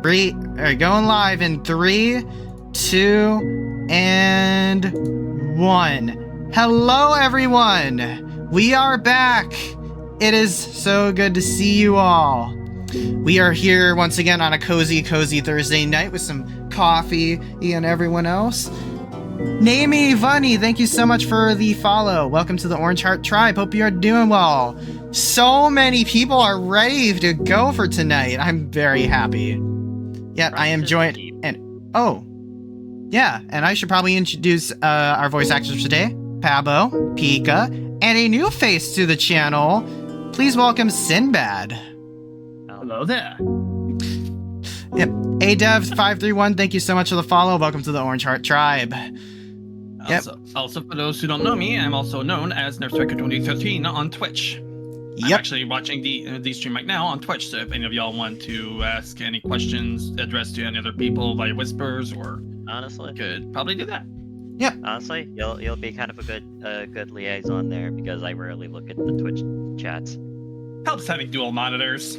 Going live in 3, 2, and 1. Hello, everyone. We are back. It is so good to see you all. We are here once again on a cozy Thursday night with some coffee and everyone else. Namey Vunny, thank you so much for the follow. Welcome to the Orange Heart Tribe. Hope you are doing well. So many people are ready to go for tonight. I'm very happy. Yeah, I am joined. And yeah, and I should probably introduce our voice actors today: Pabo, Pika, and a new face to the channel. Please welcome Sinbad. Hello there. Yep. Adev531, thank you so much for the follow. Welcome to the Orange Heart Tribe. Yep. Also, for those who don't know me, I'm also known as NurseTracker2013 on Twitch. Yep. I'm actually watching the stream right now on Twitch, so if any of y'all want to ask any questions addressed to any other people via whispers, or honestly, could probably do that. Yep. Honestly, you'll be kind of a good liaison there, because I rarely look at the Twitch chats. Helps having dual monitors.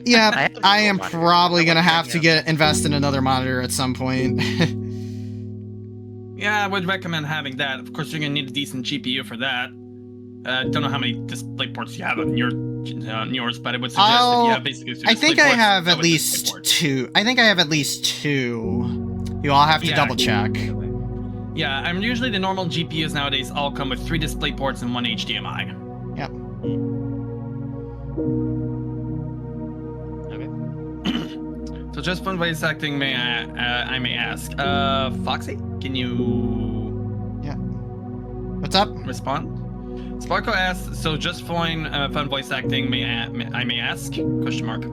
Yeah, I am probably gonna have to invest in another monitor at some point. Yeah, I would recommend having that. Of course, you're gonna need a decent GPU for that. Don't know how many display ports you have on yours, but I would suggest if you have basically two I think I ports, have at least two. I think I have at least two. You all have to double check. Yeah, I'm usually the normal GPUs nowadays all come with 3 display ports and 1 HDMI. Yep. So just fun voice acting, I may ask. Foxy, can you? Yeah. What's up? Respond. Sparko asks. So just fun voice acting, I may ask? Question mark.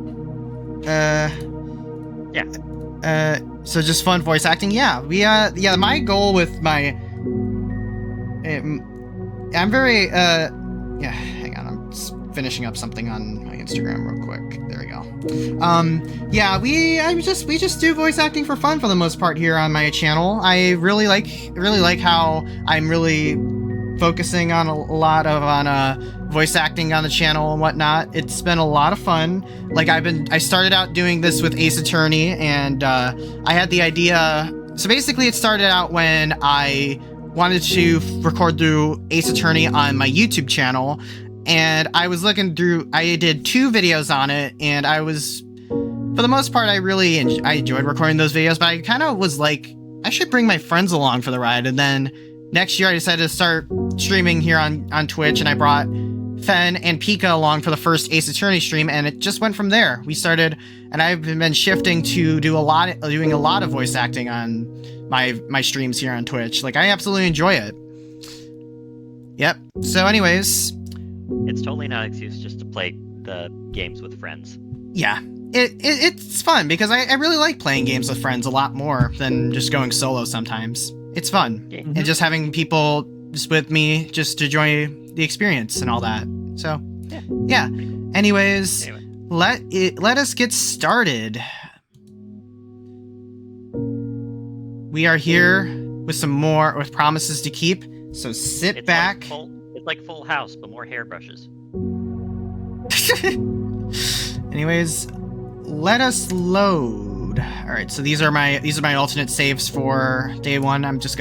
Yeah. So just fun voice acting. Yeah. Yeah. My goal with my. I'm very. Yeah. Hang on. I'm just finishing up something on my Instagram real quick. There we go. Yeah, we just do voice acting for fun for the most part here on my channel. I really like how I'm really focusing on a lot of voice acting on the channel and whatnot. It's been a lot of fun. Like I started out doing this with Ace Attorney, and I had the idea. So basically, it started out when I wanted to record through Ace Attorney on my YouTube channel. And I was looking through, I did 2 videos on it, and for the most part, I enjoyed recording those videos, but I kind of was like, I should bring my friends along for the ride. And then next year I decided to start streaming here on Twitch, and I brought Fen and Pika along for the first Ace Attorney stream, and it just went from there. We started, and I've been shifting to doing a lot of voice acting on my streams here on Twitch. Like, I absolutely enjoy it. Yep. So anyways, it's totally not an excuse just to play the games with friends. Yeah, it's fun because I really like playing games with friends a lot more than just going solo sometimes. It's fun. Mm-hmm. And just having people just with me just to enjoy the experience and all that. So, yeah. Anyways, let us get started. We are here with promises to keep, so sit back. It's like Full House, but more hairbrushes. Anyways, let us load. All right, so these are my alternate saves for day 1. We're just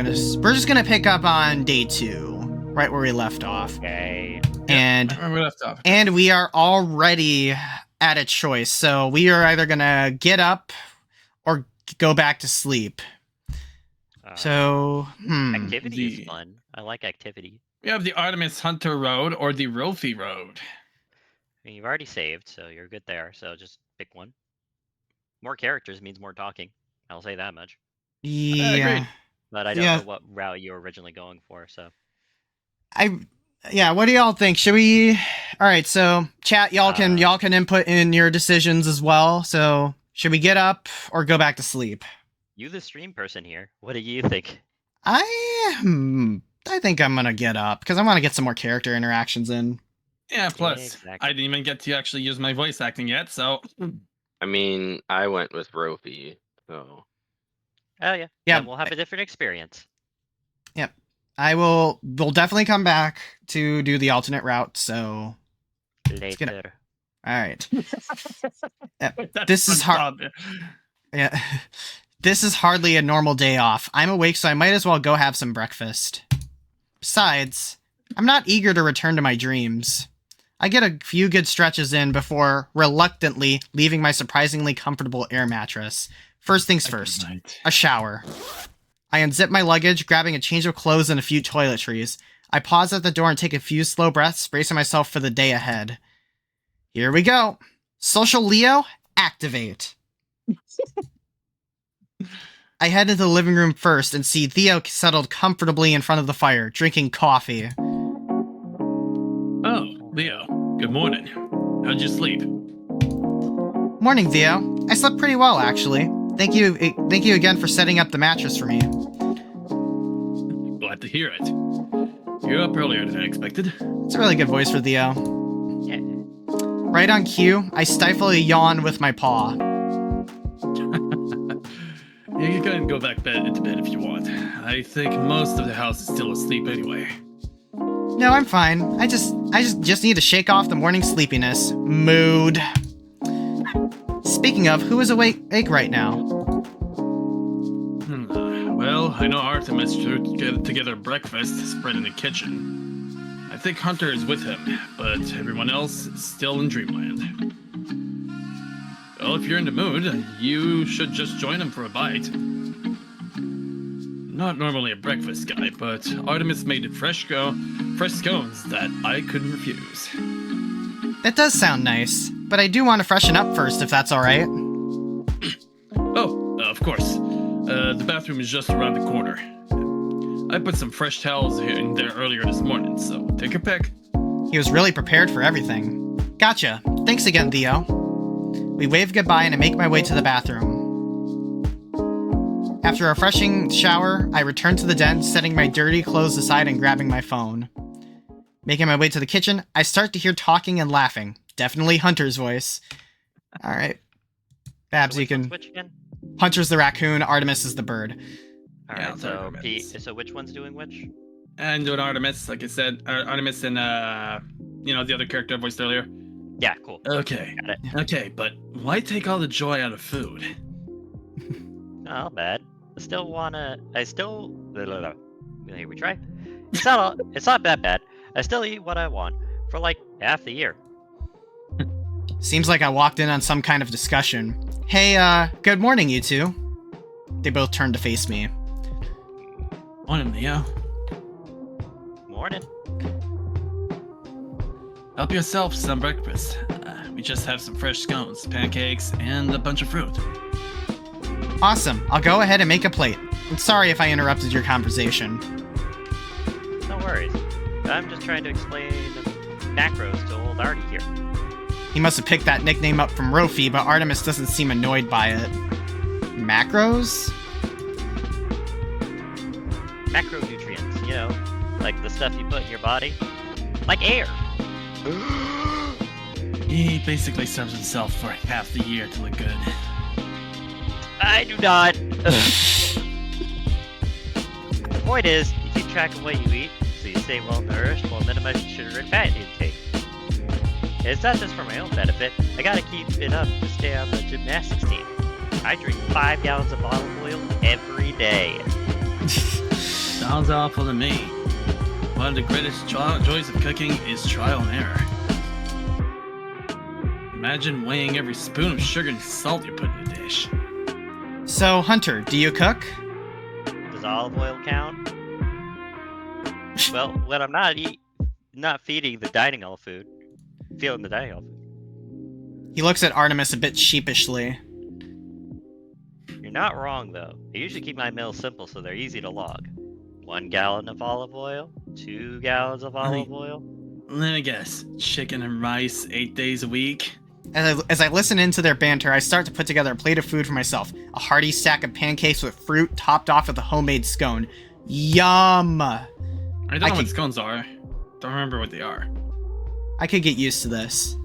gonna pick up on day 2, right where we left off. Okay. And where we left off. And we are already at a choice. So we are either gonna get up or go back to sleep. Activity is fun. I like activity. We have the Artemis Hunter Road or the Rofi Road. I mean, you've already saved, so you're good there. So just pick one. More characters means more talking. I'll say that much. Yeah. But I don't know what route you were originally going for, so. What do y'all think? Should we? All right, so chat, y'all can input in your decisions as well. So should we get up or go back to sleep? You, the stream person here. What do you think? I think I'm gonna get up because I want to get some more character interactions in. Yeah, plus exactly. I didn't even get to actually use my voice acting yet, so. I mean, I went with Rofi, so. Oh yeah. Yeah, we'll have a different experience. Yep. We'll definitely come back to do the alternate route, so Later. all right. This is hard. Yeah. This is hardly a normal day off. I'm awake, so I might as well go have some breakfast. Besides, I'm not eager to return to my dreams. I get a few good stretches in before reluctantly leaving my surprisingly comfortable air mattress. First things first, a shower. I unzip my luggage, grabbing a change of clothes and a few toiletries. I pause at the door and take a few slow breaths, bracing myself for the day ahead. Here we go. Social Leo, activate. I head into the living room first and see Theo settled comfortably in front of the fire, drinking coffee. Oh, Leo. Good morning. How'd you sleep? Morning, Theo. I slept pretty well, actually. Thank you again for setting up the mattress for me. Glad to hear it. You're up earlier than I expected. It's a really good voice for Theo. Yeah. Right on cue, I stifle a yawn with my paw. Yeah, you can go back into bed if you want. I think most of the house is still asleep anyway. No, I'm fine. I just need to shake off the morning sleepiness. Mood. Speaking of, who is awake right now? Well, I know Artemis threw together breakfast spread in the kitchen. I think Hunter is with him, but everyone else is still in dreamland. Well, if you're in the mood, you should just join him for a bite. Not normally a breakfast guy, but Artemis made it fresh scones that I couldn't refuse. That does sound nice, but I do want to freshen up first, if that's alright. Oh, of course. The bathroom is just around the corner. I put some fresh towels in there earlier this morning, so take your pick. He was really prepared for everything. Gotcha. Thanks again, Theo. We wave goodbye and I make my way to the bathroom. After a refreshing shower, I return to the den, setting my dirty clothes aside and grabbing my phone. Making my way to the kitchen, I start to hear talking and laughing. Definitely Hunter's voice. Alright. Babs, So you can... which again? Hunter's the raccoon, Artemis is the bird. Alright, Yeah, so Artemis. Pete, so which one's doing which? And doing Artemis, like I said, Artemis and the other character I voiced earlier. Yeah, cool. Okay. Got it. Okay, but why take all the joy out of food? Not bad. Here we try. It's not that bad. I still eat what I want for like half the year. Seems like I walked in on some kind of discussion. Hey, good morning, you two. They both turned to face me. Morning, Leo. Morning. Help yourself some breakfast. We just have some fresh scones, pancakes, and a bunch of fruit. Awesome. I'll go ahead and make a plate. I'm sorry if I interrupted your conversation. No worries. I'm just trying to explain macros to old Artie here. He must have picked that nickname up from Rofi, but Artemis doesn't seem annoyed by it. Macros? Macronutrients, you know, like the stuff you put in your body. Like air. He basically serves himself for half the year to look good. I do not. The point is, you keep track of what you eat, so you stay well nourished while minimizing sugar and fat intake. It's not just for my own benefit, I gotta keep it up to stay on the gymnastics team. I drink 5 gallons of olive oil every day. Sounds awful to me. One of the greatest joys of cooking is trial and error. Imagine weighing every spoon of sugar and salt you put in a dish. So, Hunter, do you cook? Does olive oil count? Well, when I'm not feeding the dining hall food, feeling the dining hall food. He looks at Artemis a bit sheepishly. You're not wrong though. I usually keep my meals simple so they're easy to log. 1 gallon of olive oil, 2 gallons of olive oil. Let me guess. Chicken and rice 8 days a week? As I listen into their banter, I start to put together a plate of food for myself. A hearty stack of pancakes with fruit topped off with a homemade scone. Yum! I don't know what scones are. Don't remember what they are. I could get used to this.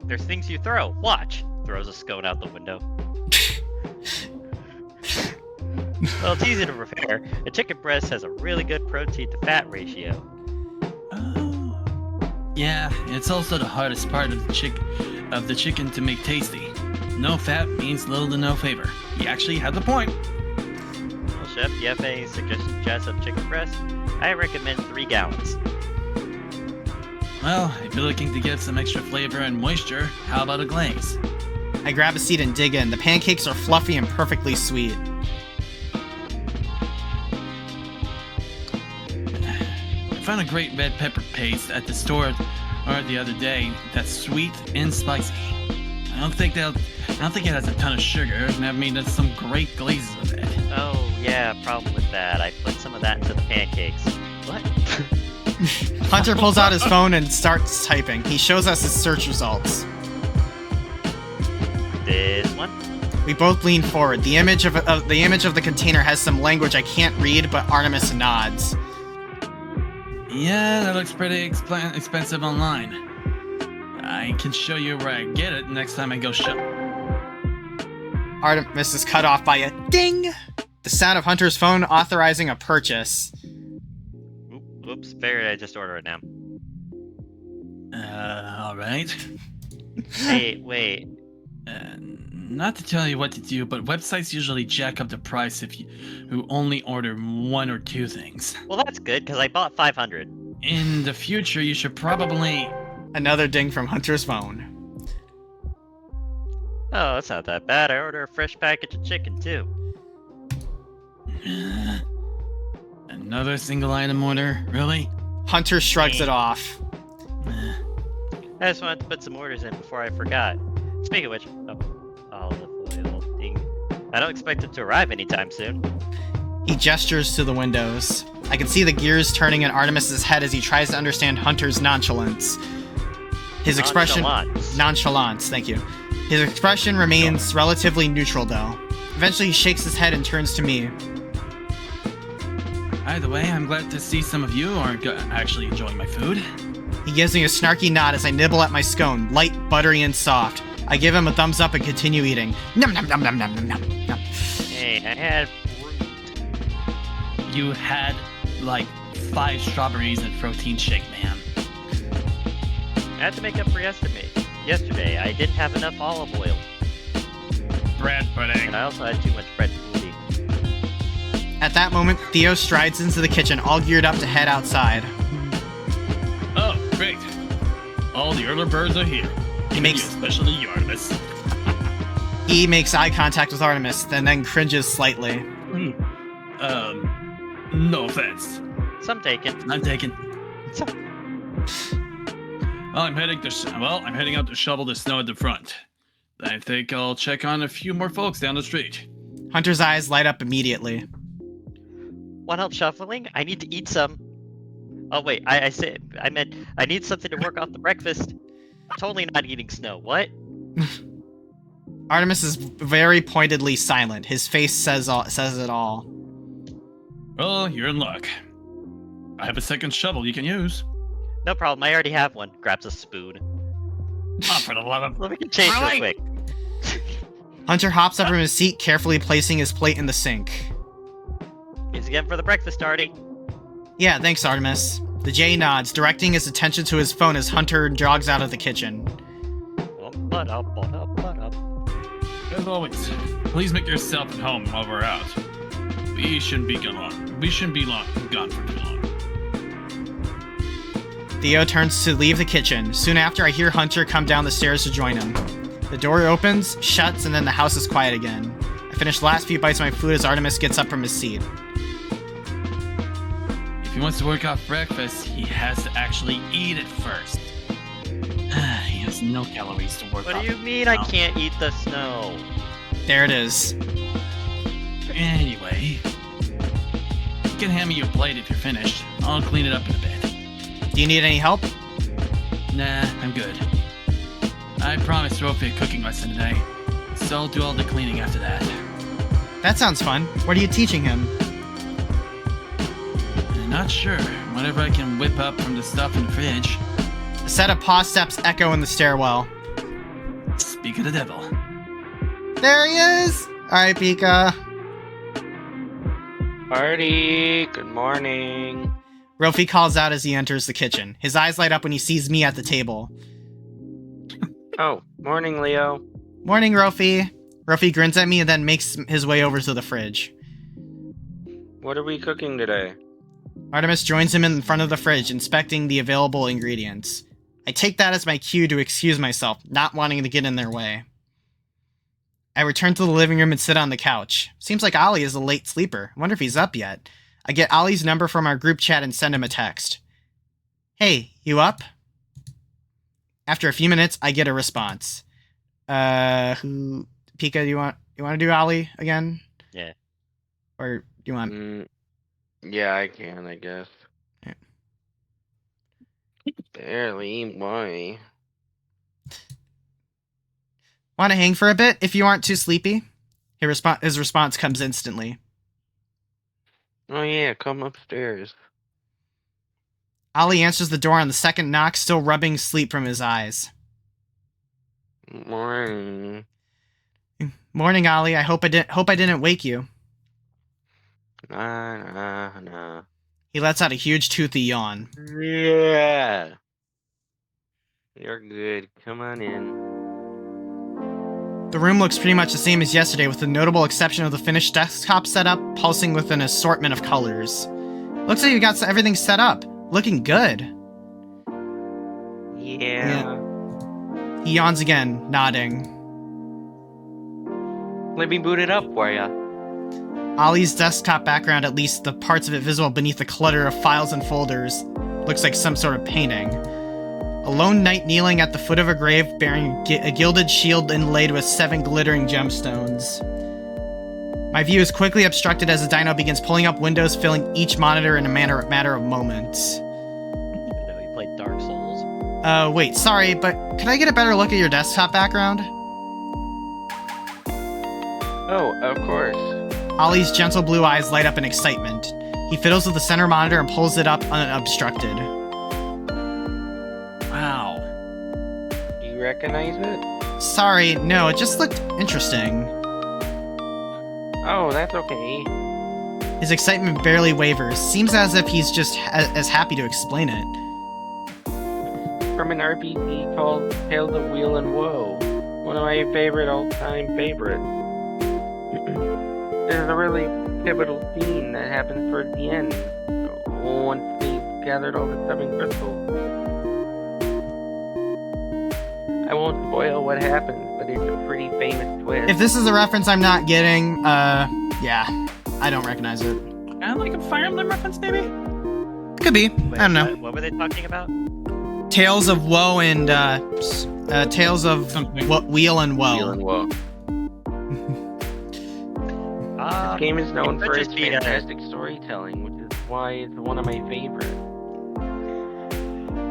There's things you throw. Watch. Throws a scone out the window. Well, it's easy to prepare. A chicken breast has a really good protein to fat ratio. Oh. Yeah, it's also the hardest part of the chicken to make tasty. no fat means little to no flavor. He actually had the point. Well, Chef, do you have any suggestions jazz up chicken breast? I recommend 3 gallons. Well, if you're looking to get some extra flavor and moisture, how about a glaze? I grab a seat and dig in. The pancakes are fluffy and perfectly sweet. I found a great red pepper paste at the store the other day that's sweet and spicy. I don't think it has a ton of sugar, and I mean there's some great glazes with it. Oh, yeah, problem with that. I put some of that into the pancakes. What? Hunter pulls out his phone and starts typing. He shows us his search results. This one? We both lean forward. The image of the container has some language I can't read, but Artemis nods. Yeah, that looks pretty expensive online. I can show you where I get it next time I go shop. Artemis is cut off by a ding! The sound of Hunter's phone authorizing a purchase. Oops, figured I just order it now. Alright. Hey, wait. Not to tell you what to do, but websites usually jack up the price if you only order 1 or 2 things. Well, that's good, because I bought 500. In the future, you should probably... Another ding from Hunter's phone. Oh, that's not that bad. I order a fresh package of chicken, too. Another single item order? Really? Hunter shrugs it off. I just wanted to put some orders in before I forgot. Speaking of which, olive oil thing. I don't expect it to arrive anytime soon. He gestures to the windows. I can see the gears turning in Artemis's head as he tries to understand Hunter's nonchalance. His expression... Nonchalance, thank you. His expression remains relatively neutral, though. Eventually, he shakes his head and turns to me. Either way, I'm glad to see some of you are actually enjoying my food. He gives me a snarky nod as I nibble at my scone, light, buttery, and soft. I give him a thumbs up and continue eating. Nom nom nom nom nom nom nom. Hey, I had fruit. You had, like, 5 strawberries and protein shake, man. I had to make up for yesterday. I didn't have enough olive oil. Bread pudding. And I also had too much bread pudding. At that moment, Theo strides into the kitchen, all geared up to head outside. Oh, great. All the early birds are here. Especially you, Artemis. He makes eye contact with Artemis, then cringes slightly. No offense. Some taken. I'm taken. Well, I'm heading out to shovel the snow at the front. I think I'll check on a few more folks down the street. Hunter's eyes light up immediately. Want help shuffling? I need to eat some. Oh wait, I meant I need something to work off the breakfast. Totally not eating snow. What? Artemis is very pointedly silent. His face says it all. Well, you're in luck. I have a second shovel you can use. No problem. I already have one. Grabs a spoon. Oh, for the love of... Let me change real quick. Hunter hops up from his seat, carefully placing his plate in the sink. He's again for the breakfast starting. Yeah, thanks, Artemis. The J nods, directing his attention to his phone as Hunter jogs out of the kitchen. As always, please make yourself at home while we're out. We shouldn't be gone for too long. Theo turns to leave the kitchen. Soon after, I hear Hunter come down the stairs to join him. The door opens, shuts, and then the house is quiet again. I finish the last few bites of my food as Artemis gets up from his seat. If he wants to work off breakfast, he has to actually eat it first. He has no calories to work off. What do you mean I can't eat the snow? There it is. Anyway, you can hand me your plate if you're finished. I'll clean it up in a bit. Do you need any help? Nah, I'm good. I promised Rofi a cooking lesson today, so I'll do all the cleaning after that. That sounds fun. What are you teaching him? Not sure. Whatever I can whip up from the stuff in the fridge. A set of paw steps echo in the stairwell. Speak of the devil. There he is! Alright, Pika. Party, good morning. Rofi calls out as he enters the kitchen. His eyes light up when he sees me at the table. Oh, morning, Leo. Morning, Rofi. Rofi grins at me and then makes his way over to the fridge. What are we cooking today? Artemis joins him in front of the fridge, inspecting the available ingredients. I take that as my cue to excuse myself, not wanting to get in their way. I return to the living room and sit on the couch. Seems like Ollie is a late sleeper. I wonder if he's up yet. I get Ollie's number from our group chat and send him a text. Hey, you up? After a few minutes, I get a response. Pika, do you want to do Ollie again? Yeah. Or do you want... Yeah, I can, I guess. Yeah. Barely, why? Want to hang for a bit if you aren't too sleepy? His response comes instantly. Oh yeah, come upstairs. Ollie answers the door on the second knock, still rubbing sleep from his eyes. Morning. Morning, Ollie. I hope I didn't wake you. Nah. He lets out a huge toothy yawn. Yeah. You're good. Come on in. The room looks pretty much the same as yesterday, with the notable exception of the finished desktop setup, pulsing with an assortment of colors. Looks like you got everything set up. Looking good. Yeah. He yawns again, nodding. Let me boot it up for ya. Ollie's desktop background, at least the parts of it visible beneath the clutter of files and folders, looks like some sort of painting. A lone knight kneeling at the foot of a grave, bearing a gilded shield inlaid with 7 glittering gemstones. My view is quickly obstructed as the dino begins pulling up windows, filling each monitor in a matter of moments. I know you played Dark Souls. Wait, sorry, but could I get a better look at your desktop background? Oh, of course. Ollie's gentle blue eyes light up in excitement. He fiddles with the center monitor and pulls it up unobstructed. Wow. Do you recognize it? Sorry, no, it just looked interesting. Oh, that's okay. His excitement barely wavers. Seems as if he's just as happy to explain it. From an RPG called Tales of Wheel and Woe. One of my favorite all-time favorites. There's a really pivotal scene that happens towards the end. Once they've gathered all the 7 crystals. I won't spoil what happens, but it's a pretty famous twist. If this is a reference I'm not getting, yeah, I don't recognize it. Kind of like a Fire Emblem reference, maybe? Could be. Wait, I don't know. What were they talking about? Tales of Woe and, Tales of Something. Wheel and Woe. Wheel and Woe. This game is known for its fantastic storytelling, which is why it's one of my favorites.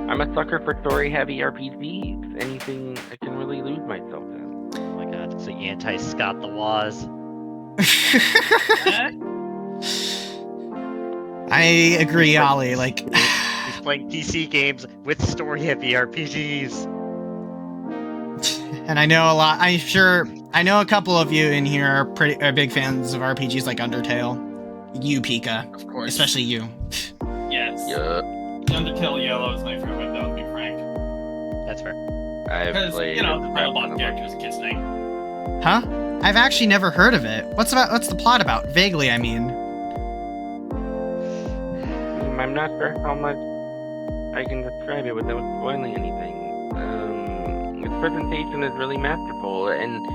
I'm a sucker for story-heavy RPGs. Anything I can really lose myself in. Oh my god, it's the anti-Scott the Waz. I agree, Ollie. Like, He's playing PC games with story-heavy RPGs. and I know a lot. I know a couple of you in here are big fans of RPGs like Undertale. You, Pika, Of course. especially you. Yes. Yeah, Undertale Yellow is my favorite, that would be frank. That's fair. I've Because, played. you know, the it. robot character is a kid's name. Huh? I've actually never heard of it. What's the plot about? Vaguely, I mean. I'm not sure how much I can describe it without spoiling anything. Its presentation is really masterful, and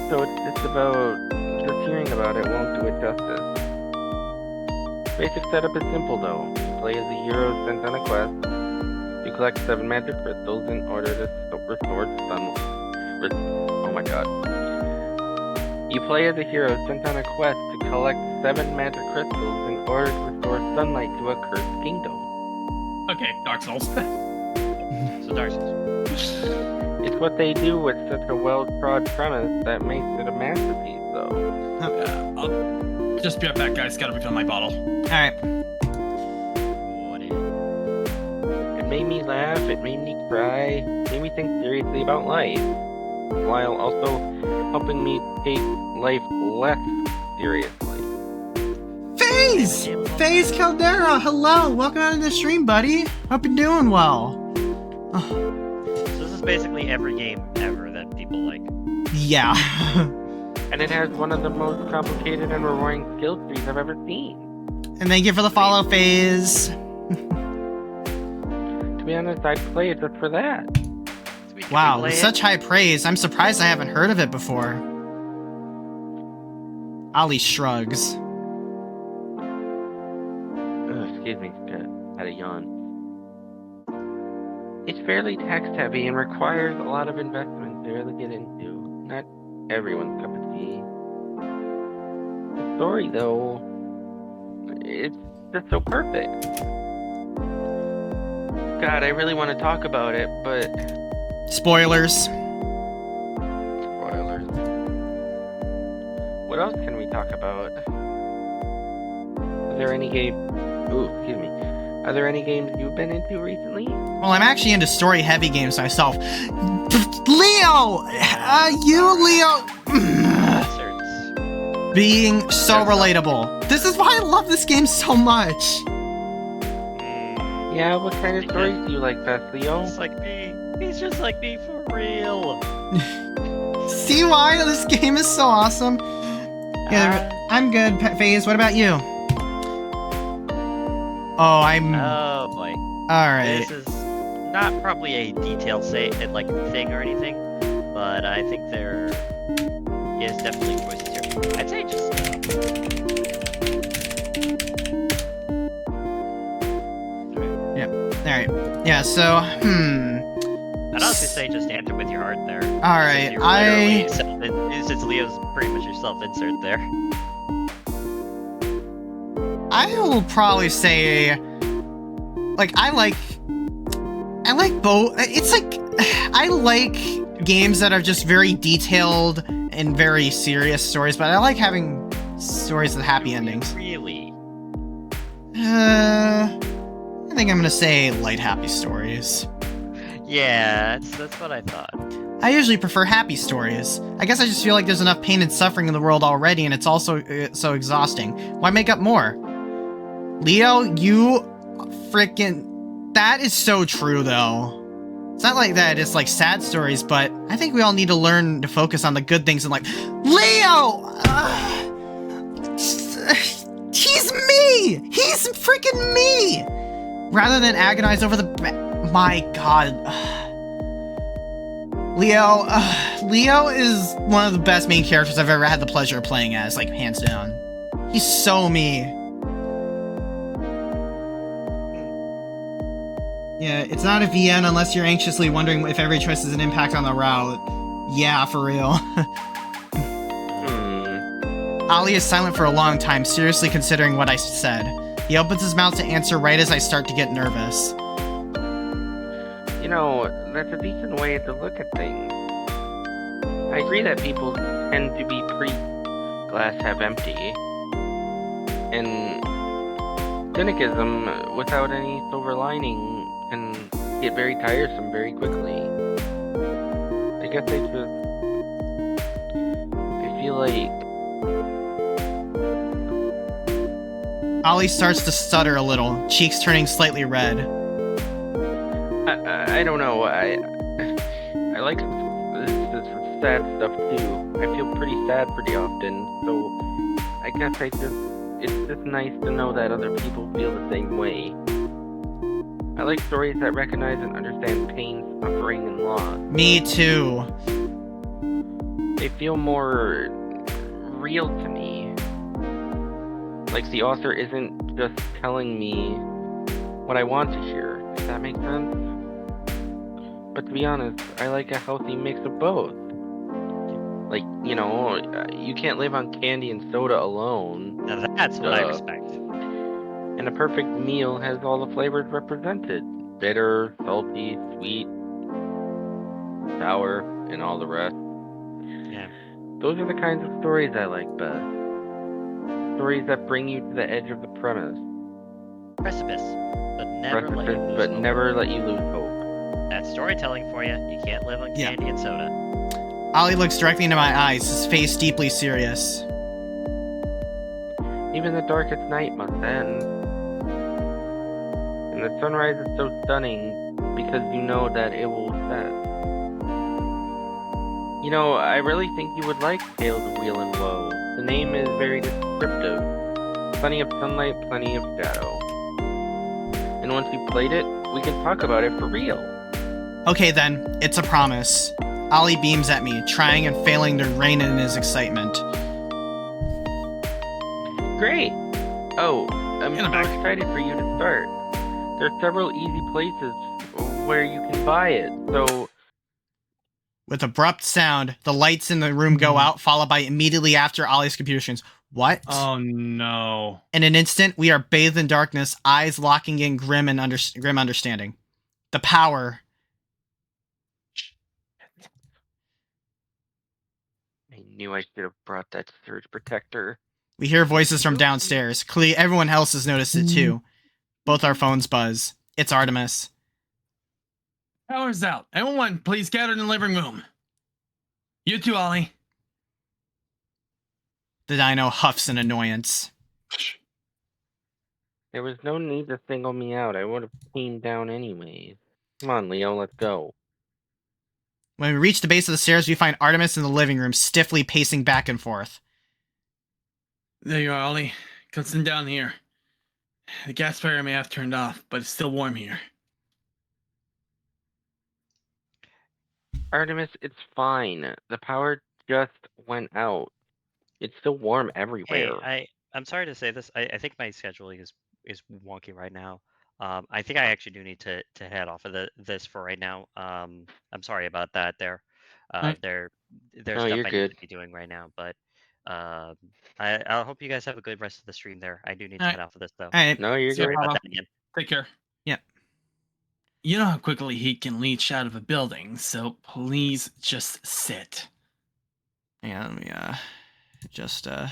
so it's just about just hearing about it won't do it justice. Basic setup is simple though. You play as a hero sent on a quest. You collect 7 magic crystals in order to restore oh my god. You play as a hero sent on a quest to collect 7 magic crystals in order to restore sunlight to a cursed kingdom. Okay, Dark Souls. So Dark Souls. It's what they do with such a well-trod premise that makes it a masterpiece, though. I'll just be right back, guys. Gotta refill my bottle. Alright. What is it? It made me laugh, it made me cry, made me think seriously about life, while also helping me take life less seriously. FaZe Caldera, hello! Welcome on to the stream, buddy. Hope you're doing well. Oh, So this is basically every game ever that people Pabo like. Yeah. And it has one of the most complicated and rewarding skill trees I've ever seen. And thank you for the follow phase. To be honest, I'd play it just for that. Wow, with such high praise. I'm surprised I haven't heard of it before. Ali shrugs. Excuse me, had a yawn. It's fairly text-heavy and requires a lot of investment to really get into. Not everyone's cup of tea. The story, though, it's just so perfect. God, I really want to talk about it, but... Spoilers. Spoilers. What else can we talk about? Are there any games... Ooh, excuse me. Are there any games you've been into recently? Well, I'm actually into story-heavy games myself. Leo! Leo... Being so relatable. This is why I love this game so much. Yeah, what kind of stories do you like best, Leo? Just like me. He's just like me for real. See why this game is so awesome? Yeah, I'm good, Phase. What about you? Oh, I'm... Oh, boy. Alright. This is not probably a detailed thing or anything, but I think there is definitely choices here. I'd say just... Alright. Yeah, so, I'd also say just answer with your heart there. Alright, Since Leo's pretty much your self-insert there. I will probably say, like, I like both. It's like, I like games that are just very detailed and very serious stories, but I like having stories with happy endings. Really? I think I'm gonna say light, happy stories. Yeah, that's what I thought. I usually prefer happy stories. I guess I just feel like there's enough pain and suffering in the world already, and it's also so exhausting. Why make up more? Leo, you freaking... That is so true, though. It's not like that, it's like sad stories, but I think we all need to learn to focus on the good things in life. Leo! He's me! He's freaking me! Rather than agonize over the... My god. Leo is one of the best main characters I've ever had the pleasure of playing as, like, hands down. He's so me. Yeah, it's not a VN unless you're anxiously wondering if every choice has an impact on the route. Yeah, for real. Ali is silent for a long time, seriously considering what I said. He opens his mouth to answer right as I start to get nervous. You know, that's a decent way to look at things. I agree that people tend to be pre-glass half empty. And cynicism without any silver lining can get very tiresome very quickly. I guess I feel like... Ali starts to stutter a little, cheeks turning slightly red. I don't know, I like this sad stuff too. I feel pretty sad pretty often, so I guess it's just nice to know that other people feel the same way. I like stories that recognize and understand pain, suffering, and loss. Me too. They feel more real to me. Like the author isn't just telling me what I want to hear. Does that make sense? But to be honest, I like a healthy mix of both. Like, you know, you can't live on candy and soda alone. Now that's what I respect. And a perfect meal has all the flavors represented. Bitter, salty, sweet, sour, and all the rest. Yeah. Those are the kinds of stories I like best. Stories that bring you to the edge of the premise. Precipice, but never let you lose hope. That's storytelling for you. You can't live on candy and soda. Ali looks directly into my eyes, his face deeply serious. Even the darkest night must end. And the sunrise is so stunning because you know that it will set. You know, I really think you would like Tales of Wheel and Woe. The name is very descriptive. Plenty of sunlight, plenty of shadow. And once you've played it, we can talk about it for real. Okay then, it's a promise. Ollie beams at me, trying and failing to rein in his excitement. Great! Oh, I'm Get so him back. excited for you to start. There are several easy places where you can buy it, so... With abrupt sound, the lights in the room go out, followed by immediately after Ollie's computer screens. What? Oh no. In an instant, we are bathed in darkness, eyes locking in grim understanding. The power. I knew I should have brought that surge protector. We hear voices from downstairs. Clearly, everyone else has noticed it too. Both our phones buzz. It's Artemis. Power's out. Everyone, please gather in the living room. You too, Ollie. The dino huffs in annoyance. There was no need to single me out. I would have came down anyways. Come on, Leo, let's go. When we reach the base of the stairs, we find Artemis in the living room, stiffly pacing back and forth. There you are, Ollie. Come sit down here. The gas fire may have turned off, but it's still warm here. Artemis, it's fine. The power just went out. It's still warm Hey, everywhere. I'm sorry to say this. I think my scheduling is wonky right now. I think I actually do need to head off of this for right now. I'm sorry about that. Right. There's No, stuff you're I need good. to be doing right now, but I hope you guys have a good rest of the stream there. I do need to Alright. head off of this though. Alright, No, you're See ya, good. About Pabo. that again. Take care. Yep. You know how quickly he can leach out of a building, so please just sit. hang on, let me adjust the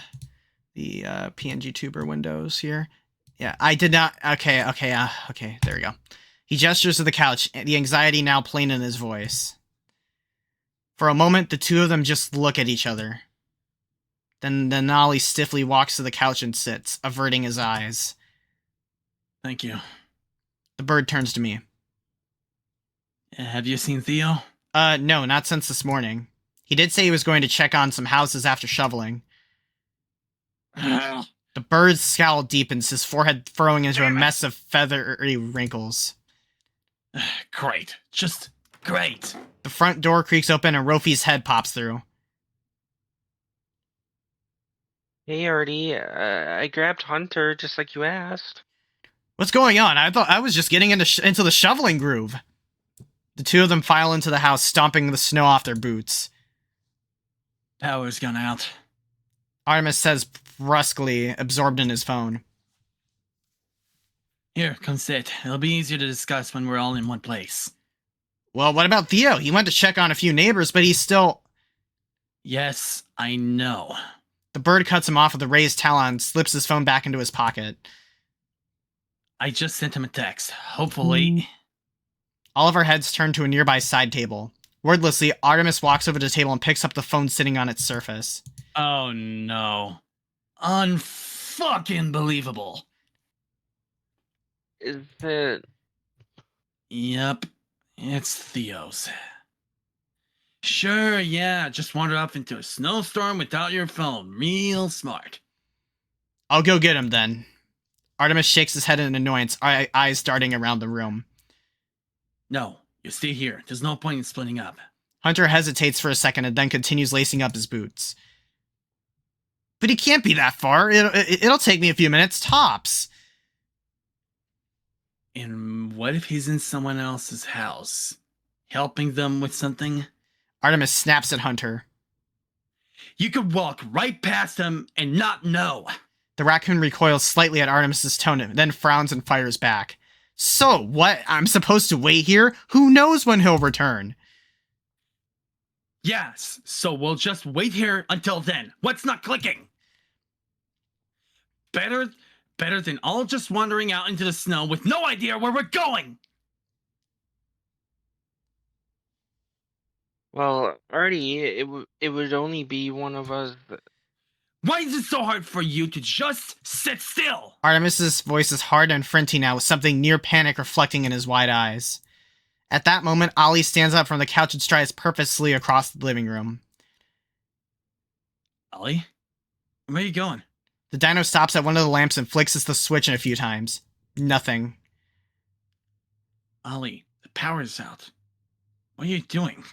PNG tuber windows here. Yeah, I did not. Okay, there we go. He gestures to the couch, the anxiety now plain in his voice. For a moment, the two of them just look at each other. Then Ollie stiffly walks to the couch and sits, averting his eyes. Thank you. The bird turns to me. Have you seen Theo? No, not since this morning. He did say he was going to check on some houses after shoveling. The bird's scowl deepens, his forehead furrowing into a mess of feathery wrinkles. Great. Just great. The front door creaks open and Rofi's head pops through. Hey, Artie, I grabbed Hunter just like you asked. What's going on? I thought I was just getting into the shoveling groove. The two of them file into the house, stomping the snow off their boots. Power's gone out. Artemis says brusquely, absorbed in his phone. Here, come sit. It'll be easier to discuss when we're all in one place. Well, what about Theo? He went to check on a few neighbors, but he's still... Yes, I know. The bird cuts him off with a raised talon, slips his phone back into his pocket. I just sent him a text. Hopefully... All of our heads turn to a nearby side table. Wordlessly, Artemis walks over to the table and picks up the phone sitting on its surface. Oh no. Unfucking believable. Is it... Yep, it's Theo's. Sure, yeah, just wandered off into a snowstorm without your phone. Real smart. I'll go get him then. Artemis shakes his head in annoyance, eyes darting around the room. No, you stay here. There's no point in splitting up. Hunter hesitates for a second and then continues lacing up his boots. But he can't be that far. It'll take me a few minutes, tops. And what if he's in someone else's house? Helping them with something? Artemis snaps at Hunter. You could walk right past him and not know. The raccoon recoils slightly at Artemis's tone, then frowns and fires back. So, what? I'm supposed to wait here? Who knows when he'll return? Yes, so we'll just wait here until then. What's not clicking? Better than all just wandering out into the snow with no idea where we're going. Well, Artie, it would only be one of us... Why is it so hard for you to just sit still? Artemis's voice is hard and flinty now, with something near panic reflecting in his wide eyes. At that moment, Ollie stands up from the couch and strides purposely across the living room. Ollie? Where are you going? The dino stops at one of the lamps and flicks the switch a few times. Nothing. Ollie, the power's out. What are you doing?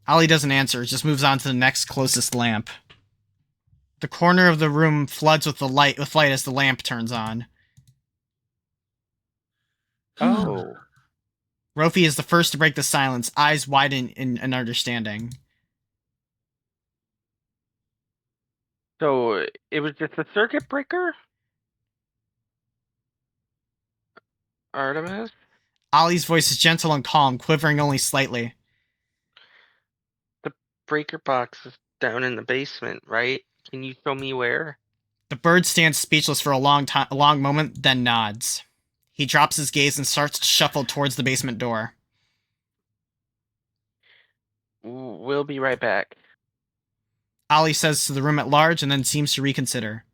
Ollie doesn't answer, just moves on to the next closest lamp. The corner of the room floods with light as the lamp turns on. Oh. Rofi is the first to break the silence, eyes widen in an understanding. So, it was just a circuit breaker? Artemis? Ollie's voice is gentle and calm, quivering only slightly. The breaker box is down in the basement, right? Can you show me where? The bird stands speechless for a long moment, then nods. He drops his gaze and starts to shuffle towards the basement door. We'll be right back. Ollie says to the room at large and then seems to reconsider.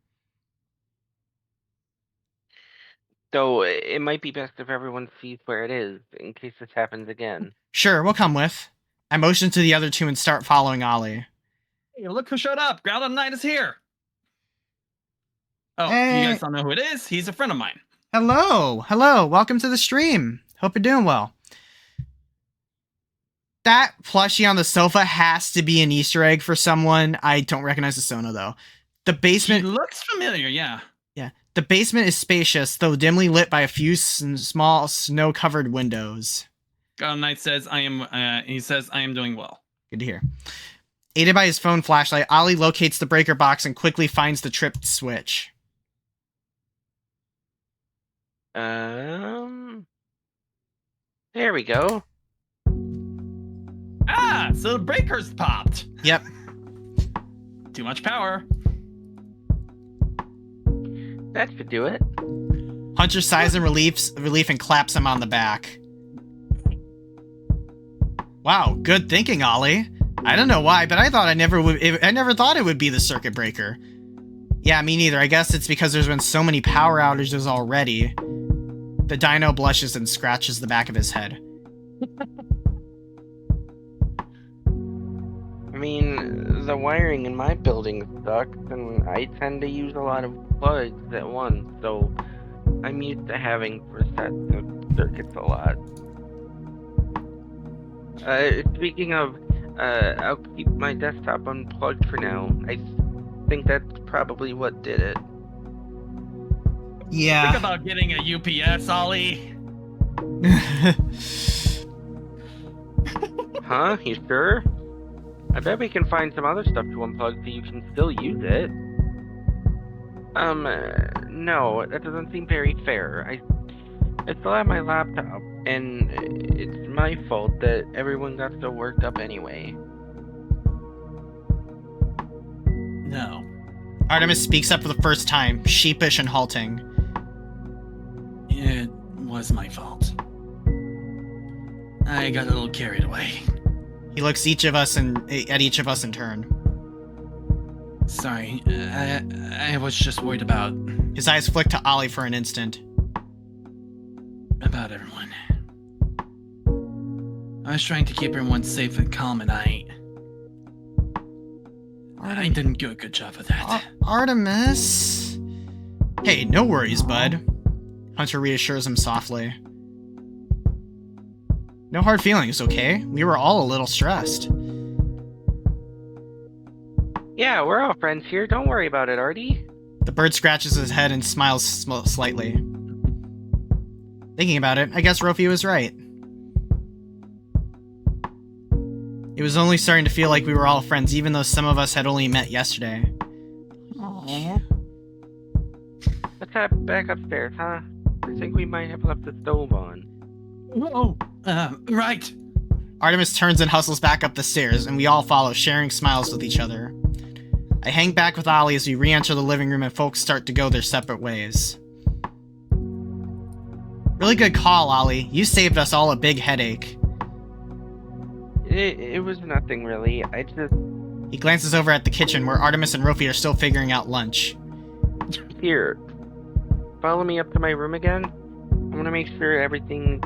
Though it might be best if everyone sees where it is, in case this happens again. Sure, we'll come with. I motion to the other two and start following Ollie. Hey, look who showed up. Ground of Night is here. Oh, Hey. you guys don't know who it is? He's a friend of mine. Hello, welcome to the stream. Hope you're doing well. That plushie on the sofa has to be an Easter egg for someone. I don't recognize the Sona though. The basement He looks familiar, yeah. Yeah, the basement is spacious, though dimly lit by a few small snow-covered windows. Ground of Night says I am doing well. Good to hear. Aided by his phone flashlight, Ollie locates the breaker box and quickly finds the tripped switch. There we go. Ah, so the breaker's popped. Yep. Too much power. That should do it. Hunter sighs in relief and claps him on the back. Wow, good thinking, Ollie. I don't know why, but I never thought it would be the circuit breaker. Yeah, me neither. I guess it's because there's been so many power outages already. The dino blushes and scratches the back of his head. I mean, the wiring in my building sucks, and I tend to use a lot of plugs at once, so I'm used to having resets of circuits a lot. Speaking of, I'll keep my desktop unplugged for now. I think that's probably what did it. Yeah. Think about getting a UPS, Ollie. Huh? You sure? I bet we can find some other stuff to unplug so you can still use it. No, that doesn't seem very fair. I still have my laptop, and it's my fault that everyone got so worked up anyway. No. Artemis speaks up for the first time, sheepish and halting. It was my fault. I got a little carried away. He looks at each of us in turn. Sorry, I was just worried about His eyes flick to Ollie for an instant. everyone. I was trying to keep everyone safe and calm, and I didn't do a good job of that. Artemis? Hey, no worries, bud. Hunter reassures him softly. No hard feelings, okay? We were all a little stressed. Yeah, we're all friends here. Don't worry about it, Artie. The bird scratches his head and smiles slightly. Thinking about it, I guess Rofi was right. It was only starting to feel like we were all friends, even though some of us had only met yesterday. Aww. Let's head back upstairs, huh? I think we might have left the stove on. Oh, right. Artemis turns and hustles back up the stairs, and we all follow, sharing smiles with each other. I hang back with Ollie as we re-enter the living room and folks start to go their separate ways. Really good call, Ollie. You saved us all a big headache. It was nothing really. I just... He glances over at the kitchen where Artemis and Rofi are still figuring out lunch. Here. Follow me up to my room again? want to make sure everything.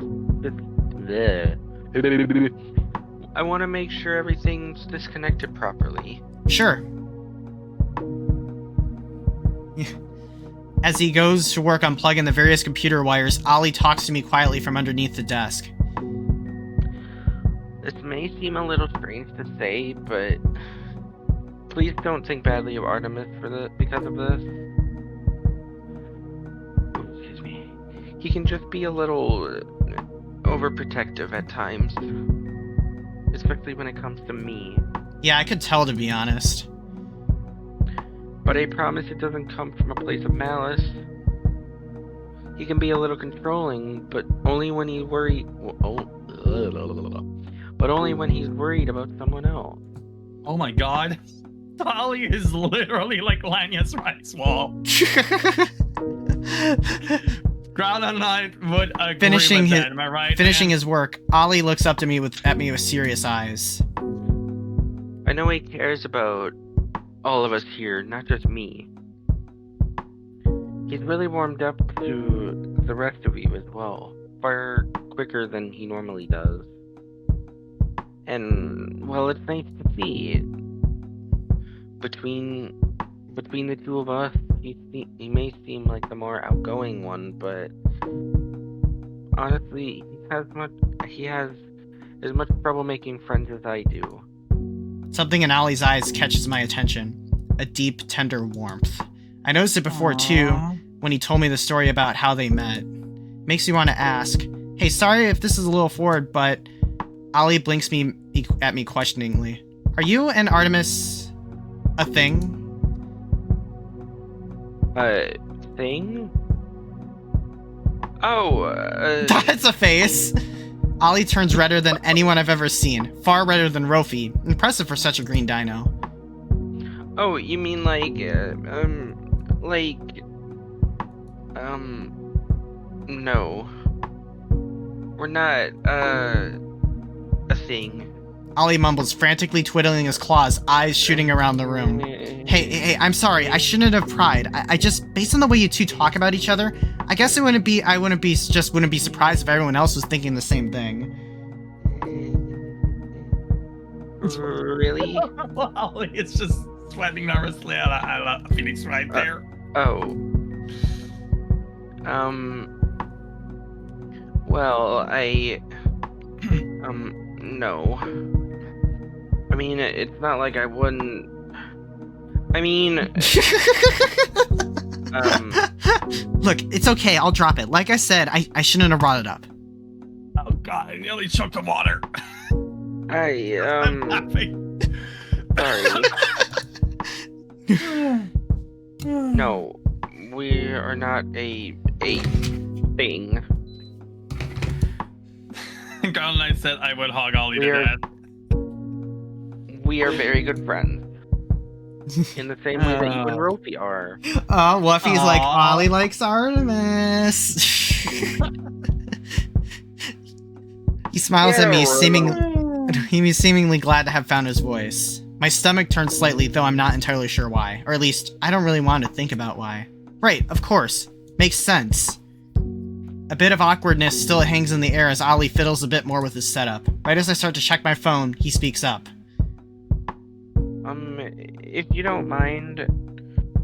I want to make sure everything's disconnected properly. Sure. As he goes to work unplugging the various computer wires, Ollie talks to me quietly from underneath the desk. This may seem a little strange to say, but please don't think badly of Artemis because of this. Oh, excuse me. He can just be a little overprotective at times, especially when it comes to me. Yeah, I could tell, to be honest. But I promise it doesn't come from a place of malice. He can be a little controlling, but only when he's worried. But only when he's worried about someone else. Oh my god. Ollie is literally like Lanya's rice wall. Ground and I would agree Finishing with his, that, am I right? finishing man? his work, Ollie looks up to me at me with serious eyes. I know he cares about all of us here, not just me. He's really warmed up to the rest of you as well, far quicker than he normally does. And, well, it's nice to see. Between the two of us, he may seem like the more outgoing one, but honestly, he has as much trouble making friends as I do. Something in Ollie's eyes catches my attention. A deep, tender warmth. I noticed it before, too, when he told me the story about how they met. Makes me want to ask, hey, sorry if this is a little forward, but Ollie blinks at me questioningly. Are you and Artemis a thing? Thing? Oh, That's a face! Ollie turns redder than anyone I've ever seen. Far redder than Rofi. Impressive for such a green dino. Oh, you mean like, no. We're not, a thing. Ollie mumbles, frantically twiddling his claws, eyes shooting around the room. Hey, I'm sorry, I shouldn't have pried. I just, based on the way you two talk about each other, I guess I wouldn't be surprised if everyone else was thinking the same thing. Really? Ollie is just sweating nervously at Phoenix right there. Well, no. I mean, it's not like I wouldn't. I mean, Look, it's okay, I'll drop it. Like I said, I shouldn't have brought it up. Oh god, I nearly choked the water. I'm laughing. sorry. No, we are not a thing. Carl and I said I would hog Ollie to death. We are very good friends. In the same way that you and Rofi are. Oh, Wuffy's like, Ollie likes Artemis. He smiles at me, seemingly glad to have found his voice. My stomach turns slightly, though I'm not entirely sure why. Or at least, I don't really want to think about why. Right, of course. Makes sense. A bit of awkwardness still hangs in the air as Ollie fiddles a bit more with his setup. Right as I start to check my phone, he speaks up. If you don't mind,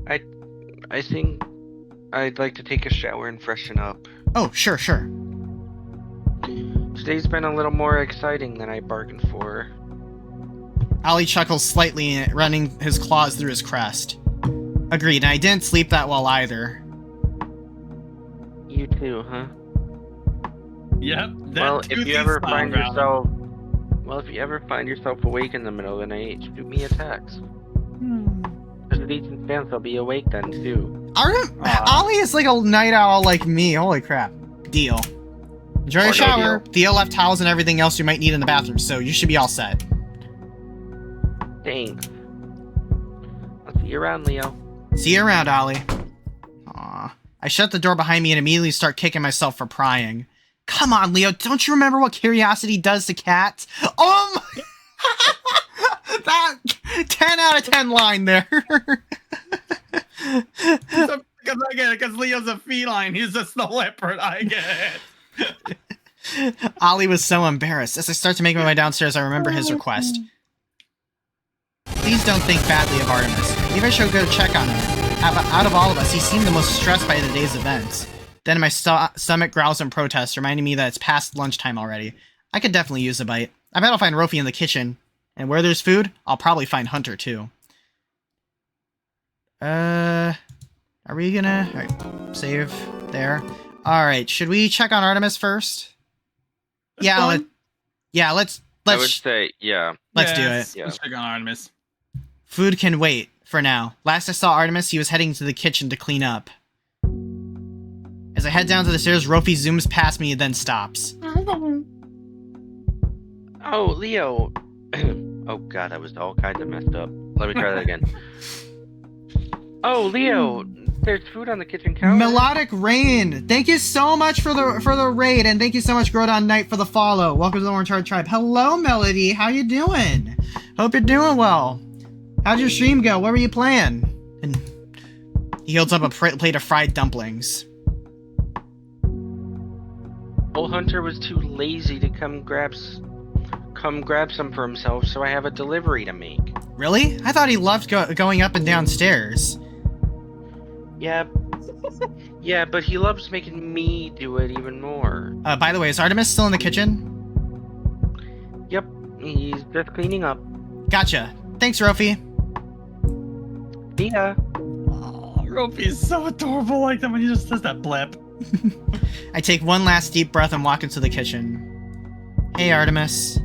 I think I'd like to take a shower and freshen up. Oh, sure. Today's been a little more exciting than I bargained for. Ollie chuckles slightly, running his claws through his crest. Agreed, and I didn't sleep that well either. You too, huh? Yep. Well, if you ever find yourself awake in the middle of the night, shoot me a text. There's a decent chance I'll be awake then too. Ollie is like a night owl like me. Holy crap. Deal. Enjoy your shower. Theo left towels and everything else you might need in the bathroom, so you should be all set. Thanks. I'll see you around, Leo. See you around, Ollie. Aw. I shut the door behind me and immediately start kicking myself for prying. Come on, Leo, don't you remember what curiosity does to cats? Oh my... That 10 out of 10 line there. Because I get it, because Leo's a feline. He's just the leopard. I get it. Ollie was so embarrassed. As I start to make my way downstairs, I remember his request. Please don't think badly of Artemis. Maybe I should go check on him. Out of all of us, he seemed the most stressed by the day's events. Then my stomach growls in protest, reminding me that it's past lunchtime already. I could definitely use a bite. I bet I'll find Rofi in the kitchen. And where there's food, I'll probably find Hunter too. Are we gonna... Alright, save there. Alright, should we check on Artemis first? Yeah, let's I would say, yeah. Let's do it. Yeah. Let's check on Artemis. Food can wait, for now. Last I saw Artemis, he was heading to the kitchen to clean up. As I head down to the stairs, Rofi zooms past me and then stops. Oh, Leo. Oh god, I was all kinds of messed up. Let me try that again. Oh, Leo, there's food on the kitchen counter. Melodic Rain, thank you so much for the raid, and thank you so much, Grodon Knight, for the follow. Welcome to the Orange Heart Tribe. Hello, Melody. How you doing? Hope you're doing well. How'd your stream go? What were you playing? And he holds up a plate of fried dumplings. Old Hunter was too lazy to come grab some for himself, so I have a delivery to make. Really? I thought he loved going up and down stairs. Yeah, but he loves making me do it even more. By the way, is Artemis still in the kitchen? Yep, he's just cleaning up. Gotcha. Thanks, Rofi. Yeah. Oh, Rofi is so adorable like that when he just does that blip. I take one last deep breath and walk into the kitchen. Hey, Artemis.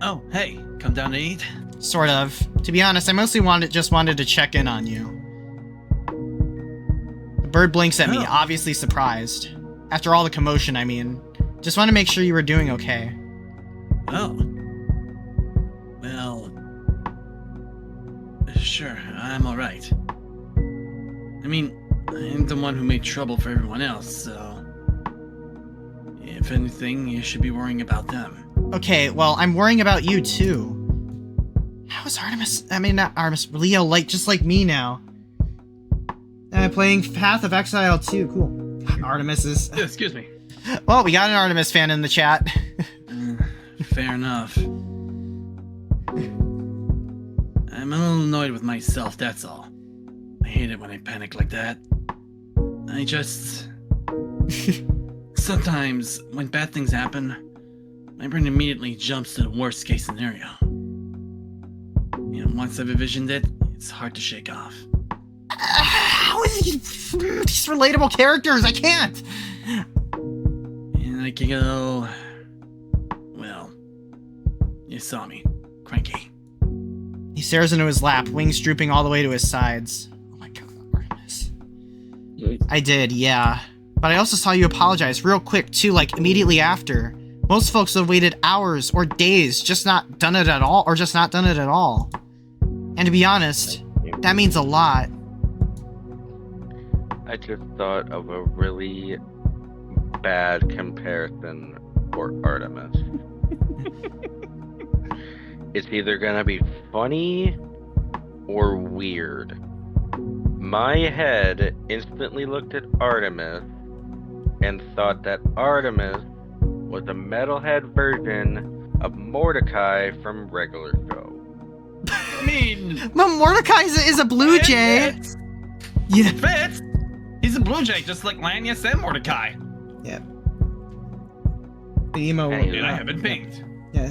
Oh, hey, come down to eat? Sort of. To be honest, I mostly just wanted to check in on you. The bird blinks at me, Oh. obviously surprised. After all the commotion, I mean. Just want to make sure you were doing okay. Oh. Well... Sure, I'm alright. I mean, I'm the one who made trouble for everyone else, so... If anything, you should be worrying about them. Okay, well, I'm worrying about you, too. How is Artemis... I mean, not Artemis, Leo, just like me now. Playing Path of Exile 2, cool. Artemis is... Excuse me. Well, we got an Artemis fan in the chat. Fair enough. I'm a little annoyed with myself, that's all. I hate it when I panic like that. I just... Sometimes, when bad things happen, my brain immediately jumps to the worst case scenario. And once I've envisioned it, it's hard to shake off. How is he... These relatable characters, I can't! And I can go... Well... You saw me. Cranky. He stares into his lap, wings drooping all the way to his sides. Oh my god, Artemis. I did, yeah. But I also saw you apologize real quick, too, immediately after. Most folks have waited hours or days, just not done it at all. And to be honest, that means a lot. I just thought of a really bad comparison for Artemis. It's either gonna be funny or weird. My head instantly looked at Artemis and thought that Artemis was a metalhead version of Mordecai from regular show. I mean... But Mordecai is a blue jay. It Yeah. fits! He's a blue jay, just like Lanius and Mordecai. Yeah. The emo. Hey, And I haven't pinged. Yeah.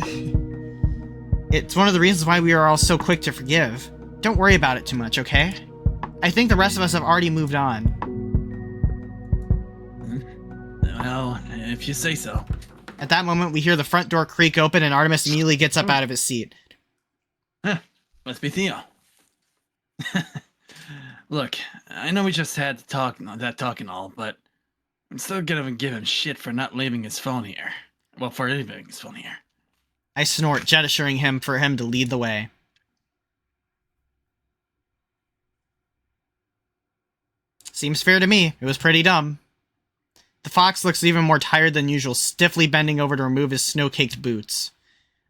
It's one of the reasons why we are all so quick to forgive. Don't worry about it too much, okay? I think the rest of us have already moved on. Well, if you say so. At that moment, we hear the front door creak open and Artemis immediately gets up out of his seat. Must be Theo. Look, I know we just had that talk and all, but I'm still gonna give him shit for not leaving his phone here. Well, for leaving his phone here. I snort, gesturing him for him to lead the way. Seems fair to me. It was pretty dumb. The fox looks even more tired than usual, stiffly bending over to remove his snow-caked boots.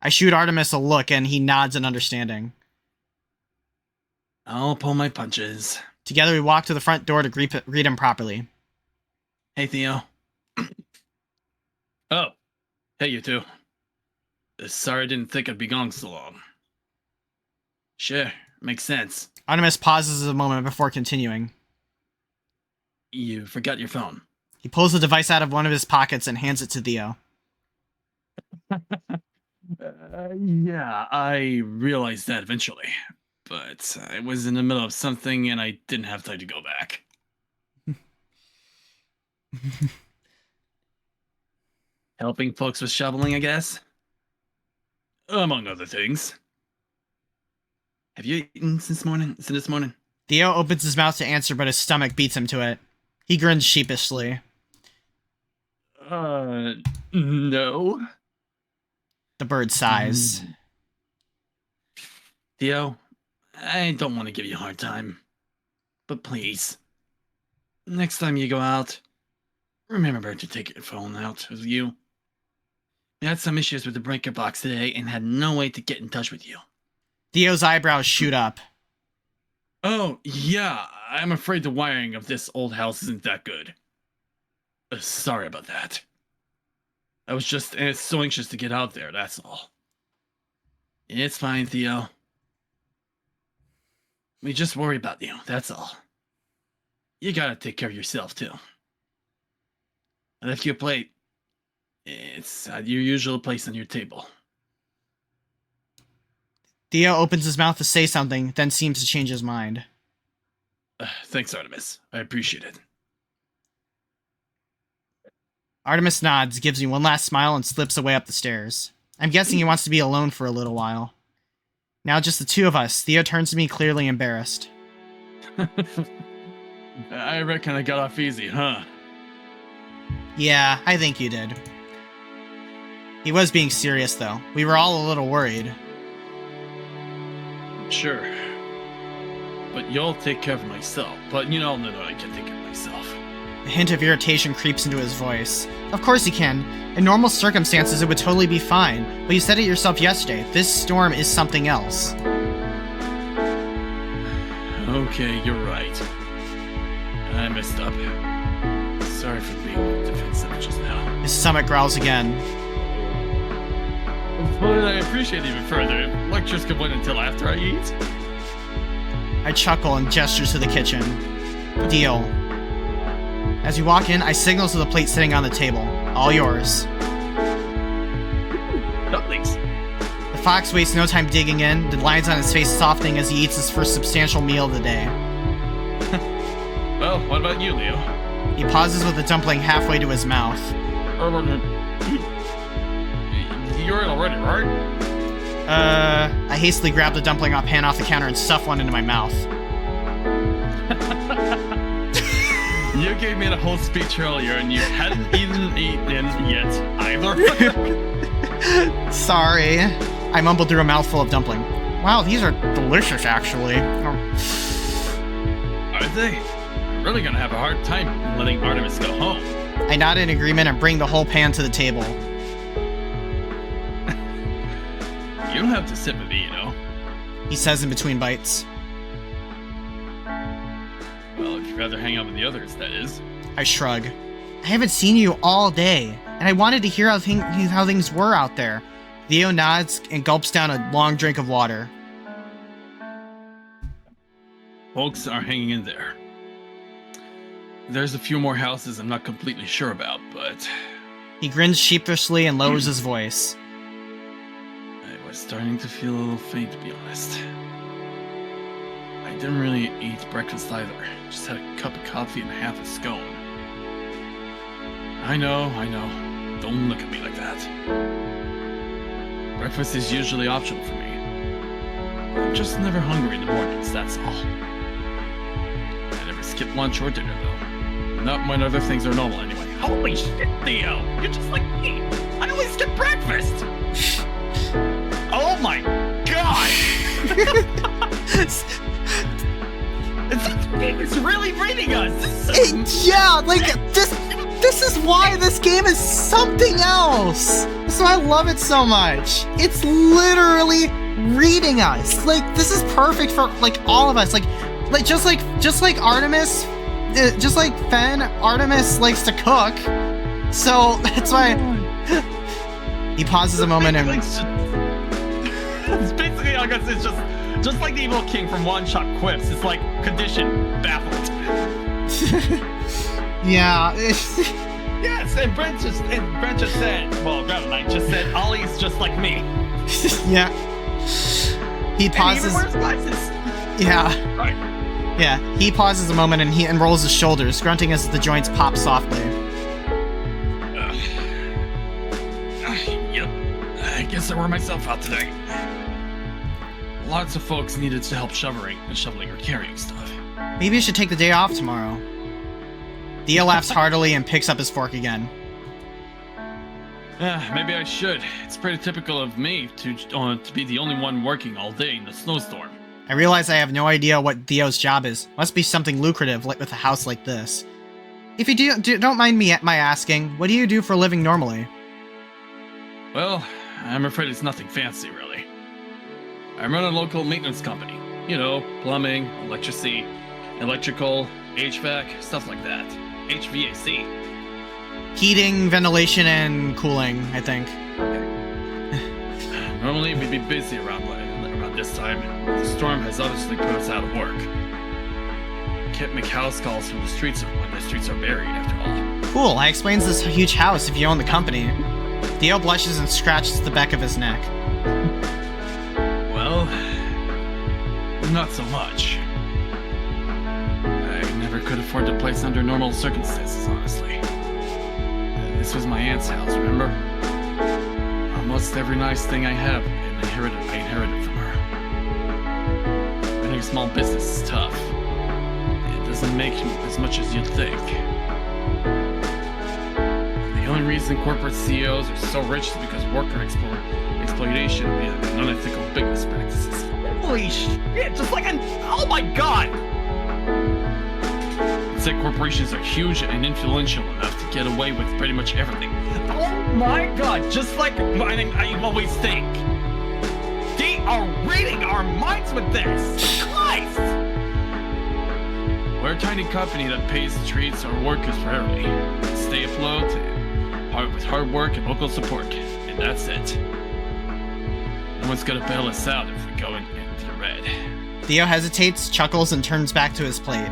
I shoot Artemis a look, and he nods in understanding. I'll pull my punches. Together we walk to the front door to greet him properly. Hey, Theo. Oh, hey, you two. Sorry I didn't think I'd be gone so long. Sure, makes sense. Artemis pauses a moment before continuing. You forgot your phone. He pulls the device out of one of his pockets and hands it to Theo. Yeah, I realized that eventually. But I was in the middle of something and I didn't have time to go back. Helping folks with shoveling, I guess? Among other things. Have you eaten since this morning? Theo opens his mouth to answer, but his stomach beats him to it. He grins sheepishly. No. The bird sighs. Theo, I don't want to give you a hard time. But please, next time you go out, remember to take your phone out with you. I had some issues with the breaker box today and had no way to get in touch with you. Theo's eyebrows shoot up. Oh, yeah, I'm afraid the wiring of this old house isn't that good. Sorry about that. I was just so anxious to get out there, that's all. It's fine, Theo. We just worry about you, that's all. You gotta take care of yourself, too. I left you a plate. It's at your usual place on your table. Theo opens his mouth to say something, then seems to change his mind. Thanks, Artemis. I appreciate it. Artemis nods, gives me one last smile, and slips away up the stairs. I'm guessing he wants to be alone for a little while. Now just the two of us. Theo turns to me, clearly embarrassed. I reckon I got off easy, huh? Yeah, I think you did. He was being serious, though. We were all a little worried. Sure. But you'll take care of myself. But you all know that I can take care of myself. A hint of irritation creeps into his voice. Of course he can. In normal circumstances, it would totally be fine. But you said it yourself yesterday. This storm is something else. Okay, you're right. I messed up. Sorry for being defensive just now. His stomach growls again. But I appreciate it even further. Lectures could wait until after I eat. I chuckle and gesture to the kitchen. Deal. As we walk in, I signal to the plate sitting on the table. All yours. Dumplings. The fox wastes no time digging in, the lines on his face softening as he eats his first substantial meal of the day. Well, what about you, Leo? He pauses with the dumpling halfway to his mouth. You're already, right? I hastily grab the dumpling pan off the counter and stuff one into my mouth. You gave me the whole speech earlier and you hadn't even eaten yet either. Sorry. I mumbled through a mouthful of dumpling. Wow, these are delicious, actually. Are they? I'm really gonna have a hard time letting Artemis go home. I nod in agreement and bring the whole pan to the table. You don't have to sit with me, you know. He says in between bites. Well, if you'd rather hang out with the others, that is. I shrug. I haven't seen you all day, and I wanted to hear how things were out there. Theo nods and gulps down a long drink of water. Folks are hanging in there. There's a few more houses I'm not completely sure about, but... He grins sheepishly and lowers his voice. I was starting to feel a little faint, to be honest. I didn't really eat breakfast either. Just had a cup of coffee and half a scone. I know. Don't look at me like that. Breakfast is usually optional for me. I'm just never hungry in the mornings, that's all. I never skip lunch or dinner, though. Not when other things are normal, anyway. Holy shit, Theo! You're just like me! I always skip breakfast! Oh my god! It's really reading us! Yeah, like, this is why this game is something else! That's why I love it so much! It's literally reading us! Like, this is perfect for, like, all of us. Like, like just like Artemis, just like Fen, Artemis likes to cook, so that's why he pauses a moment and it's basically, I guess it's just like the Evil King from One Shot Quips. It's like condition baffled. yeah. Yes, and Brent just said, well, Gravity Knight just said, Ollie's just like me. Yeah. He pauses. And he even wears glasses. Yeah. Right. Yeah. He pauses a moment and he unrolls his shoulders, grunting as the joints pop softly. Yep. I guess I wore myself out today. Lots of folks needed help shoveling or carrying stuff. Maybe you should take the day off tomorrow. Theo laughs heartily and picks up his fork again. Maybe I should. It's pretty typical of me to be the only one working all day in the snowstorm. I realize I have no idea what Theo's job is. Must be something lucrative, like with a house like this. If you don't mind my asking, what do you do for a living normally? Well, I'm afraid it's nothing fancy, really. I run a local maintenance company. You know, plumbing, electricity, electrical, HVAC, stuff like that. HVAC. Heating, ventilation, and cooling, I think. Normally we'd be busy around this time. The storm has obviously put us out of work. Can't make house calls from the streets when the streets are buried, after all. Cool, that explains this huge house if you own the company. Theo blushes and scratches the back of his neck. Well, not so much. I never could afford a place under normal circumstances, honestly. This was my aunt's house, remember? Almost every nice thing I have, I inherited from her. Running a small business is tough. It doesn't make as much as you'd think. The only reason corporate CEOs are so rich is because worker exploitation and unethical business practices. Holy shit, just like oh my god! It's like corporations are huge and influential enough to get away with pretty much everything. Oh my god, just like I always think. They are reading our minds with this! Christ! We're a tiny company that pays and treats our workers fairly. Stay afloat with hard work and local support, and that's it. No one's gonna bail us out if we go into the red. Theo hesitates, chuckles, and turns back to his plate.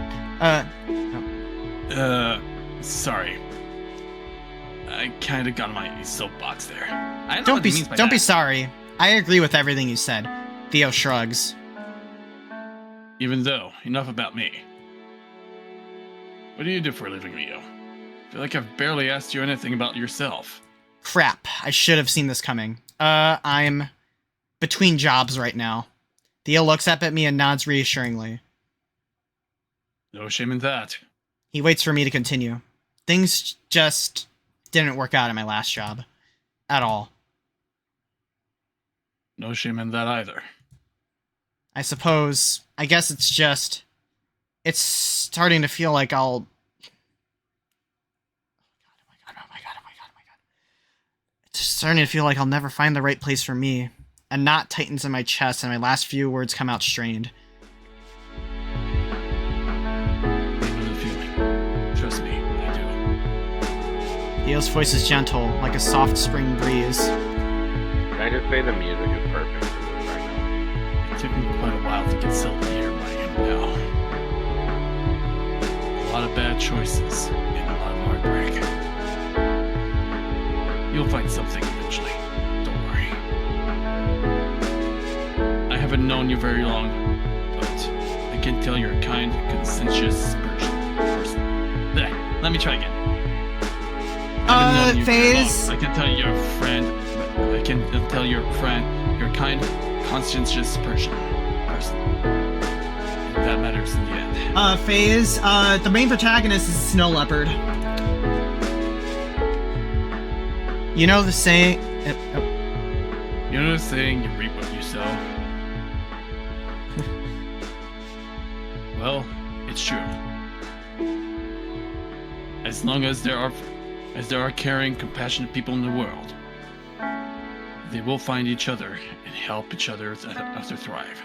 Sorry. I kinda got my soapbox there. I don't know Don't what he means by be that. sorry. I agree with everything you said. Theo shrugs. Even though, enough about me. What do you do for a living, Rio? I feel like I've barely asked you anything about yourself. Crap, I should have seen this coming. I'm between jobs right now. Theo looks up at me and nods reassuringly. No shame in that. He waits for me to continue. Things just didn't work out at my last job. At all. No shame in that either. I guess it's starting to feel like Oh my god. It's starting to feel like I'll never find the right place for me. A knot tightens in my chest and my last few words come out strained. I know the feeling. Trust me, I do. Theo's voice is gentle, like a soft spring breeze. Can I just say the music is perfect for this right now? It took me quite a while to get settled here where I am now. A lot of bad choices and a lot of heartbreak. You'll find something eventually. Don't worry. I haven't known you very long, but I can tell you're a kind, conscientious person. There, let me try again. Phase. I can tell you're a friend. I can tell you're a friend. You're a kind, conscientious person. That matters in the end. Phase, the main protagonist is a snow leopard. You know the saying... You know the saying, you reap what you sow? Well, it's true. As long as there are caring, compassionate people in the world, they will find each other and help each other to thrive.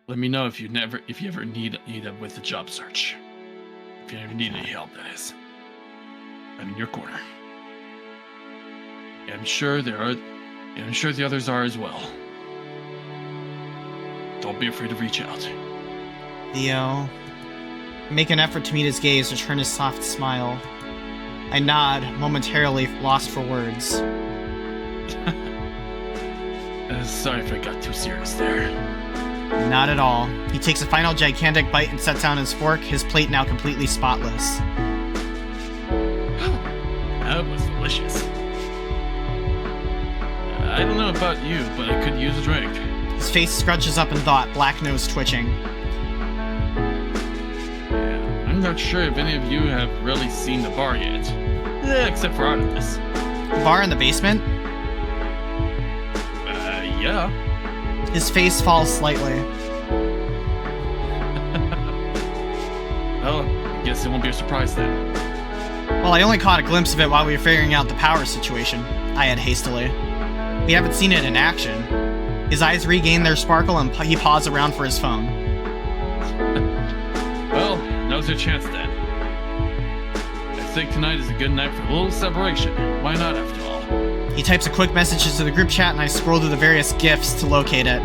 let me know if you ever need help with the job search. If you ever need any help, that is. I'm in your corner. I'm sure the others are as well. Don't be afraid to reach out. Theo. Make an effort to meet his gaze, return his soft smile. I nod, momentarily lost for words. Sorry if I got too serious there. Not at all. He takes a final gigantic bite and sets down his fork, his plate now completely spotless. That was delicious. I don't know about you, but I could use a drink. His face scrunches up in thought, black nose twitching. Yeah, I'm not sure if any of you have really seen the bar yet. Except for Artemis. The bar in the basement? Yeah. His face falls slightly. Well, I guess it won't be a surprise then. Well, I only caught a glimpse of it while we were figuring out the power situation, I add hastily. We haven't seen it in action. His eyes regain their sparkle and he paws around for his phone. Well, now's your chance then. I think tonight is a good night for a little separation. Why not, after all? He types a quick message into the group chat and I scroll through the various GIFs to locate it.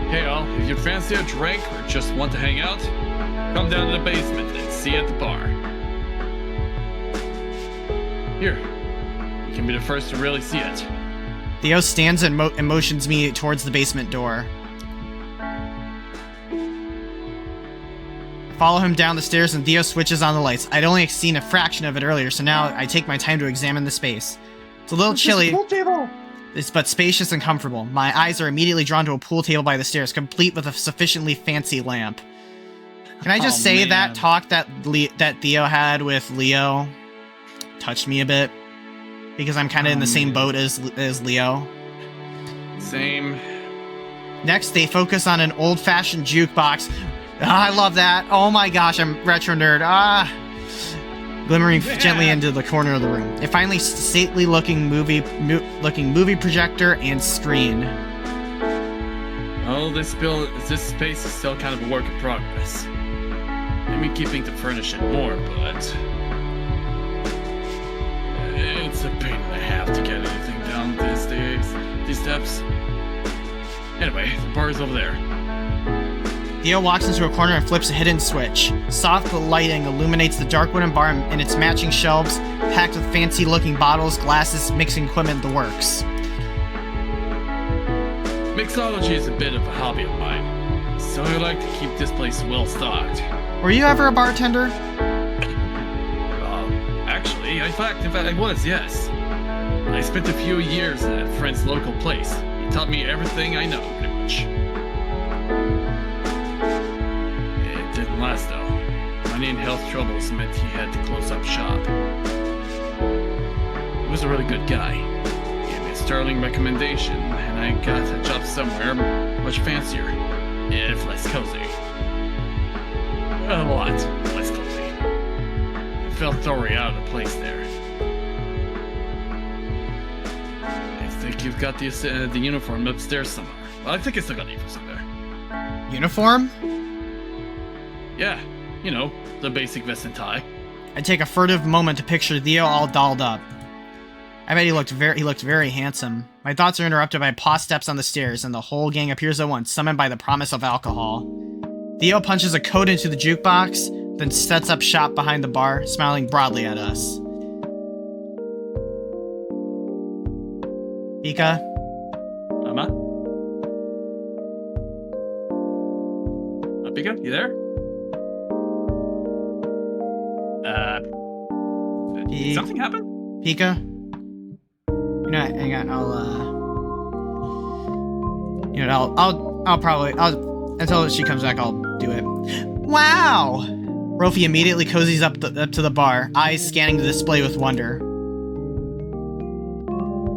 Hey all, if you fancy a drink or just want to hang out, come down to the basement and see you at the bar. Here, you can be the first to really see it. Theo stands and motions me towards the basement door. I follow him down the stairs and Theo switches on the lights. I'd only seen a fraction of it earlier, so now I take my time to examine the space. It's a little chilly, but spacious and comfortable. My eyes are immediately drawn to a pool table by the stairs, complete with a sufficiently fancy lamp. Can I just say that talk that Theo had with Leo touched me a bit? Because I'm kind of in the same boat as Leo. Same. Next, they focus on an old-fashioned jukebox. I love that. Oh my gosh, I'm retro nerd. Glimmering gently into the corner of the room. A finally stately-looking movie projector and screen. Well, this space is still kind of a work in progress. Maybe keeping to furnish it more, but it's a pain and a half to get anything down these steps. Anyway, the bar is over there. Theo walks into a corner and flips a hidden switch. Soft lighting illuminates the dark wooden bar and its matching shelves, packed with fancy-looking bottles, glasses, mixing equipment, the works. Mixology is a bit of a hobby of mine, so I like to keep this place well-stocked. Were you ever a bartender? Actually, in fact, I was, yes. I spent a few years at a friend's local place. He taught me everything I know, pretty much. It didn't last, though. Money and health troubles meant he had to close up shop. He was a really good guy. He gave me a sterling recommendation, and I got a job somewhere much fancier, if less cozy. A lot less cozy. I felt thoroughly out of place there. I think you've got the uniform upstairs somewhere. Well, I think I still got the uniform somewhere. Uniform? Yeah, you know, the basic vest and tie. I take a furtive moment to picture Theo all dolled up. I bet he looked very handsome. My thoughts are interrupted by paw steps on the stairs, and the whole gang appears at once, summoned by the promise of alcohol. Theo punches a code into the jukebox, then sets up shop behind the bar, smiling broadly at us. Pika? Mama? Pika, you there? Did something happen? Pika? You know, hang on, until she comes back, I'll do it. Wow! Rofi immediately cozies up to the bar, eyes scanning the display with wonder.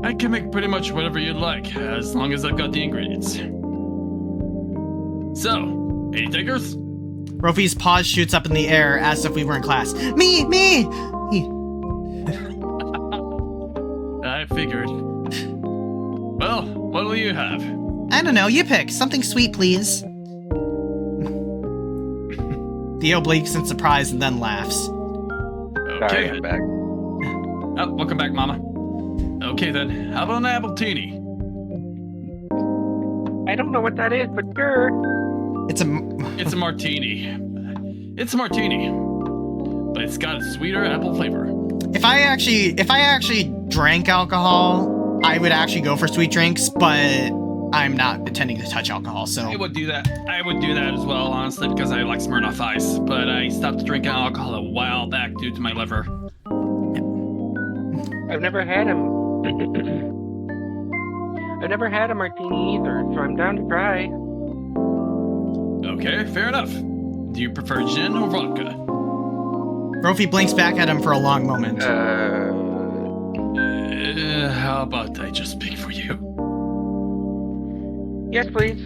I can make pretty much whatever you'd like, as long as I've got the ingredients. So, any takers? Rofi's paws shoots up in the air as if we were in class. Me! I figured. Well, what'll you have? I don't know, you pick. Something sweet, please. Theo blinks in surprise and then laughs. Sorry, Okay. I'm back. Oh, welcome back, Mama. Okay then, how about an appletini? I don't know what that is, but sure. It's a... It's a martini. It's a martini, but it's got a sweeter apple flavor. If I actually drank alcohol, I would actually go for sweet drinks, but I'm not intending to touch alcohol, so... I would do that. I would do that as well, honestly, because I like Smirnoff Ice. But I stopped drinking alcohol a while back due to my liver. I've never had a martini either, so I'm down to try. Okay, fair enough. Do you prefer gin or vodka? Rofi blinks back at him for a long moment. How about I just pick for you? Yes, please.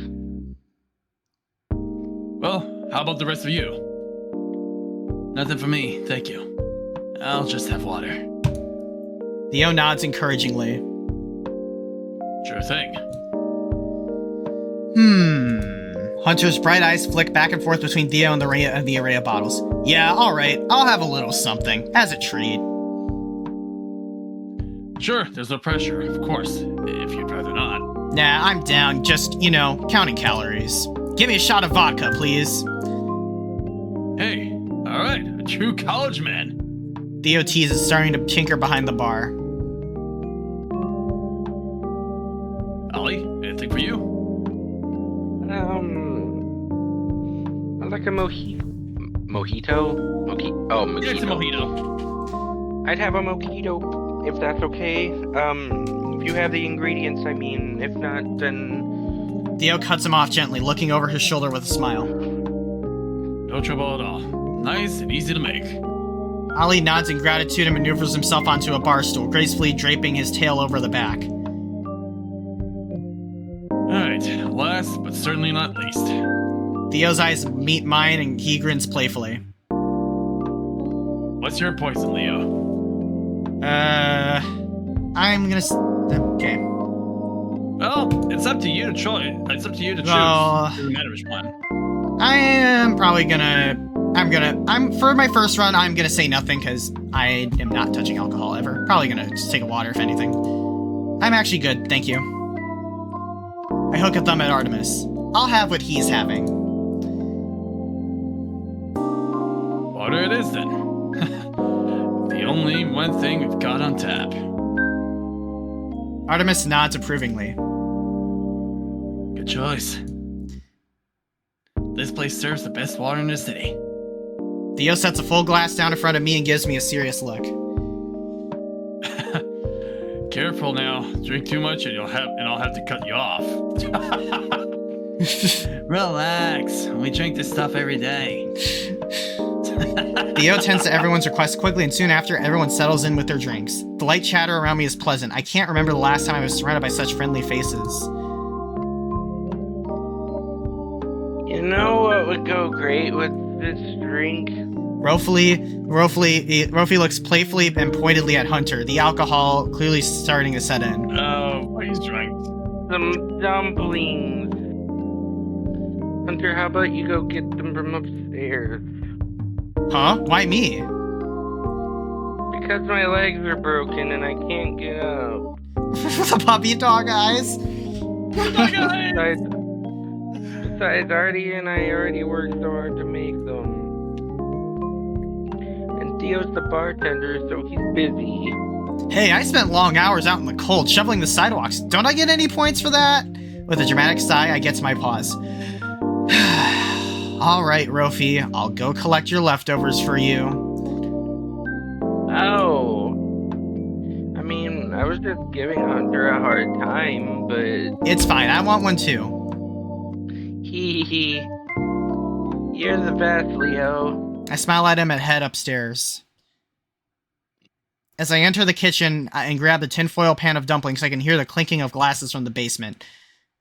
Well, how about the rest of you? Nothing for me, thank you. I'll just have water. Theo nods encouragingly. Sure thing. Hunter's bright eyes flick back and forth between Theo and the array of bottles. Yeah, alright, I'll have a little something, as a treat. Sure, there's no pressure, of course, if you'd rather not. Nah, I'm down, just, counting calories. Give me a shot of vodka, please. Hey, alright, a true college man. Theo teases, starting to tinker behind the bar. Ollie, anything for you? I'd like a mojito. Mojito? Yeah, it's a mojito. I'd have a mojito, if that's okay. If you have the ingredients, I mean. If not, then... Theo cuts him off gently, looking over his shoulder with a smile. No trouble at all. Nice and easy to make. Ollie nods in gratitude and maneuvers himself onto a bar stool, gracefully draping his tail over the back. Alright, last but certainly not least. Theo's eyes meet mine and he grins playfully. What's your poison, Leo? I'm gonna... Okay. Well, it's up to you to choose. It's up to you to choose. Well, It doesn't matter which one. I am probably gonna... for my first run, I'm gonna say nothing, because I am not touching alcohol ever. Probably gonna just take a water, if anything. I'm actually good, thank you. I hook a thumb at Artemis. I'll have what he's having. Water it is, then. The only one thing we've got on tap. Artemis nods approvingly. Good choice. This place serves the best water in the city. Theo sets a full glass down in front of me and gives me a serious look. Careful now. Drink too much and I'll have to cut you off. Relax. We drink this stuff every day. Theo tends to everyone's request quickly, and soon after, everyone settles in with their drinks. The light chatter around me is pleasant. I can't remember the last time I was surrounded by such friendly faces. You know what would go great with this drink? Rofi looks playfully and pointedly at Hunter, the alcohol clearly starting to set in. Oh, he's drunk. Some dumplings. Hunter, how about you go get them from upstairs? Huh? Why me? Because my legs are broken and I can't get up. The puppy dog eyes? Besides, Artie and I already worked so hard to make them. And Theo's the bartender, so he's busy. Hey, I spent long hours out in the cold shoveling the sidewalks. Don't I get any points for that? With a dramatic sigh, I get to my pause. Alright, Rofi, I'll go collect your leftovers for you. Oh. I mean, I was just giving Hunter a hard time, but... It's fine, I want one too. Hee. You're the best, Leo. I smile at him and head upstairs. As I enter the kitchen and grab the tinfoil pan of dumplings, I can hear the clinking of glasses from the basement.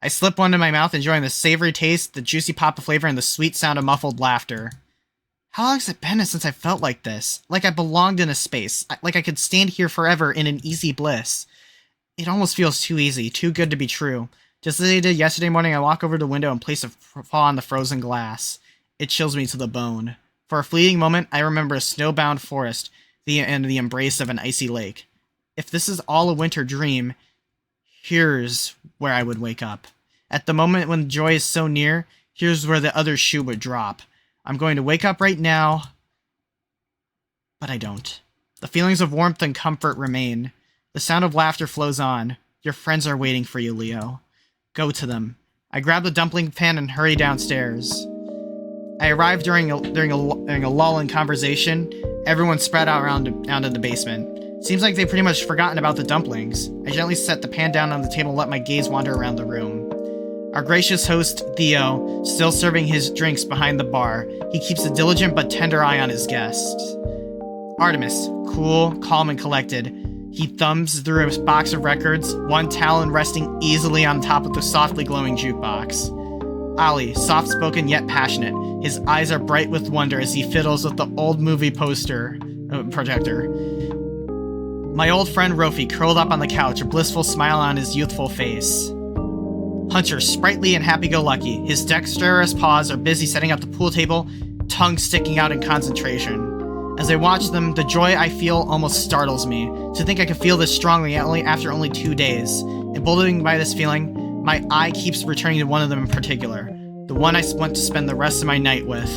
I slip one in my mouth, enjoying the savory taste, the juicy pop of flavor, and the sweet sound of muffled laughter. How long has it been since I felt like this? Like I belonged in a space. Like I could stand here forever in an easy bliss. It almost feels too easy, too good to be true. Just as I did yesterday morning, I walk over to the window and place a paw on the frozen glass. It chills me to the bone. For a fleeting moment, I remember a snowbound forest and the embrace of an icy lake. If this is all a winter dream, here's where I would wake up. At the moment when joy is so near, here's where the other shoe would drop. I'm going to wake up right now, but I don't. The feelings of warmth and comfort remain. The sound of laughter flows on. Your friends are waiting for you, Leo. Go to them. I grab the dumpling pan and hurry downstairs. I arrive during a lull in conversation. Everyone spread out around in the basement. Seems like they've pretty much forgotten about the dumplings. I gently set the pan down on the table and let my gaze wander around the room. Our gracious host, Theo, still serving his drinks behind the bar. He keeps a diligent but tender eye on his guests. Artemis, cool, calm, and collected. He thumbs through a box of records, one talon resting easily on top of the softly glowing jukebox. Ali, soft-spoken yet passionate. His eyes are bright with wonder as he fiddles with the old movie projector. My old friend Rofi curled up on the couch, a blissful smile on his youthful face. Hunter, sprightly and happy-go-lucky. His dexterous paws are busy setting up the pool table, tongue sticking out in concentration. As I watch them, the joy I feel almost startles me. To think I could feel this strongly after only 2 days. Emboldened by this feeling, my eye keeps returning to one of them in particular. The one I want to spend the rest of my night with.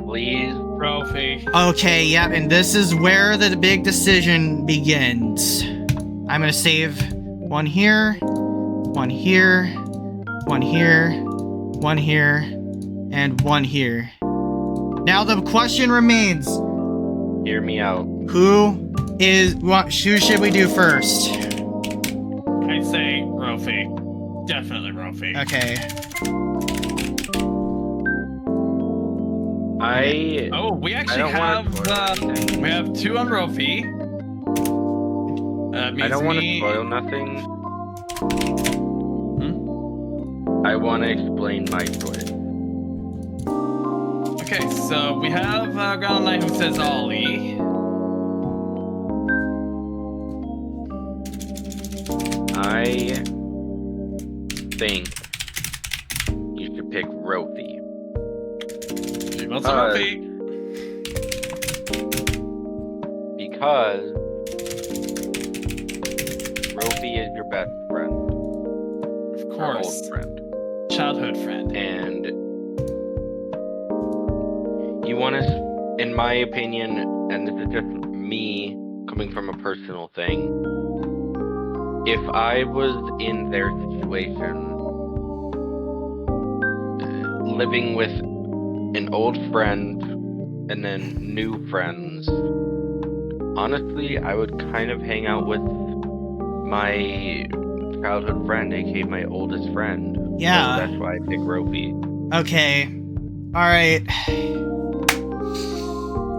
Please. Rofi. Okay, yep, and this is where the big decision begins. I'm gonna save one here, one here, one here, one here, and one here. Now the question remains. Hear me out. Who should we do first? I'd say Rofi. Definitely Rofi. Okay. We actually have we have 2 on Rofi. I don't want to spoil nothing. I want to explain my choice. Okay, so we have Ground Knight who says Ollie. I think you should pick Rofi. She votes Rofi. Because Rofi is your best friend. Of Your course. old friend. Childhood friend. And you want to, in my opinion, and this is just me coming from a personal thing, if I was in their situation, living with an old friend and then new friends, honestly, I would kind of hang out with my childhood friend, aka my oldest friend. Yeah. So that's why I pick Rofi. Okay. Alright.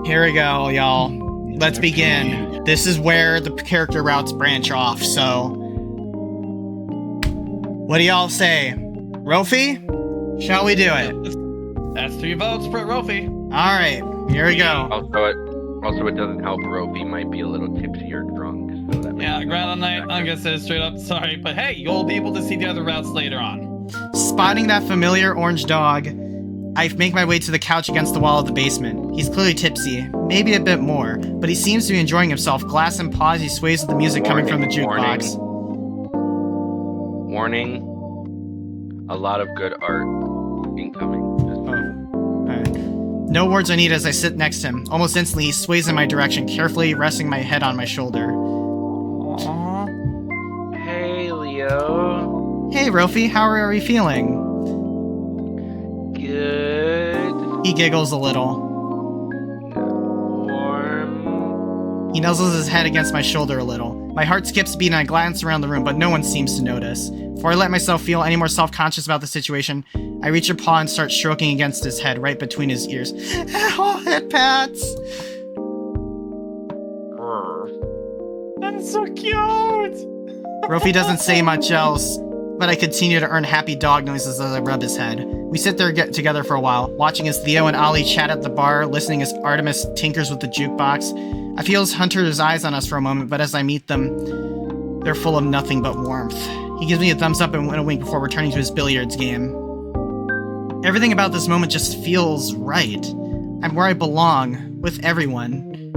Here we go, y'all. Let's begin. This is where the character routes branch off, so... What do y'all say? Rofi? Shall we do it? That's 3 votes for Rofi. Alright, here we go. Also, it doesn't help. Rofi might be a little tipsy or drunk. So that Yeah, Ground Knight, I'm gonna say straight up sorry, but hey, you'll be able to see the other routes later on. Spotting that familiar orange dog, I make my way to the couch against the wall of the basement. He's clearly tipsy, maybe a bit more, but he seems to be enjoying himself. Glass in paws, he sways with the music coming from the jukebox. Warning. A lot of good art incoming. No words I need as I sit next to him. Almost instantly, he sways in my direction, carefully resting my head on my shoulder. Aww. Hey, Leo. Hey, Rofi, how are you feeling? Good. He giggles a little. Warm. He nuzzles his head against my shoulder a little. My heart skips a beat and I glance around the room, but no one seems to notice. Before I let myself feel any more self-conscious about the situation, I reach a paw and start stroking against his head, right between his ears. Oh, head pats! That's so cute! Rofi doesn't say much else, but I continue to earn happy dog noises as I rub his head. We sit there together for a while, watching as Theo and Ollie chat at the bar, listening as Artemis tinkers with the jukebox. I feel as Hunter's eyes on us for a moment, but as I meet them, they're full of nothing but warmth. He gives me a thumbs up and a wink before returning to his billiards game. Everything about this moment just feels right. I'm where I belong, with everyone.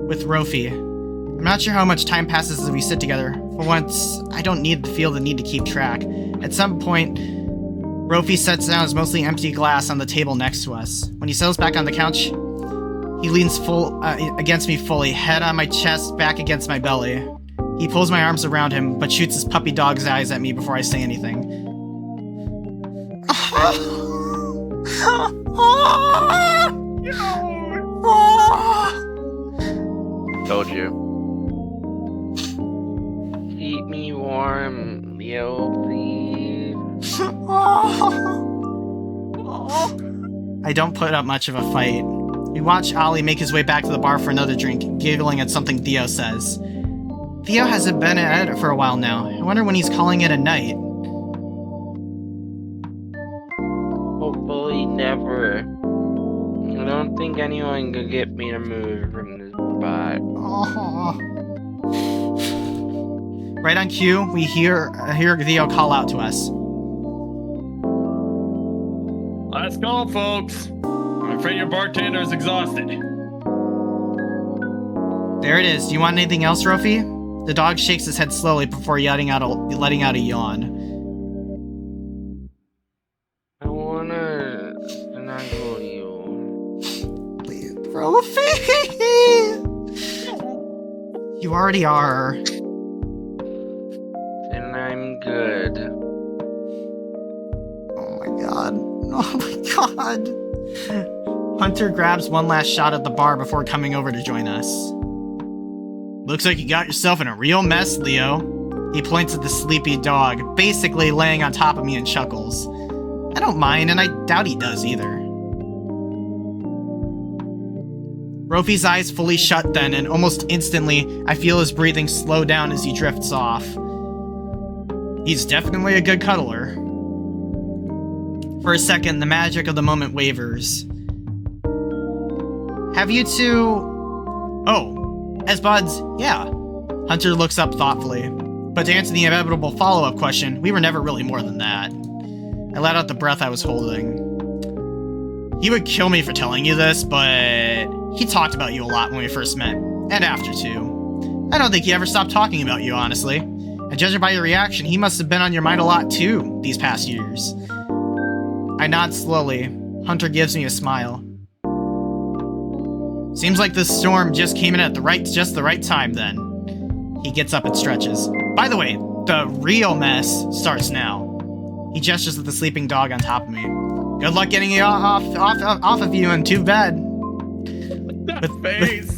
With Rofi. I'm not sure how much time passes as we sit together. For once, I don't feel the need to keep track. At some point, Rofi sets down his mostly empty glass on the table next to us. When he settles back on the couch, he leans against me fully, head on my chest, back against my belly. He pulls my arms around him, but shoots his puppy dog's eyes at me before I say anything. Told you. Keep me warm, Leo, please. I don't put up much of a fight. We watch Ollie make his way back to the bar for another drink, giggling at something Theo says. Theo hasn't been at it for a while now. I wonder when he's calling it a night. Hopefully never. I don't think anyone could get me to move from this spot. Oh. Right on cue, we hear Theo call out to us. Last call, folks. I'm afraid your bartender is exhausted. There it is. Do you want anything else, Rofi? The dog shakes his head slowly before letting out a yawn. I wanna snuggle you. Please, Rofi! You already are. And I'm good. Oh my god. Oh my god. Hunter grabs one last shot at the bar before coming over to join us. Looks like you got yourself in a real mess, Leo. He points at the sleepy dog, basically laying on top of me and chuckles. I don't mind, and I doubt he does either. Rofi's eyes fully shut then, and almost instantly, I feel his breathing slow down as he drifts off. He's definitely a good cuddler. For a second, the magic of the moment wavers. Have you two... Oh. As buds, yeah. Hunter looks up thoughtfully. But to answer the inevitable follow-up question, we were never really more than that. I let out the breath I was holding. He would kill me for telling you this, but he talked about you a lot when we first met, and after too. I don't think he ever stopped talking about you, honestly. And judging by your reaction, he must have been on your mind a lot too, these past years. I nod slowly. Hunter gives me a smile. Seems like this storm just came in at just the right time then. He gets up and stretches. By the way, the real mess starts now. He gestures at the sleeping dog on top of me. Good luck getting it off of you, and too bad. That face.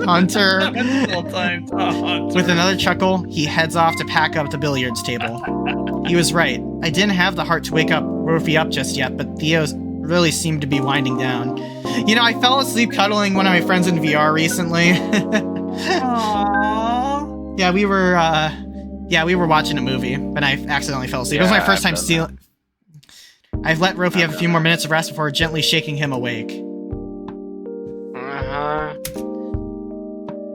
Hunter. Hunter. With another chuckle, he heads off to pack up the billiards table. He was right. I didn't have the heart to wake Rofi up just yet, but Theo's really seemed to be winding down. You know, I fell asleep cuddling one of my friends in VR recently. Aww. Yeah, we were watching a movie, but I accidentally fell asleep. It was my first time stealing. I've let Rofi have a few more minutes of rest before gently shaking him awake. Uh-huh.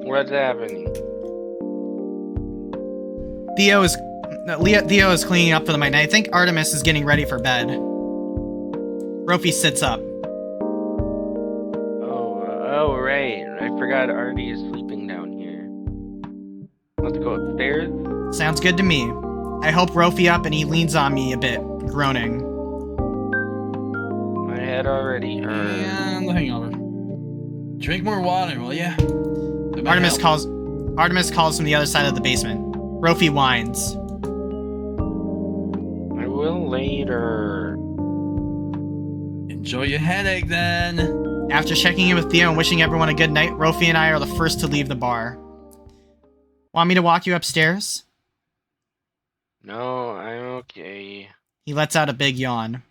What's happening? Theo is cleaning up for the night, and I think Artemis is getting ready for bed. Rofi sits up. Oh, right. I forgot Artie is sleeping down here. Let's go upstairs. Sounds good to me. I help Rofi up and he leans on me a bit, groaning. My head already hurts. And the hangover. Drink more water, will ya? Artemis calls from the other side of the basement. Rofi whines. I will later. Enjoy your headache then. After checking in with Theo and wishing everyone a good night, Rofi and I are the first to leave the bar. Want me to walk you upstairs? No, I'm okay. He lets out a big yawn.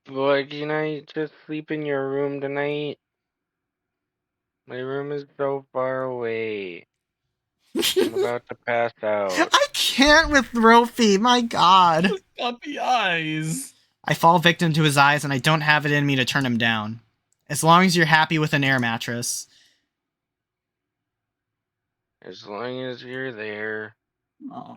But can I just sleep in your room tonight? My room is so far away. I'm about to pass out. I can't with Rofi, my god. Puppy eyes. I fall victim to his eyes and I don't have it in me to turn him down. As long as you're happy with an air mattress. As long as you're there. Oh.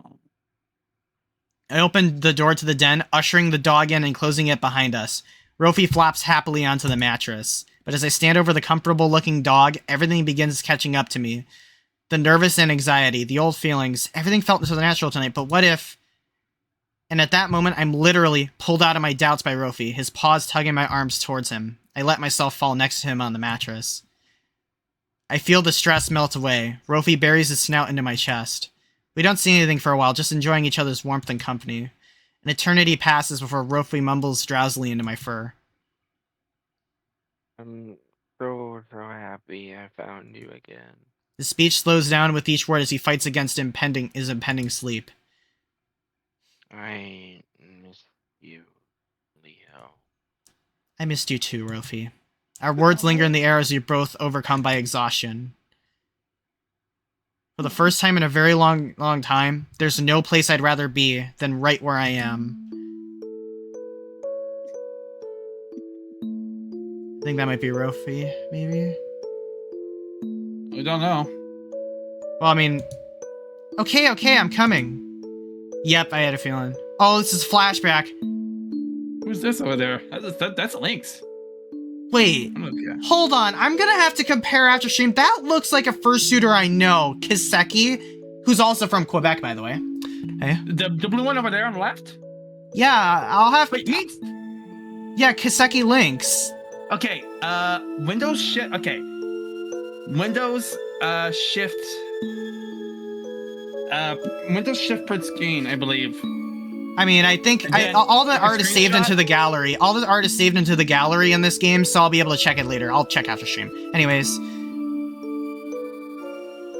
I opened the door to the den, ushering the dog in and closing it behind us. Rofi flops happily onto the mattress. But as I stand over the comfortable-looking dog, everything begins catching up to me. The nervous and anxiety, the old feelings, everything felt so natural tonight, but what if... And at that moment, I'm literally pulled out of my doubts by Rofi, his paws tugging my arms towards him. I let myself fall next to him on the mattress. I feel the stress melt away. Rofi buries his snout into my chest. We don't see anything for a while, just enjoying each other's warmth and company. An eternity passes before Rofi mumbles drowsily into my fur. I'm so happy I found you again. His speech slows down with each word as he fights against his impending sleep. I miss you, Leo. I missed you too, Rofi. Our words linger in the air as we both overcome by exhaustion. For the first time in a very long time, there's no place I'd rather be than right where I am. I think that might be Rofi, maybe? I don't know. Well, I mean... Okay, I'm coming. Yep, I had a feeling. Oh, this is flashback. Who's this over there? That's Lynx. Wait, Okay. hold on. I'm gonna have to compare after stream. That looks like a fursuiter I know. Kiseki, who's also from Quebec, by the way. Hey. The blue one over there on the left? Yeah, I'll have... Wait, meet? Yeah, Kiseki Lynx. Okay, Windows shift. Okay. Windows, shift. Windows shift puts gain, I believe. I mean, I think all the art is saved into the gallery. All the art is saved into the gallery in this game, so I'll be able to check it later. I'll check after stream. Anyways.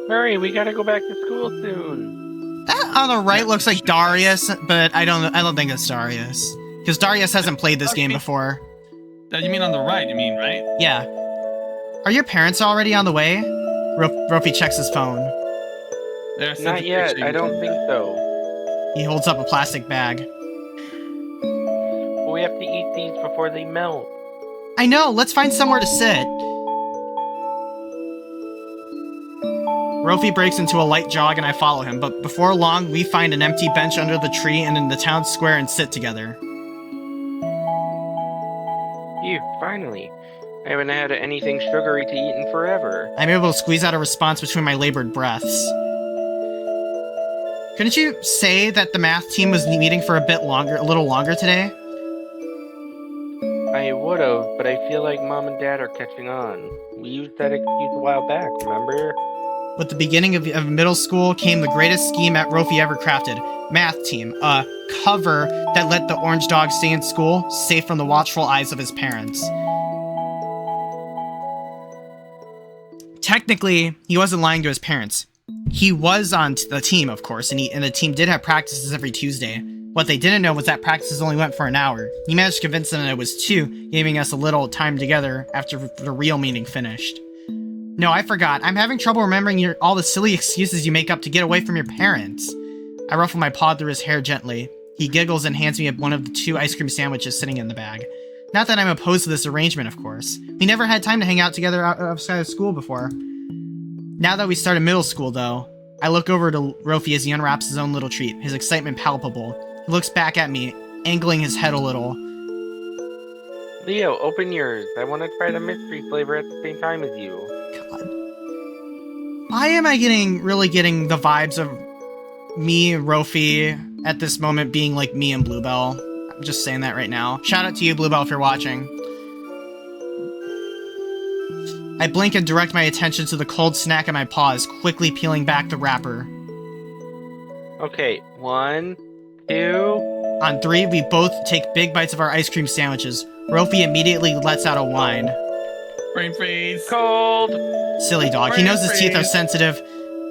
Hurry, we gotta go back to school soon. That on the right looks like Darius, but I don't think it's Darius. Because Darius hasn't played this game before. You mean on the right, right? Yeah. Are your parents already on the way? Rofi checks his phone. Not yet, I don't think so. He holds up a plastic bag. But we have to eat these before they melt. I know, let's find somewhere to sit. Rofi breaks into a light jog and I follow him, but before long, we find an empty bench under the tree and in the town square and sit together. Phew, finally. I haven't had anything sugary to eat in forever. I'm able to squeeze out a response between my labored breaths. Couldn't you say that the math team was meeting for a little longer today? I would've, but I feel like Mom and Dad are catching on. We used that excuse a while back, remember? With the beginning of middle school came the greatest scheme Rofi ever crafted. Math team. A cover that let the orange dog stay in school, safe from the watchful eyes of his parents. Technically, he wasn't lying to his parents. He was on the team, of course, and the team did have practices every Tuesday. What they didn't know was that practices only went for an hour. He managed to convince them that it was 2, giving us a little time together after the real meeting finished. No, I forgot. I'm having trouble remembering all the silly excuses you make up to get away from your parents. I ruffle my paw through his hair gently. He giggles and hands me one of the 2 ice cream sandwiches sitting in the bag. Not that I'm opposed to this arrangement, of course. We never had time to hang out together outside of school before. Now that we started middle school, though, I look over to Rofi as he unwraps his own little treat, his excitement palpable. He looks back at me, angling his head a little. Leo, open yours. I want to try the mystery flavor at the same time as you. God. Why am I really getting the vibes of me and Rofi at this moment being like me and Bluebell? I'm just saying that right now. Shout out to you, Bluebell, if you're watching. I blink and direct my attention to the cold snack in my paws, quickly peeling back the wrapper. Okay, 1, 2... On 3, we both take big bites of our ice cream sandwiches. Rofi immediately lets out a whine. Brain freeze. Cold! Silly dog. He knows his teeth are sensitive,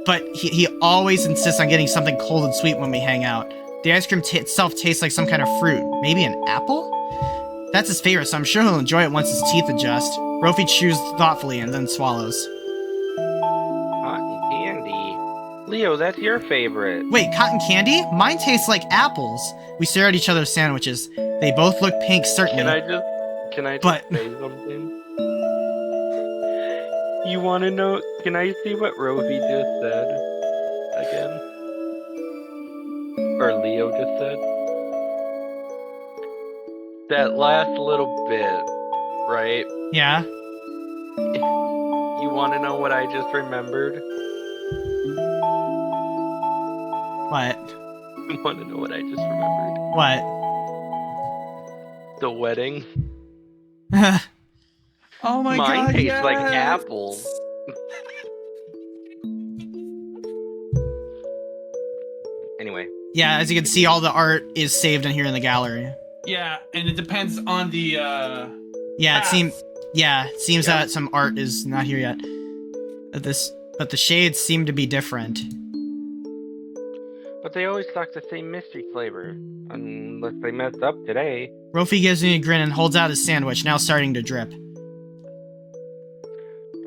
but he always insists on getting something cold and sweet when we hang out. The ice cream itself tastes like some kind of fruit. Maybe an apple? That's his favorite, so I'm sure he'll enjoy it once his teeth adjust. Rofi chews thoughtfully and then swallows. Cotton candy. Leo, that's your favorite. Wait, cotton candy? Mine tastes like apples. We stare at each other's sandwiches. They both look pink, certainly. Can I just say something? You want to know? Can I see what Rofi just said again? or Leo just said? That last little bit, right? Yeah. You want to know what I just remembered? What? You want to know what I just remembered? What? The wedding. Oh my Mine god, tastes like yes! apple. Anyway. Yeah, as you can see, all the art is saved in here in the gallery. Yeah, and it depends on the Yeah, path. it seems that some art is not here yet. But the shades seem to be different. But they always stock the same mystery flavor. Unless they messed up today. Rofi gives me a grin and holds out his sandwich, now starting to drip.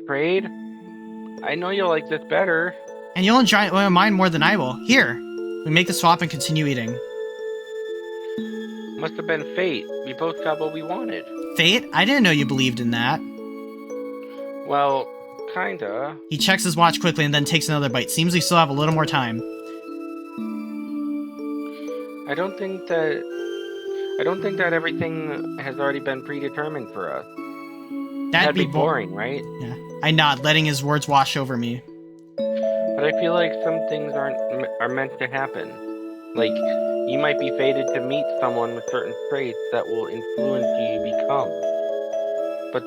Afraid? I know you'll like this better. And you'll enjoy mine more than I will. Here! We make the swap and continue eating. Must have been fate. We both got what we wanted. Fate? I didn't know you believed in that. Well, kinda. He checks his watch quickly and then takes another bite. Seems we still have a little more time. I don't think that everything has already been predetermined for us. That'd be boring, right? Yeah. I nod, letting his words wash over me. But I feel like some things are meant to happen. Like, you might be fated to meet someone with certain traits that will influence who you become. But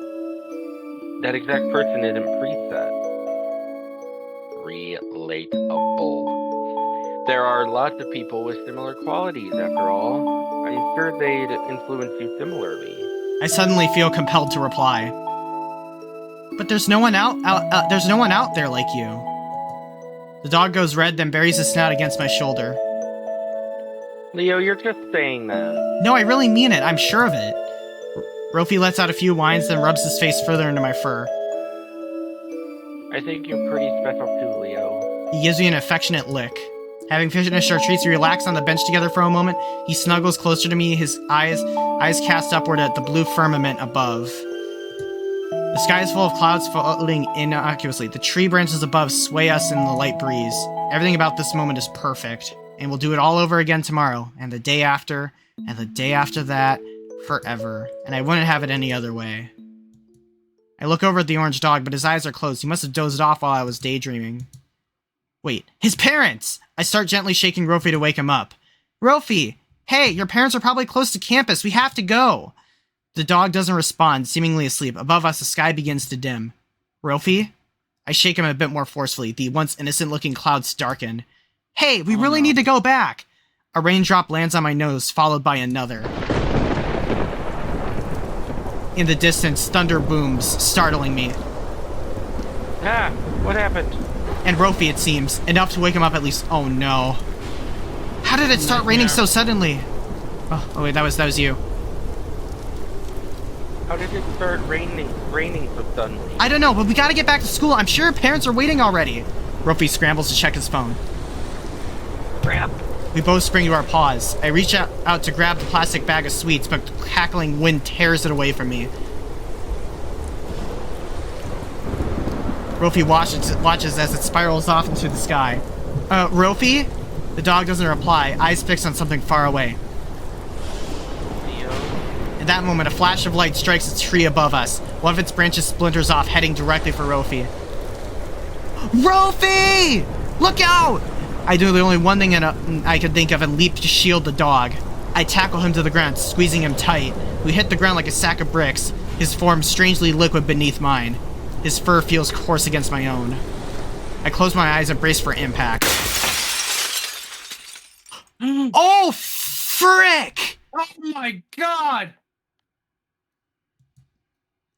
that exact person isn't preset. Relatable. There are lots of people with similar qualities, after all. I'm sure they'd influence you similarly. I suddenly feel compelled to reply. But there's no one out there like you. The dog goes red, then buries his snout against my shoulder. Leo, you're just saying that. No, I really mean it. I'm sure of it. Rofi lets out a few whines, then rubs his face further into my fur. I think you're pretty special too, Leo. He gives me an affectionate lick. Having finished our treats, we relax on the bench together for a moment. He snuggles closer to me, his eyes cast upward at the blue firmament above. The sky is full of clouds floating innocuously. The tree branches above sway us in the light breeze. Everything about this moment is perfect. And we'll do it all over again tomorrow, and the day after, and the day after that, forever. And I wouldn't have it any other way. I look over at the orange dog, but his eyes are closed. He must have dozed off while I was daydreaming. Wait, his parents! I start gently shaking Rofi to wake him up. Rofi! Hey, your parents are probably close to campus. We have to go! The dog doesn't respond, seemingly asleep. Above us, the sky begins to dim. Rofi? I shake him a bit more forcefully. The once innocent-looking clouds darken. Hey, we really need to go back! A raindrop lands on my nose, followed by another. In the distance, thunder booms, startling me. Ah, what happened? And Rofi, it seems. Enough to wake him up at least. Oh no. How did it start raining so suddenly? Oh wait, that was you. How did it start raining so suddenly? I don't know, but we gotta get back to school. I'm sure parents are waiting already. Rofi scrambles to check his phone. Crap. We both spring to our paws. I reach out to grab the plastic bag of sweets, but the cackling wind tears it away from me. Rofi watches as it spirals off into the sky. Rofi? The dog doesn't reply, eyes fixed on something far away. Leo. At that moment, a flash of light strikes a tree above us. One of its branches splinters off, heading directly for Rofi. Rofi! Look out! I do the only one thing I could think of and leap to shield the dog. I tackle him to the ground, squeezing him tight. We hit the ground like a sack of bricks, his form strangely liquid beneath mine. His fur feels coarse against my own. I close my eyes and brace for impact. Oh, frick! Oh my god!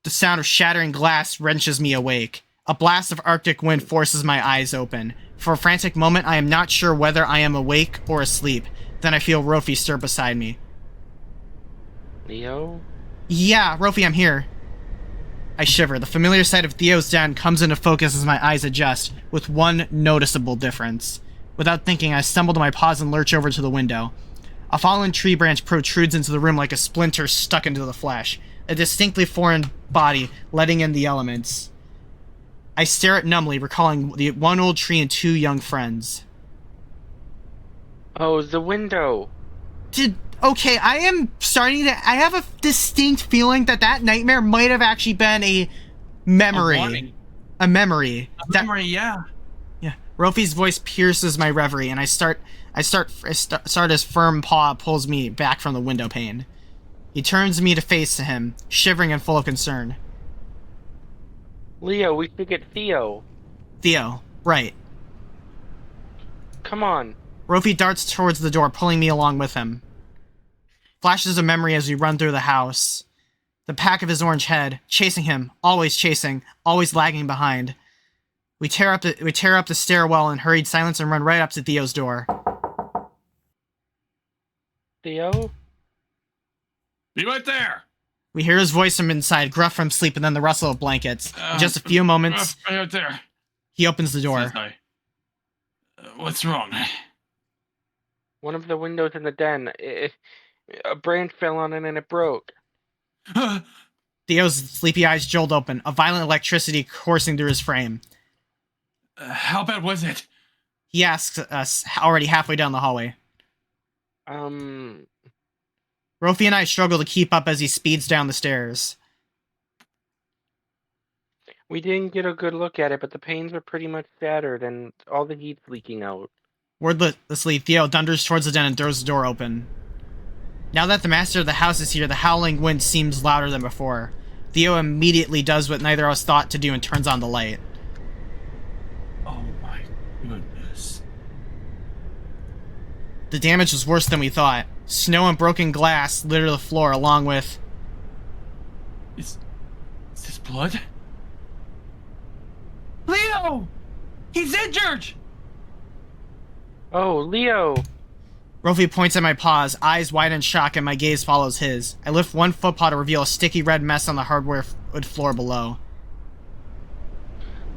The sound of shattering glass wrenches me awake. A blast of Arctic wind forces my eyes open. For a frantic moment, I am not sure whether I am awake or asleep. Then I feel Rofi stir beside me. Leo? Yeah, Rofi, I'm here. I shiver. The familiar sight of Theo's den comes into focus as my eyes adjust, with one noticeable difference. Without thinking, I stumble to my paws and lurch over to the window. A fallen tree branch protrudes into the room like a splinter stuck into the flesh. A distinctly foreign body letting in the elements. I stare at numbly, recalling the one old tree and two young friends. Oh, the window. Okay, I am starting to... I have a distinct feeling that that nightmare might have actually been a memory. warning. A memory. A memory, yeah. Yeah. Rofi's voice pierces my reverie, and I start as firm paw pulls me back from the window pane. He turns me to face to him, shivering and full of concern. Leo, we should get Theo. Theo, right. Come on. Rofi darts towards the door, pulling me along with him. Flashes of memory as we run through the house. The pack of his orange head, chasing him, always lagging behind. We tear up the stairwell in hurried silence and run right up to Theo's door. Theo? Be right there. We hear his voice from inside, gruff from sleep, and then the rustle of blankets. In just a few moments, Right there. he opens the door. What's wrong? One of the windows in the den. A branch fell on it and it broke. Theo's sleepy eyes jolt open, a violent electricity coursing through his frame. How bad was it? He asks us, already halfway down the hallway. Rofi and I struggle to keep up as he speeds down the stairs. We didn't get a good look at it, but the panes are pretty much shattered and all the heat's leaking out. Wordlessly, Theo thunders towards the den and throws the door open. Now that the master of the house is here, the howling wind seems louder than before. Theo immediately does what neither of us thought to do and turns on the light. Oh my goodness. The damage was worse than we thought. Snow and broken glass litter the floor along with... Is this blood? Leo! He's injured! Oh, Leo! Rofi points at my paws, eyes wide in shock, and my gaze follows his. I lift one footpaw to reveal a sticky red mess on the hardwood floor below.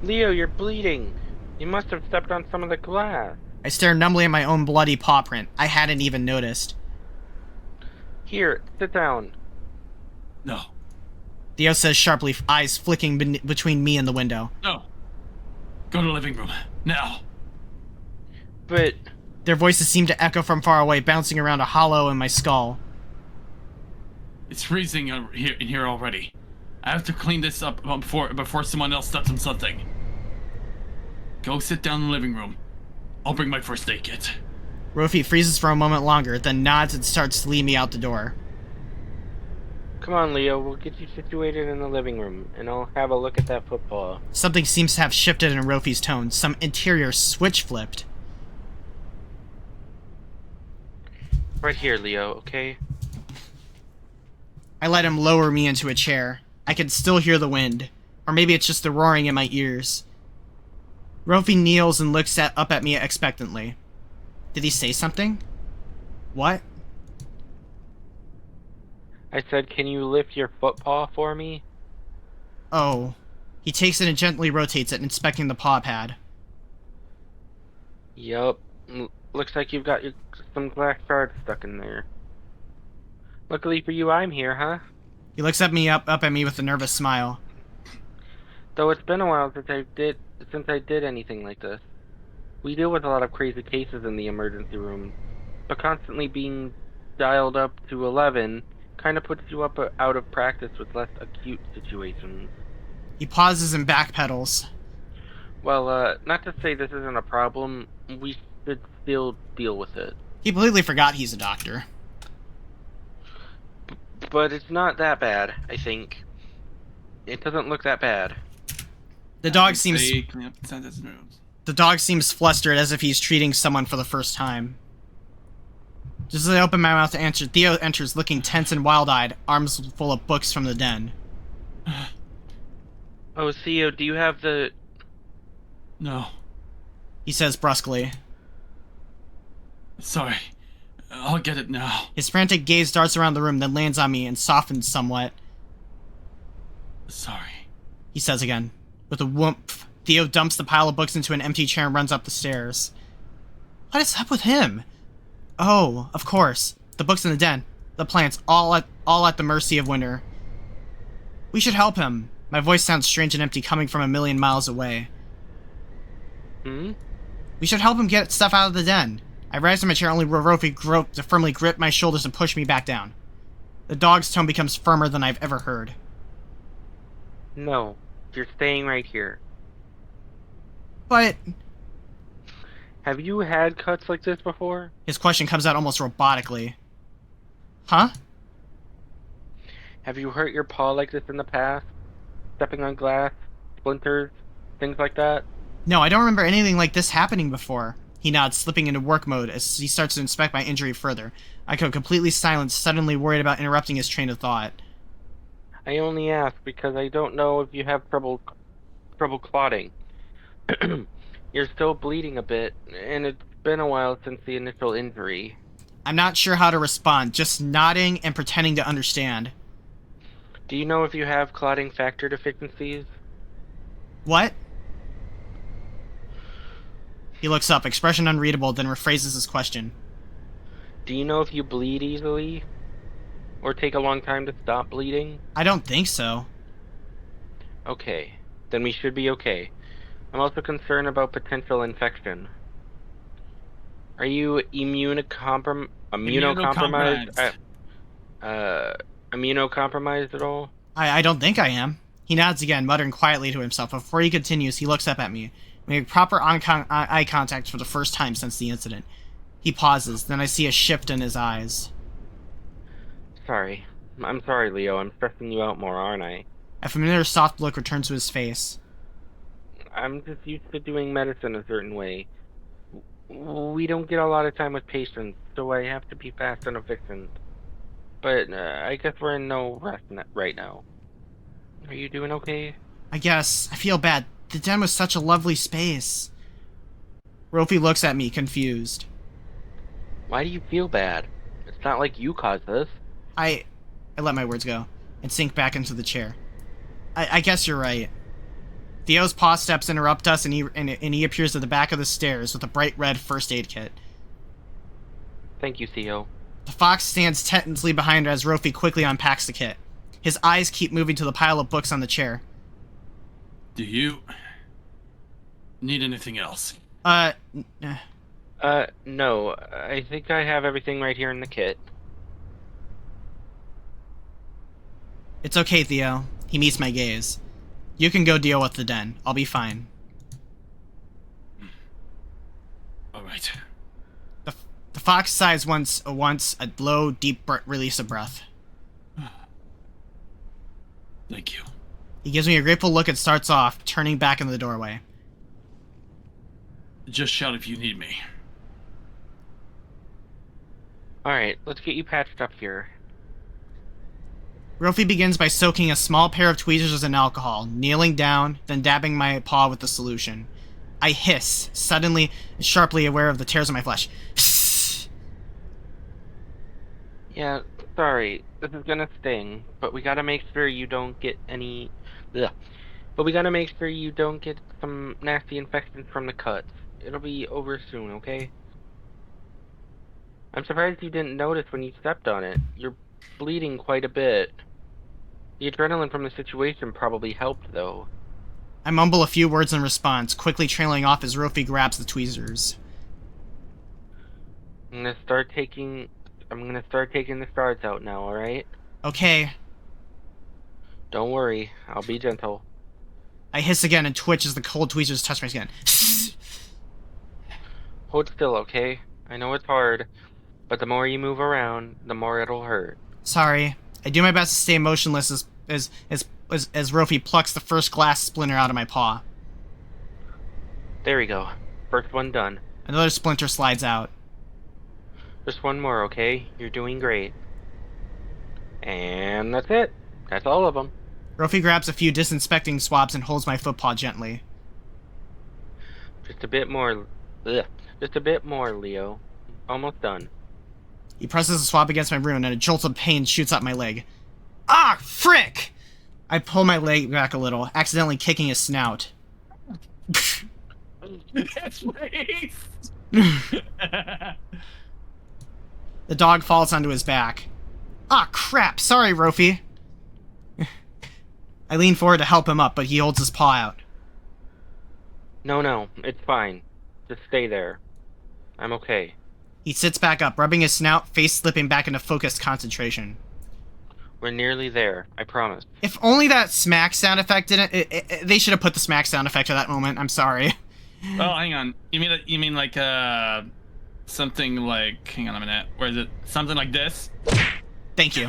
Leo, you're bleeding. You must have stepped on some of the glass. I stare numbly at my own bloody paw print. I hadn't even noticed. Here, sit down. No. Theo says sharply, eyes flicking between me and the window. No. Go to the living room. Now. But... Their voices seem to echo from far away, bouncing around a hollow in my skull. It's freezing in here already. I have to clean this up before someone else steps on something. Go sit down in the living room. I'll bring my first aid kit. Rofi freezes for a moment longer, then nods and starts to lead me out the door. Come on, Leo, we'll get you situated in the living room, and I'll have a look at that football. Something seems to have shifted in Rofi's tone. Some interior switch flipped. Right here, Leo, okay? I let him lower me into a chair. I can still hear the wind. Or maybe it's just the roaring in my ears. Rofi kneels and looks up at me expectantly. Did he say something? What? I said, can you lift your footpaw for me? Oh. He takes it and gently rotates it, inspecting the paw pad. Yup. Looks like you've got some glass shards stuck in there. Luckily for you, I'm here, huh? He looks up at me with a nervous smile. Though it's been a while since I did anything like this. We deal with a lot of crazy cases in the emergency room, but constantly being dialed up to 11 kind of puts you out of practice with less acute situations. He pauses and backpedals. Well, not to say this isn't a problem, we should still deal with it. He completely forgot he's a doctor. But it's not that bad, I think. It doesn't look that bad. The dog seems flustered, as if he's treating someone for the first time. Just as I open my mouth to answer, Theo enters looking tense and wild-eyed, arms full of books from the den. Oh, Theo, do you have the... No. He says brusquely. Sorry. I'll get it now. His frantic gaze darts around the room, then lands on me and softens somewhat. Sorry. He says again. With a whoomp, Theo dumps the pile of books into an empty chair and runs up the stairs. What is up with him? Oh, of course. The books in the den. The plants, all at the mercy of winter. We should help him. My voice sounds strange and empty, coming from a million miles away. Hmm? We should help him get stuff out of the den. I rise from my chair, only Rofi groped to firmly grip my shoulders and push me back down. The dog's tone becomes firmer than I've ever heard. No, you're staying right here. But... Have you had cuts like this before? His question comes out almost robotically. Huh? Have you hurt your paw like this in the past? Stepping on glass, splinters, things like that? No, I don't remember anything like this happening before. He nods, slipping into work mode as he starts to inspect my injury further. I go completely silent, suddenly worried about interrupting his train of thought. I only ask because I don't know if you have trouble clotting. You're still bleeding a bit, and it's been a while since the initial injury. I'm not sure how to respond, just nodding and pretending to understand. Do you know if you have clotting factor deficiencies? What? He looks up, expression unreadable, then rephrases his question. Do you know if you bleed easily? Or take a long time to stop bleeding? I don't think so. Okay, then we should be okay. I'm also concerned about potential infection. Are you immunocompromised? Immunocompromised at all? I don't think I am. He nods again, muttering quietly to himself. Before he continues, he looks up at me. We make proper eye contact for the first time since the incident. He pauses, then I see a shift in his eyes. Sorry. I'm sorry, Leo. I'm stressing you out more, aren't I? A familiar soft look returns to his face. I'm just used to doing medicine a certain way. We don't get a lot of time with patients, so I have to be fast and efficient. But I guess we're in no rush right now. Are you doing okay? I guess. I feel bad. The den was such a lovely space. Rofi looks at me, confused. Why do you feel bad? It's not like you caused this. I let my words go and sink back into the chair. I guess you're right. Theo's paw steps interrupt us, and he appears at the back of the stairs with a bright red first aid kit. Thank you, Theo. The fox stands tensely behind her as Rofi quickly unpacks the kit. His eyes keep moving to the pile of books on the chair. Do you need anything else? No. I think I have everything right here in the kit. It's okay, Theo. He meets my gaze. You can go deal with the den. I'll be fine. All right. The fox sighs once, a low, deep release of breath. Thank you. He gives me a grateful look and starts off, turning back into the doorway. Just shout if you need me. Alright, let's get you patched up here. Rofi begins by soaking a small pair of tweezers in alcohol, kneeling down, then dabbing my paw with the solution. I hiss, suddenly and sharply aware of the tears in my flesh. Yeah, sorry. This is gonna sting, but we gotta make sure you don't get any... Ugh. But we gotta make sure you don't get some nasty infections from the cuts. It'll be over soon, okay? I'm surprised you didn't notice when you stepped on it. You're bleeding quite a bit. The adrenaline from the situation probably helped, though. I mumble a few words in response, quickly trailing off as Rofi grabs the tweezers. I'm gonna start taking the shards out now, alright? Okay. Don't worry, I'll be gentle. I hiss again and twitch as the cold tweezers touch my skin. Hold still, okay? I know it's hard, but the more you move around, the more it'll hurt. Sorry. I do my best to stay motionless as Rofi plucks the first glass splinter out of my paw. There we go. First one done. Another splinter slides out. Just one more, okay? You're doing great. And that's it. That's all of them. Rofi grabs a few disinfecting swabs and holds my footpaw gently. Just a bit more. Ugh. Just a bit more, Leo. Almost done. He presses the swab against my wound, and a jolt of pain shoots up my leg. Ah, frick! I pull my leg back a little, accidentally kicking his snout. That's right. The dog falls onto his back. Ah, crap! Sorry, Rofi. I lean forward to help him up, but he holds his paw out. No, it's fine. Just stay there. I'm okay. He sits back up, rubbing his snout, face slipping back into focused concentration. We're nearly there. I promise. If only that smack sound effect didn't... they should have put the smack sound effect at that moment. I'm sorry. Oh, hang on. You mean like something like, hang on a minute. Where is it? Something like this? Thank you.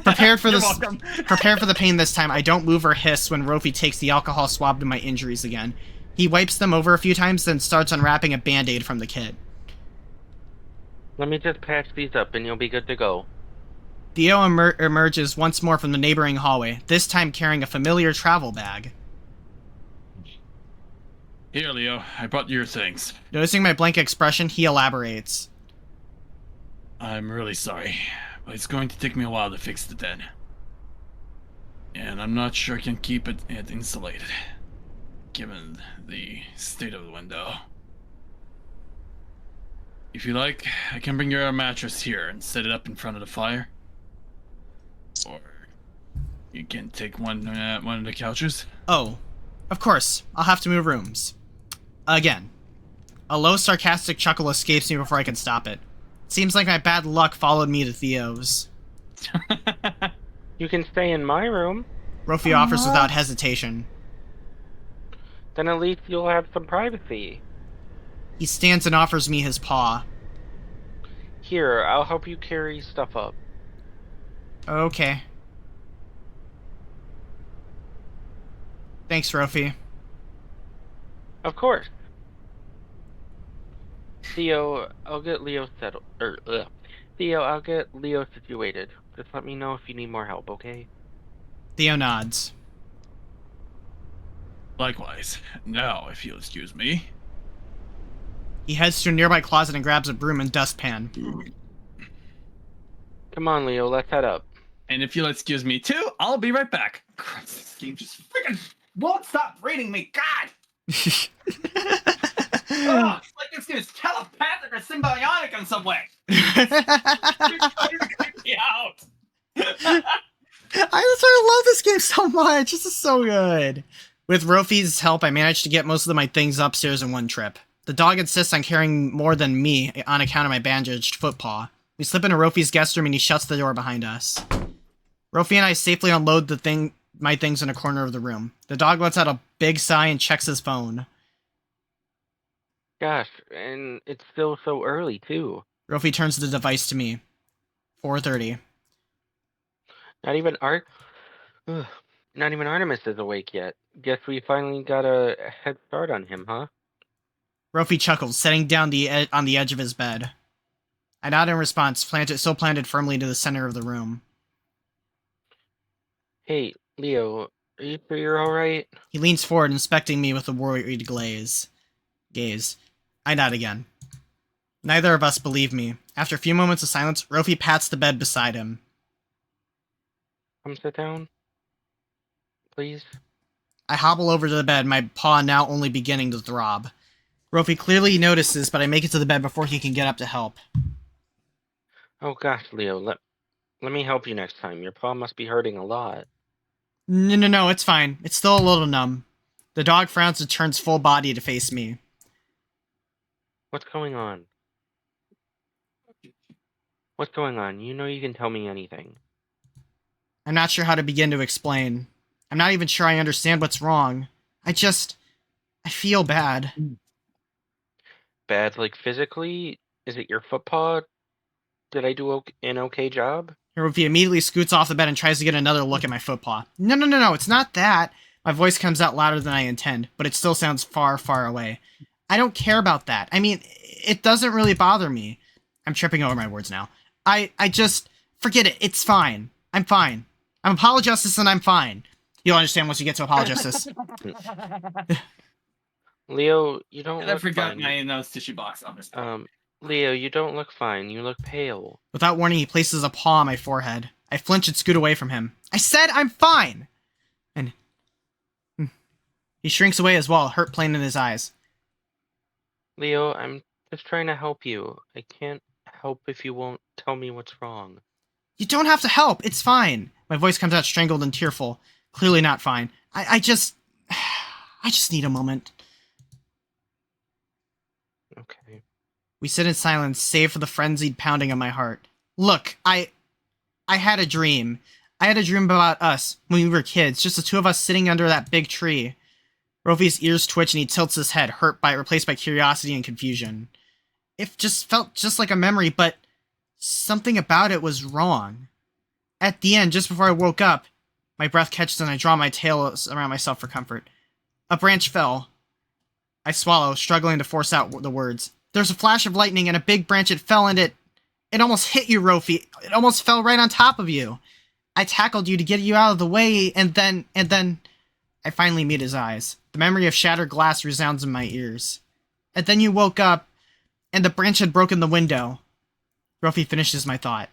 Prepared for You're this. welcome. Prepare for the pain this time. I don't move or hiss when Rofi takes the alcohol swab to my injuries again. He wipes them over a few times, then starts unwrapping a band-aid from the kit. Let me just patch these up and you'll be good to go. Theo emerges once more from the neighboring hallway, this time carrying a familiar travel bag. Here, Leo. I brought your things. Noticing my blank expression, he elaborates. I'm really sorry, but it's going to take me a while to fix the den. And I'm not sure I can keep it insulated, given the state of the window. If you like, I can bring your mattress here and set it up in front of the fire. Or you can take one of the couches. Oh, of course. I'll have to move rooms. Again. A low, sarcastic chuckle escapes me before I can stop it. Seems like my bad luck followed me to Theo's. You can stay in my room. Rofi offers without hesitation. Then at least you'll have some privacy. He stands and offers me his paw. Here, I'll help you carry stuff up. Okay. Thanks, Rofi. Of course. Theo, I'll get Leo settled. Theo, I'll get Leo situated. Just let me know if you need more help, okay? Theo nods. Likewise. Now, if you'll excuse me. He heads to a nearby closet and grabs a broom and dustpan. Come on, Leo, let's head up. And if you'll excuse me too, I'll be right back. Christ, this game just freaking won't stop rating me. God! Oh, it's like this game is telepathic or symbiotic in some way. It's creeping me out. I sort of love this game so much. This is so good. With Rofi's help, I managed to get most of my things upstairs in one trip. The dog insists on carrying more than me on account of my bandaged foot paw. We slip into Rofi's guest room and he shuts the door behind us. Rofi and I safely unload my things in a corner of the room. The dog lets out a big sigh and checks his phone. Gosh, and it's still so early, too. Rofi turns the device to me. 4:30. Not even Not even Artemis is awake yet. Guess we finally got a head start on him, huh? Rofi chuckles, sitting down on the edge of his bed. I nod in response, still planted firmly to the center of the room. Hey, Leo, are you sure you're alright? He leans forward, inspecting me with a worried gaze. I nod again. Neither of us believe me. After a few moments of silence, Rofi pats the bed beside him. Come sit down. Please. I hobble over to the bed, my paw now only beginning to throb. Rofi clearly notices, but I make it to the bed before he can get up to help. Oh gosh, Leo, let me help you next time. Your paw must be hurting a lot. No, it's fine. It's still a little numb. The dog frowns and turns full body to face me. What's going on? What's going on? You know you can tell me anything. I'm not sure how to begin to explain. I'm not even sure I understand what's wrong. I feel bad. Bad, like physically? Is it your foot paw? Did I do an okay job? Rofi immediately scoots off the bed and tries to get another look at my foot paw. No, it's not that. My voice comes out louder than I intend, but it still sounds far, far away. I don't care about that. I mean, it doesn't really bother me. I'm tripping over my words now. I just... Forget it. It's fine. I'm fine. I'm Apolojustice and I'm fine. You'll understand once you get to Apolojustice. Leo, you don't And I look forgot fine. my nose tissue box on this. Leo, you don't look fine. You look pale. Without warning, he places a paw on my forehead. I flinch and scoot away from him. I said I'm fine! And... He shrinks away as well, hurt plain in his eyes. Leo, I'm just trying to help you. I can't help if you won't tell me what's wrong. You don't have to help. It's fine. My voice comes out strangled and tearful. Clearly not fine. I just need a moment. Okay. We sit in silence, save for the frenzied pounding of my heart. Look, I had a dream. I had a dream about us when we were kids, just the two of us sitting under that big tree. Rofi's ears twitch and he tilts his head, replaced by curiosity and confusion. It just felt just like a memory, but something about it was wrong. At the end, just before I woke up, my breath catches and I draw my tail around myself for comfort. A branch fell. I swallow, struggling to force out the words. There's a flash of lightning and a big branch. It fell and it almost hit you, Rofi. It almost fell right on top of you. I tackled you to get you out of the way, and then I finally meet his eyes. The memory of shattered glass resounds in my ears. And then you woke up, and the branch had broken the window. Rofi finishes my thought.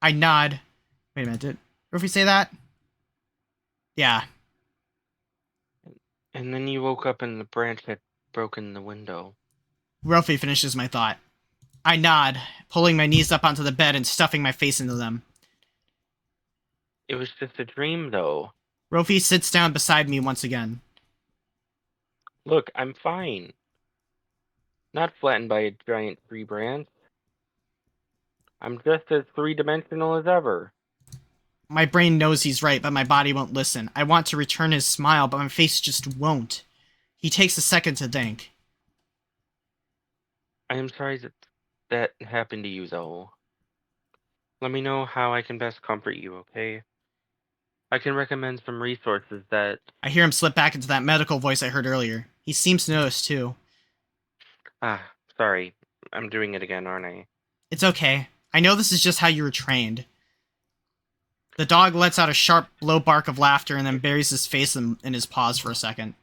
I nod. Wait a minute, did Rofi say that? Yeah. And then you woke up and the branch had broken the window. Rofi finishes my thought. I nod, pulling my knees up onto the bed and stuffing my face into them. It was just a dream, though. Rofi sits down beside me once again. Look, I'm fine. Not flattened by a giant tree branch. I'm just as three-dimensional as ever. My brain knows he's right, but my body won't listen. I want to return his smile, but my face just won't. He takes a second to think. I am sorry that happened to you, though. Let me know how I can best comfort you, okay? I can recommend some resources that... I hear him slip back into that medical voice I heard earlier. He seems to notice, too. Sorry. I'm doing it again, aren't I? It's okay. I know this is just how you were trained. The dog lets out a sharp, low bark of laughter and then buries his face in his paws for a second.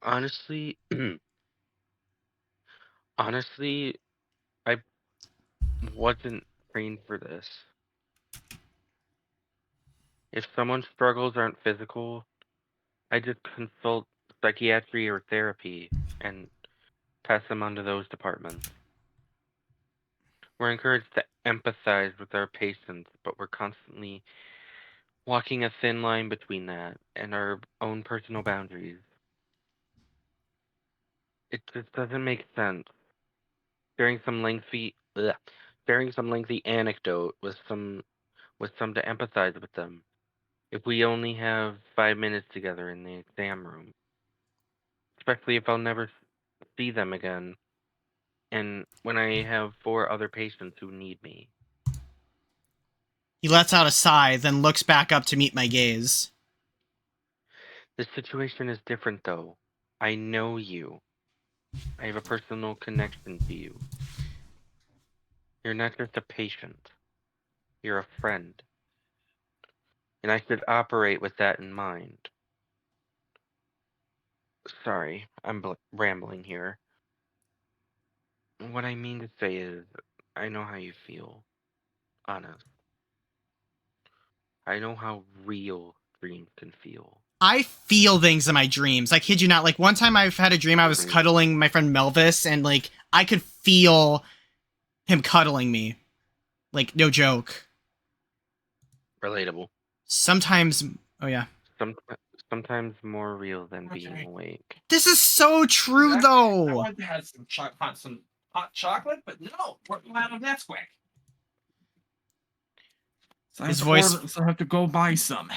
Honestly, I wasn't trained for this. If someone's struggles aren't physical, I just consult psychiatry or therapy and pass them on to those departments. We're encouraged to empathize with our patients, but we're constantly walking a thin line between that and our own personal boundaries. It just doesn't make sense. Sharing some lengthy anecdote with some to empathize with them. If we only have 5 minutes together in the exam room, especially if I'll never see them again, and when I have 4 other patients who need me. He lets out a sigh, then looks back up to meet my gaze. This situation is different, though. I know you. I have a personal connection to you. You're not just a patient. You're a friend. And I should operate with that in mind. Sorry, I'm rambling here. What I mean to say is, I know how you feel. Honest. I know how real dreams can feel. I feel things in my dreams. I kid you not. Like, one time I've had a dream I was cuddling my friend Melvis, and, like, I could feel him cuddling me. Like, no joke. Relatable. Sometimes... Oh, yeah. Sometimes more real than being awake. This is so true, though! I wanted to have some hot chocolate, but no, we're out of Nesquik. So His voice... So I have to go buy some.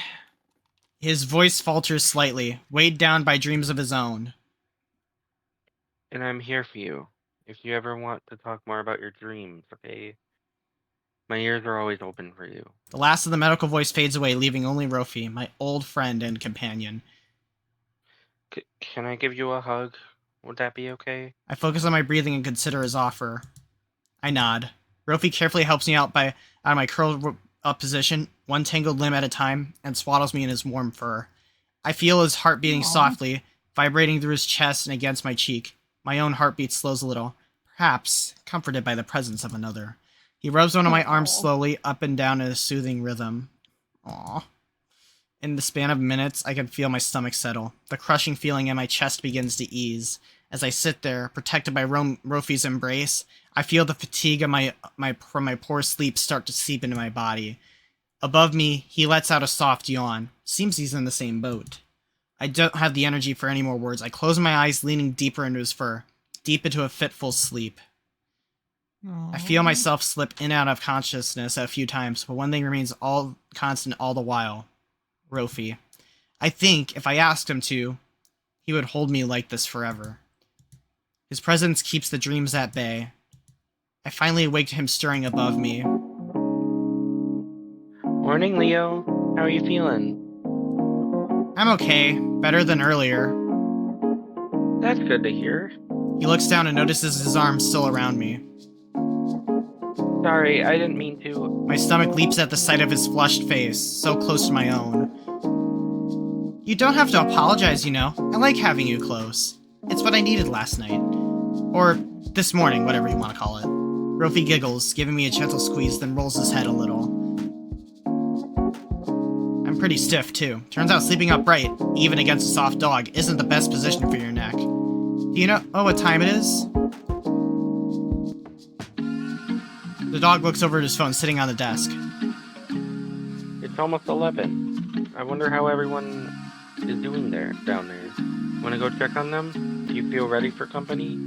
His voice falters slightly, weighed down by dreams of his own. And I'm here for you, if you ever want to talk more about your dreams, okay? My ears are always open for you. The last of the medical voice fades away, leaving only Rofi, my old friend and companion. Can I give you a hug? Would that be okay? I focus on my breathing and consider his offer. I nod. Rofi carefully helps me out of my curled up position, one tangled limb at a time, and swaddles me in his warm fur. I feel his heart beating softly, vibrating through his chest and against my cheek. My own heartbeat slows a little, perhaps comforted by the presence of another. He rubs one of my arms slowly up and down in a soothing rhythm. Aww. In the span of minutes, I can feel my stomach settle. The crushing feeling in my chest begins to ease. As I sit there, protected by Rofi's embrace, I feel the fatigue of from my poor sleep start to seep into my body. Above me, he lets out a soft yawn. Seems he's in the same boat. I don't have the energy for any more words. I close my eyes, leaning deeper into his fur. deep into a fitful sleep. I feel myself slip in and out of consciousness a few times, but one thing remains all constant all the while. Rofi. I think if I asked him to, he would hold me like this forever. His presence keeps the dreams at bay. I finally awake to him stirring above me. Morning, Leo. How are you feeling? I'm okay, better than earlier. That's good to hear. He looks down and notices his arm still around me. Sorry, I didn't mean to. My stomach leaps at the sight of his flushed face, so close to my own. You don't have to apologize, you know. I like having you close. It's what I needed last night. Or this morning, whatever you want to call it. Rofi giggles, giving me a gentle squeeze, then rolls his head a little. I'm pretty stiff, too. Turns out sleeping upright, even against a soft dog, isn't the best position for your neck. Do you know what time it is? The dog looks over at his phone sitting on the desk. It's almost 11. I wonder how everyone is doing down there. Wanna go check on them? Do you feel ready for company?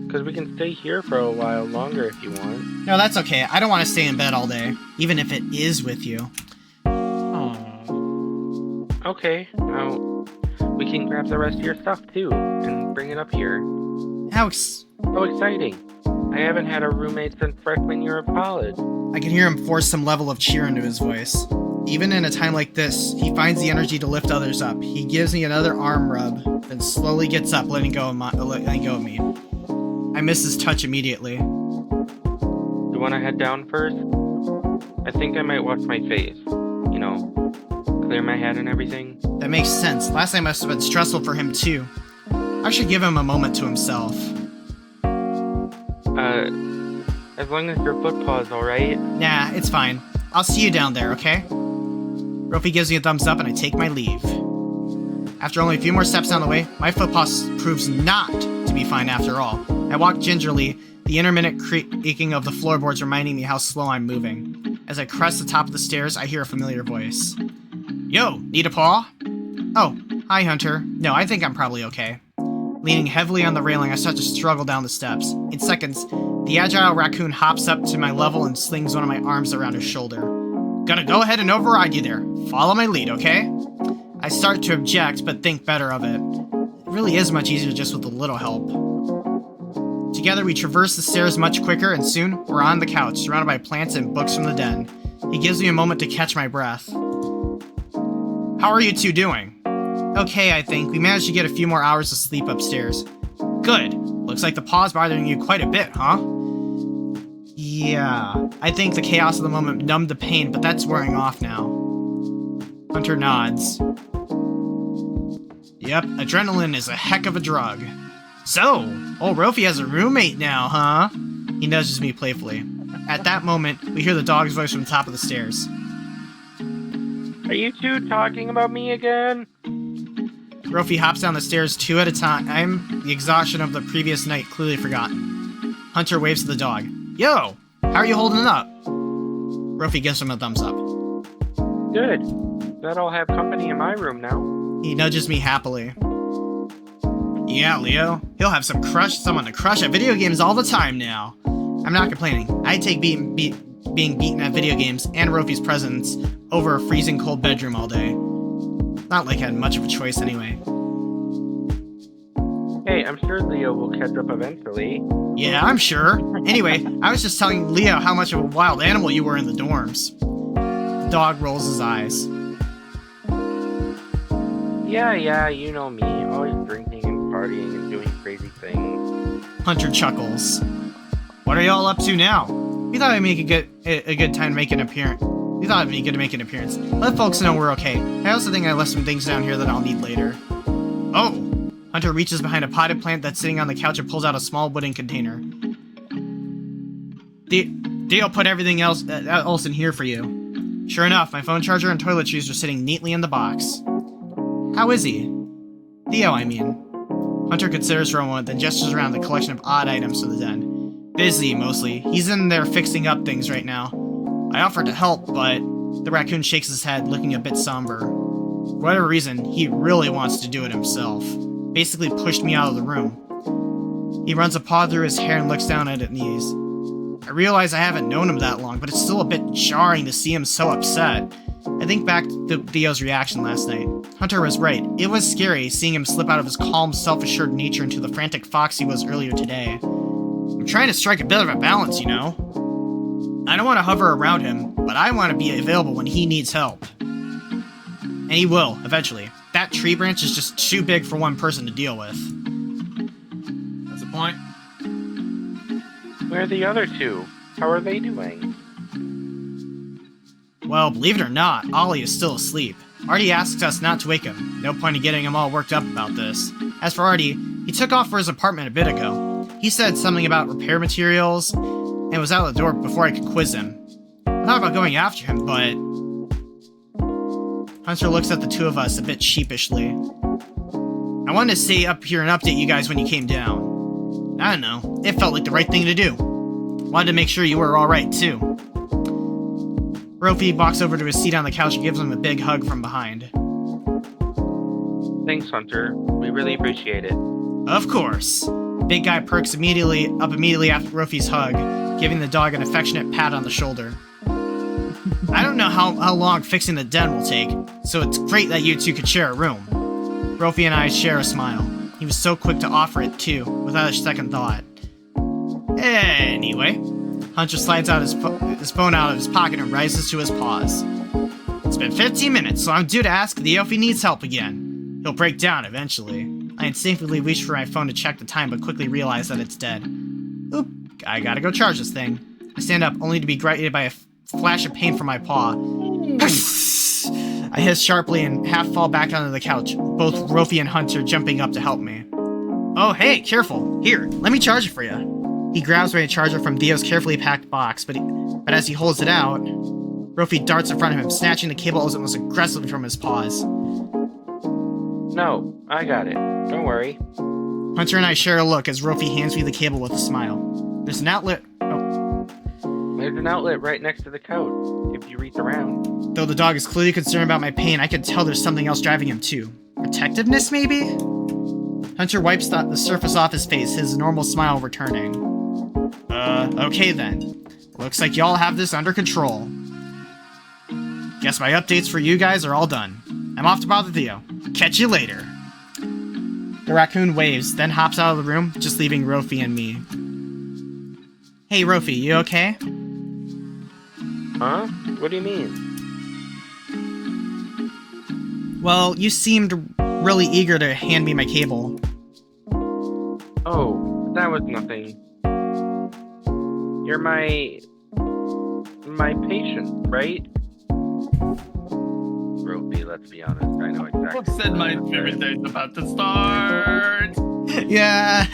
Because we can stay here for a while longer if you want. No, that's okay. I don't want to stay in bed all day, even if it is with you. Aww. Okay, now we can grab the rest of your stuff too and bring it up here. So exciting. I haven't had a roommate since freshman year of college. I can hear him force some level of cheer into his voice. Even in a time like this, he finds the energy to lift others up. He gives me another arm rub, then slowly gets up, letting go of me. I miss his touch immediately. You want to head down first? I think I might wash my face. You know, clear my head and everything. That makes sense. Last night must have been stressful for him too. I should give him a moment to himself. As long as your foot paw's alright? Nah, it's fine. I'll see you down there, okay? Rofi gives me a thumbs up and I take my leave. After only a few more steps down the way, my foot paw proves not to be fine after all. I walk gingerly, the intermittent creaking of the floorboards reminding me how slow I'm moving. As I crest the top of the stairs, I hear a familiar voice. Yo, need a paw? Oh, hi Hunter. No, I think I'm probably okay. Leaning heavily on the railing, I start to struggle down the steps. In seconds, the agile raccoon hops up to my level and slings one of my arms around his shoulder. Gonna go ahead and override you there. Follow my lead, okay? I start to object, but think better of it. It really is much easier just with a little help. Together, we traverse the stairs much quicker, and soon, we're on the couch, surrounded by plants and books from the den. He gives me a moment to catch my breath. How are you two doing? Okay, I think. We managed to get a few more hours of sleep upstairs. Good. Looks like the paw's bothering you quite a bit, huh? Yeah. I think the chaos of the moment numbed the pain, but that's wearing off now. Hunter nods. Yep, adrenaline is a heck of a drug. So, old Rofi has a roommate now, huh? He nudges me playfully. At that moment, we hear the dog's voice from the top of the stairs. Are you two talking about me again? Rofi hops down the stairs 2 at a time, the exhaustion of the previous night clearly forgotten. Hunter waves to the dog. Yo, how are you holding up? Rofi gives him a thumbs up. Good. Bet I'll have company in my room now. He nudges me happily. Yeah, Leo. He'll have someone to crush at video games all the time now. I'm not complaining. I take being beaten at video games and Rofi's presence over a freezing cold bedroom all day. Not like I had much of a choice anyway. Hey, I'm sure Leo will catch up eventually. Yeah, I'm sure. Anyway, I was just telling Leo how much of a wild animal you were in the dorms. The dog rolls his eyes. Yeah, you know me. Always drinking and partying and doing crazy things. Hunter chuckles. What are y'all up to now? We thought it'd make a good time to make an appearance. We thought it'd be good to make an appearance. Let folks know we're okay. I also think I left some things down here that I'll need later. Oh! Hunter reaches behind a potted plant that's sitting on the couch and pulls out a small wooden container. Dale put everything else in here for you. Sure enough, my phone charger and toiletries are sitting neatly in the box. How is he? Theo, I mean. Hunter considers for a moment, then gestures around the collection of odd items to the den. Busy, mostly. He's in there fixing up things right now. I offered to help, but the raccoon shakes his head, looking a bit somber. For whatever reason, he really wants to do it himself. basically pushed me out of the room. He runs a paw through his hair and looks down at his knees. I realize I haven't known him that long, but it's still a bit jarring to see him so upset. I think back to Theo's reaction last night. Hunter was right. It was scary seeing him slip out of his calm, self-assured nature into the frantic fox he was earlier today. I'm trying to strike a bit of a balance, you know? I don't want to hover around him, but I want to be available when he needs help. And he will, eventually. That tree branch is just too big for one person to deal with. That's the point. Where are the other two? How are they doing? Well, believe it or not, Ollie is still asleep. Artie asks us not to wake him. No point in getting him all worked up about this. As for Artie, he took off for his apartment a bit ago. He said something about repair materials, and was out the door before I could quiz him. I thought about going after him, but... Hunter looks at the two of us a bit sheepishly. I wanted to stay up here and update you guys when you came down. I don't know, it felt like the right thing to do. Wanted to make sure you were alright, too. Rofi walks over to his seat on the couch and gives him a big hug from behind. Thanks, Hunter. We really appreciate it. Of course. Big guy perks immediately after Rofi's hug, giving the dog an affectionate pat on the shoulder. I don't know how long fixing the den will take, so it's great that you two could share a room. Rofi and I share a smile. He was so quick to offer it, too, without a second thought. Anyway, Hunter slides out his phone out of his pocket and rises to his paws. It's been 15 minutes, so I'm due to ask Theo if he needs help again. He'll break down eventually. I instinctively reach for my phone to check the time, but quickly realize that it's dead. Oop, I gotta go charge this thing. I stand up, only to be greeted by a flash of pain from my paw. I hiss sharply and half fall back onto the couch, both Rofi and Hunter jumping up to help me. Oh, hey, careful. Here, let me charge it for you. He grabs my charger from Theo's carefully packed box, but as he holds it out, Rofi darts in front of him, snatching the cable almost aggressively from his paws. No, I got it. Don't worry. Hunter and I share a look as Rofi hands me the cable with a smile. There's an outlet... There's an outlet right next to the couch, if you reach around. Though the dog is clearly concerned about my pain, I could tell there's something else driving him too. Protectiveness, maybe? Hunter wipes the surface off his face, his normal smile returning. Okay then. Looks like y'all have this under control. Guess my updates for you guys are all done. I'm off to bother Theo. Catch you later. The raccoon waves, then hops out of the room, just leaving Rofi and me. Hey Rofi, you okay? Huh? What do you mean? Well, you seemed really eager to hand me my cable. Oh, that was nothing. You're my patient, right? Rofi, let's be honest. I know exactly. What said my favorite day's about to start? Yeah,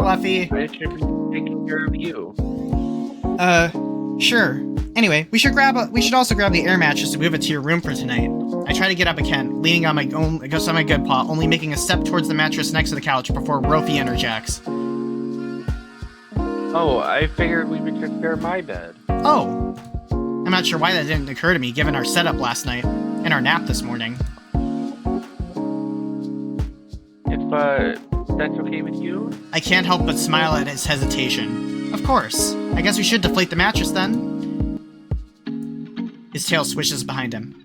Luffy. I should be taking care of you. Sure. Anyway, we should also grab the air mattress and move it to your room for tonight. I try to get up again, leaning on my good paw, only making a step towards the mattress next to the couch before Rofi interjects. Oh, I figured we would just share my bed. Oh. I'm not sure why that didn't occur to me, given our setup last night, and our nap this morning. If, that's okay with you? I can't help but smile at his hesitation. Of course. I guess we should deflate the mattress then. His tail swishes behind him.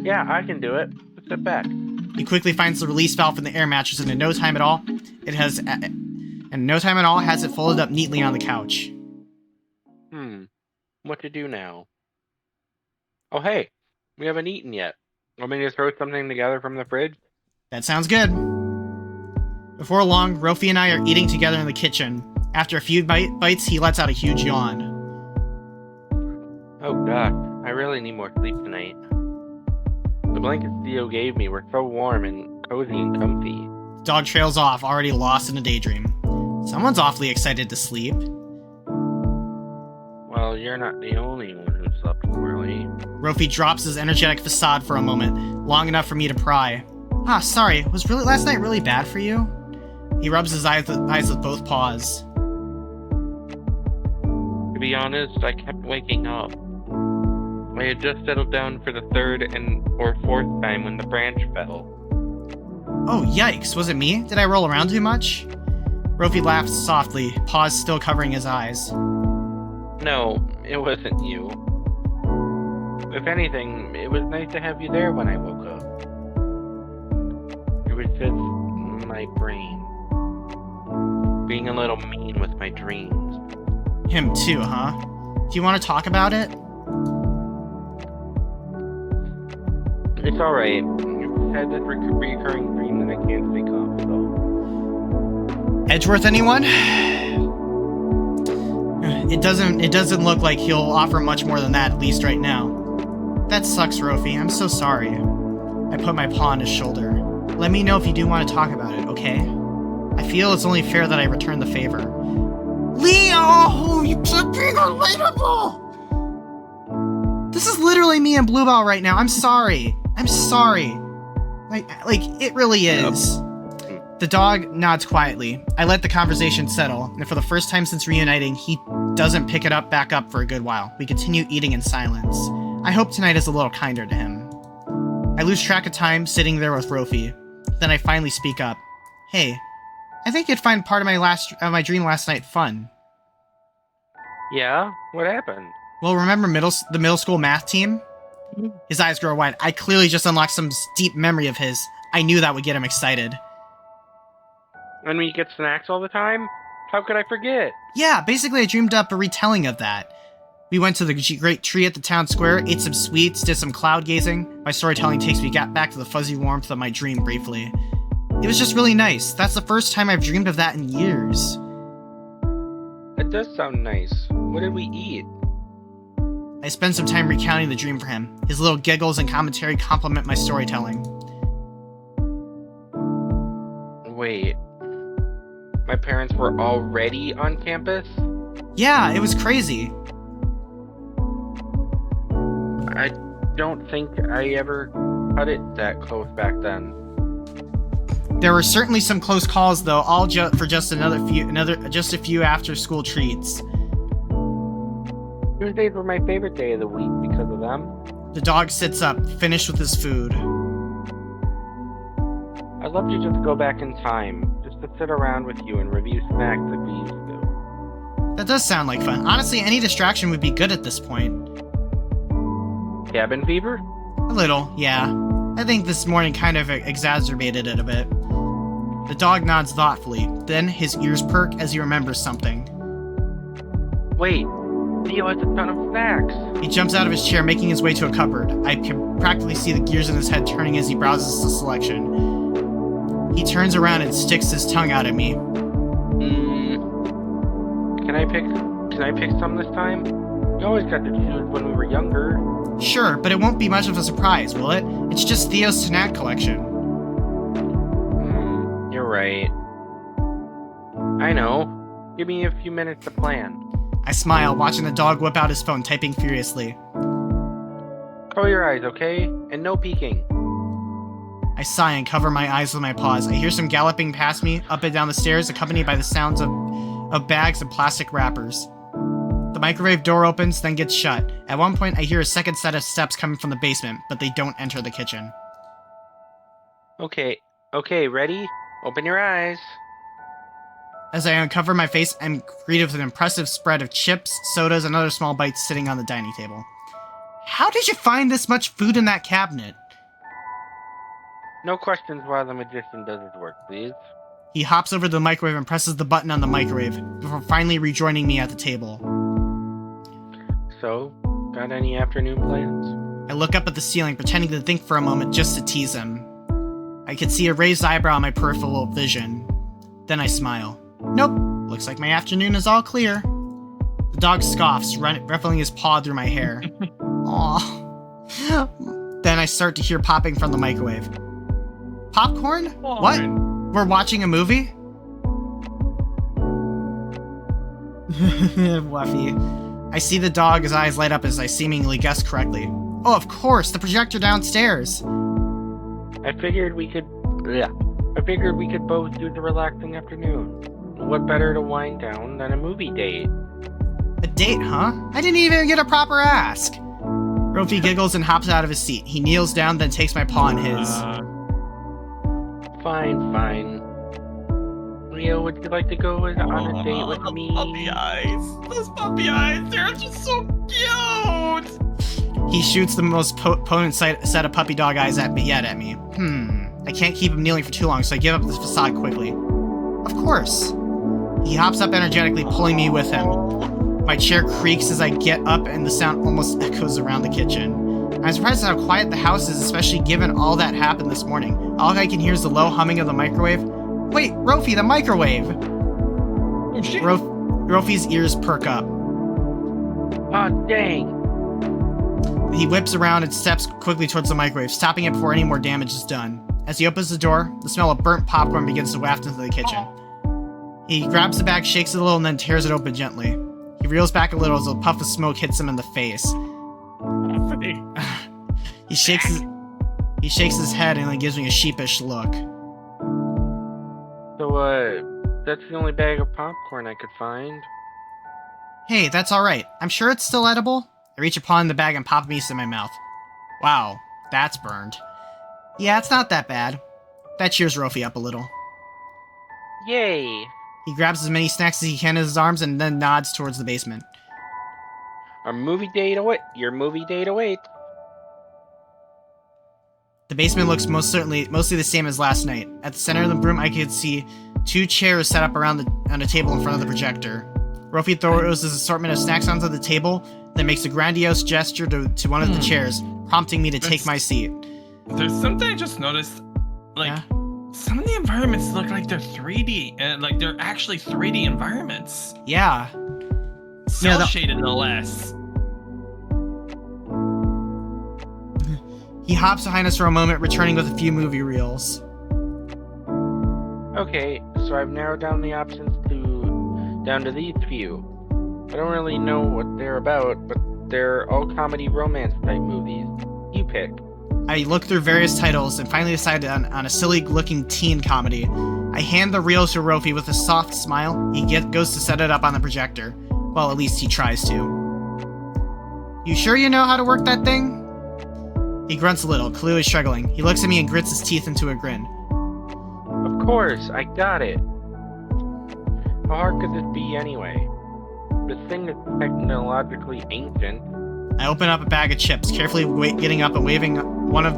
Yeah, I can do it. Just sit back. He quickly finds the release valve from the air mattress, and in no time at all, has it folded up neatly on the couch. What to do now? Oh, hey, we haven't eaten yet. Want me to throw something together from the fridge? That sounds good. Before long, Rofi and I are eating together in the kitchen. After a few bites, he lets out a huge yawn. Oh gosh, I really need more sleep tonight. The blankets Theo gave me were so warm and cozy and comfy. The dog trails off, already lost in a daydream. Someone's awfully excited to sleep. Well, you're not the only one who slept poorly. Rofi drops his energetic facade for a moment, long enough for me to pry. Ah, sorry, was last night really bad for you? He rubs his eyes with both paws. To be honest, I kept waking up. I had just settled down for the third or fourth time when the branch fell. Oh, yikes, was it me? Did I roll around too much? Rofi laughed softly, paws still covering his eyes. No, it wasn't you. If anything, it was nice to have you there when I woke up. It was just my brain. Being a little mean with my dreams. Him too, huh? Do you want to talk about it? It's alright. I've had this recurring dream that I can't think of, so... Edgeworth, anyone? It doesn't look like he'll offer much more than that, at least right now. That sucks, Rofi. I'm so sorry. I put my paw on his shoulder. Let me know if you do want to talk about it, okay? I feel it's only fair that I return the favor. Leo! You keep being relatable! This is literally me and Bluebell right now. I'm sorry. I'm sorry. Like, it really is. The dog nods quietly. I let the conversation settle, and for the first time since reuniting, he doesn't pick it back up for a good while. We continue eating in silence. I hope tonight is a little kinder to him. I lose track of time sitting there with Rofi. Then I finally speak up. Hey, I think you'd find part of my dream last night fun. Yeah? What happened? Well, remember the middle school math team? His eyes grow wide. I clearly just unlocked some deep memory of his. I knew that would get him excited. And we get snacks all the time? How could I forget? Yeah, basically I dreamed up a retelling of that. We went to the great tree at the town square, ate some sweets, did some cloud gazing. My storytelling takes me back to the fuzzy warmth of my dream briefly. It was just really nice. That's the first time I've dreamed of that in years. It does sound nice. What did we eat? I spend some time recounting the dream for him. His little giggles and commentary complement my storytelling. Wait. My parents were already on campus? Yeah, it was crazy. I don't think I ever cut it that close back then. There were certainly some close calls, though, all for just a few after-school treats. Tuesdays were my favorite day of the week because of them. The dog sits up, finished with his food. I'd love to just go back in time, just to sit around with you and review snacks like we used to. That does sound like fun. Honestly, any distraction would be good at this point. Cabin fever? A little, yeah. I think this morning kind of exacerbated it a bit. The dog nods thoughtfully, then his ears perk as he remembers something. Wait, Theo has a ton of snacks. He jumps out of his chair, making his way to a cupboard. I can practically see the gears in his head turning as he browses the selection. He turns around and sticks his tongue out at me. Can I pick some this time? We always got to choose when we were younger. Sure, but it won't be much of a surprise, will it? It's just Theo's snack collection. You're right. I know. Give me a few minutes to plan. I smile, watching the dog whip out his phone, typing furiously. Cover your eyes, okay? And no peeking. I sigh and cover my eyes with my paws. I hear some galloping past me, up and down the stairs, accompanied by the sounds of bags and plastic wrappers. The microwave door opens, then gets shut. At one point, I hear a second set of steps coming from the basement, but they don't enter the kitchen. Okay, ready? Open your eyes. As I uncover my face, I'm greeted with an impressive spread of chips, sodas, and other small bites sitting on the dining table. How did you find this much food in that cabinet? No questions while the magician does his work, please. He hops over to the microwave and presses the button on the microwave, before finally rejoining me at the table. So, got any afternoon plans? I look up at the ceiling, pretending to think for a moment just to tease him. I could see a raised eyebrow in my peripheral vision. Then I smile. Nope, looks like my afternoon is all clear. The dog scoffs, ruffling his paw through my hair. Aww. Then I start to hear popping from the microwave. Popcorn? What? We're watching a movie? Wuffy. I see the dog's eyes light up as I seemingly guessed correctly. Oh, of course, the projector downstairs. I figured we could both do the relaxing afternoon. What better to wind down than a movie date? A date, huh? I didn't even get a proper ask. Rofi giggles and hops out of his seat. He kneels down, then takes my paw in his. Fine. Leo, would you like to go on a date with me? Puppy eyes. Those puppy eyes, they're just so cute. He shoots the most potent set of puppy dog eyes at me. I can't keep him kneeling for too long, so I give up this facade quickly. Of course. He hops up energetically, pulling me with him. My chair creaks as I get up, and the sound almost echoes around the kitchen. I'm surprised at how quiet the house is, especially given all that happened this morning. All I can hear is the low humming of the microwave. Wait, Rofi, the microwave! Oh, shit. Rofi's ears perk up. Oh, dang. He whips around and steps quickly towards the microwave, stopping it before any more damage is done. As he opens the door, the smell of burnt popcorn begins to waft into the kitchen. He grabs the bag, shakes it a little, and then tears it open gently. He reels back a little as a puff of smoke hits him in the face. He shakes his head and then gives me a sheepish look. So, that's the only bag of popcorn I could find. Hey, that's alright. I'm sure it's still edible. I reach upon the bag and pop a piece in my mouth. Wow, that's burned. Yeah, it's not that bad. That cheers Rofi up a little. Yay! He grabs as many snacks as he can in his arms and then nods towards the basement. Your movie date awaits. The basement looks mostly the same as last night. At the center of the room, I could see 2 chairs set up on a table in front of the projector. Rofi throws his assortment of snacks onto the table, then makes a grandiose gesture to one of the chairs, prompting me to take my seat. There's something I just noticed. Like, Yeah? some of the environments look like they're 3D, and like they're actually 3D environments. Yeah. Cell shaded, no less. He hops behind us for a moment, returning with a few movie reels. Okay, so I've narrowed down the options down to these few. I don't really know what they're about, but they're all comedy romance type movies. You pick. I look through various titles and finally decide on a silly-looking teen comedy. I hand the reel to Rofi with a soft smile. He goes to set it up on the projector. Well, at least he tries to. You sure you know how to work that thing? He grunts a little, clearly struggling. He looks at me and grits his teeth into a grin. Of course, I got it. How hard could this be anyway? This thing is technologically ancient. I open up a bag of chips, carefully getting up and waving one in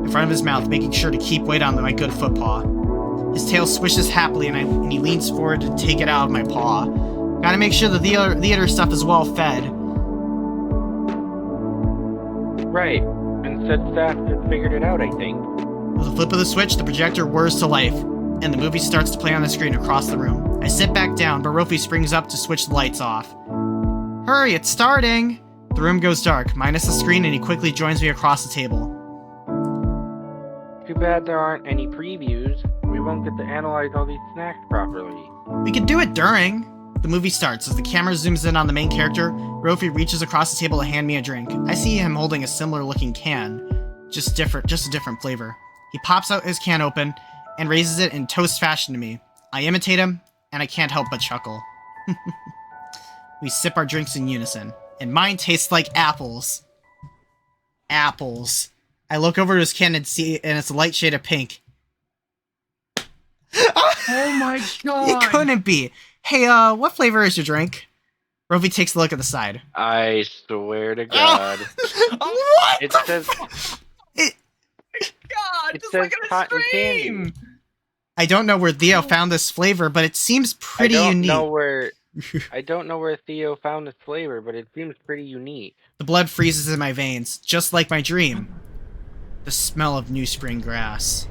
front of his mouth, making sure to keep weight on my good foot paw. His tail swishes happily, and he leans forward to take it out of my paw. Gotta make sure the theater stuff is well fed. Right, and said staff just figured it out, I think. With a flip of the switch, the projector whirs to life, and the movie starts to play on the screen across the room. I sit back down, but Rofi springs up to switch the lights off. Hurry, it's starting! The room goes dark, minus the screen, and he quickly joins me across the table. Too bad there aren't any previews. We won't get to analyze all these snacks properly. We could do it during. The movie starts. As the camera zooms in on the main character, Rofi reaches across the table to hand me a drink. I see him holding a similar looking can, just a different flavor. He pops out his can open and raises it in toast fashion to me. I imitate him, and I can't help but chuckle. We sip our drinks in unison, and mine tastes like apples. Apples. I look over to his can and see, and it's a light shade of pink. Oh my god! It couldn't be. Hey, what flavor is your drink? Rofi takes a look at the side. I swear to God. What? It says God, it just says like in a cotton stream. candy. I don't know where Theo found this flavor, but it seems pretty unique. I don't know where Theo found this flavor, but it seems pretty unique. The blood freezes in my veins, just like my dream. The smell of new spring grass.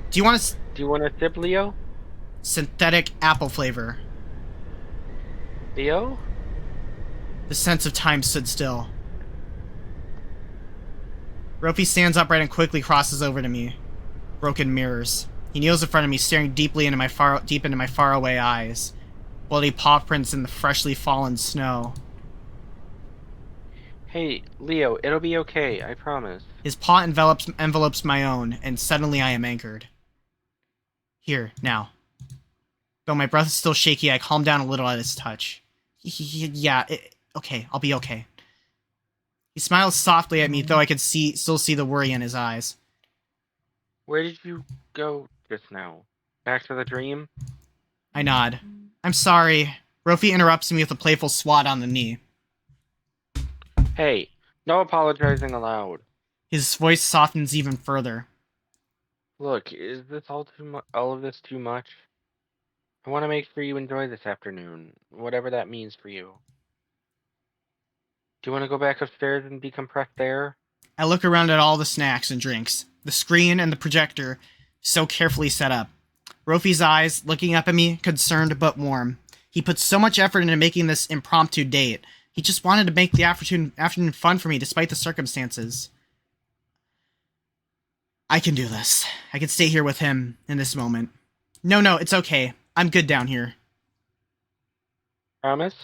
Do you want a sip, Leo? synthetic apple flavor? Leo? The sense of time stood still. Rofi stands upright and quickly crosses over to me. Broken mirrors. He kneels in front of me, staring deep into my faraway eyes. Bloody paw prints in the freshly fallen snow. Hey, Leo, it'll be okay, I promise. His paw envelopes my own, and suddenly I am anchored. Here, now. Though my breath is still shaky, I calm down a little at his touch. Okay, I'll be okay. He smiles softly at me, though I could still see the worry in his eyes. Where did you go just now? Back to the dream? I nod. I'm sorry. Rofi interrupts me with a playful swat on the knee. Hey, no apologizing allowed. His voice softens even further. Look, is this all of this too much? I want to make sure you enjoy this afternoon, whatever that means for you. Do you want to go back upstairs and decompress there? I look around at all the snacks and drinks, the screen and the projector, so carefully set up. Rofi's eyes, looking up at me, concerned but warm. He put so much effort into making this impromptu date. He just wanted to make the afternoon fun for me despite the circumstances. I can do this. I can stay here with him in this moment. No, it's okay. I'm good down here. Promise?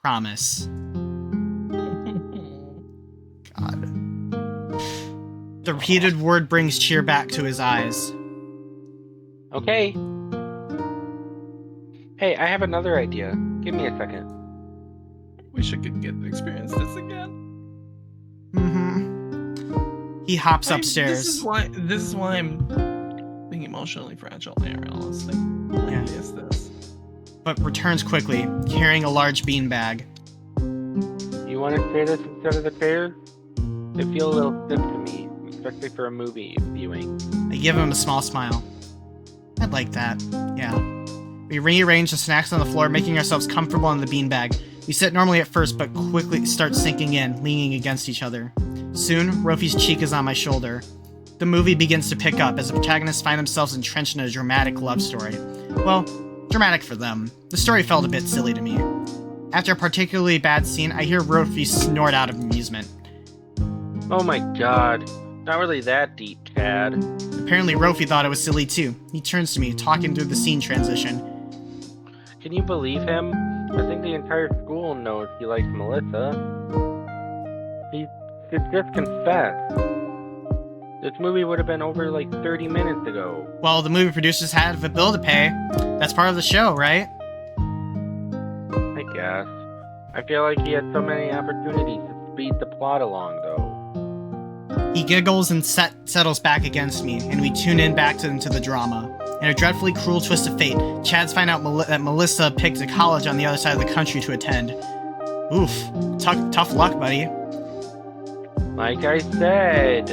Promise. God. The repeated word brings cheer back to his eyes. Okay. Hey, I have another idea. Give me a second. Wish I could get to experience this again. He hops upstairs. This is why I'm being emotionally fragile there, honestly. Yeah. Is this? But returns quickly, carrying a large beanbag. You want to say this instead of the chairs? They feel a little stiff to me, especially for a movie viewing. I give him a small smile. I'd like that. Yeah. We rearrange the snacks on the floor, making ourselves comfortable in the beanbag. We sit normally at first, but quickly start sinking in, leaning against each other. Soon, Rofi's cheek is on my shoulder. The movie begins to pick up as the protagonists find themselves entrenched in a dramatic love story. Well, dramatic for them. The story felt a bit silly to me. After a particularly bad scene, I hear Rofi snort out of amusement. Oh my god. Not really that deep, Chad. Apparently Rofi thought it was silly too. He turns to me, talking through the scene transition. Can you believe him? I think the entire school knows he likes Melissa. He should just confess. This movie would have been over like 30 minutes ago. Well, the movie producers had a bill to pay. That's part of the show, right? I guess. I feel like he had so many opportunities to speed the plot along, though. He giggles and settles back against me, and we tune in back into the drama. In a dreadfully cruel twist of fate, Chads find out that Melissa picked a college on the other side of the country to attend. Oof. Tough luck, buddy. Like I said,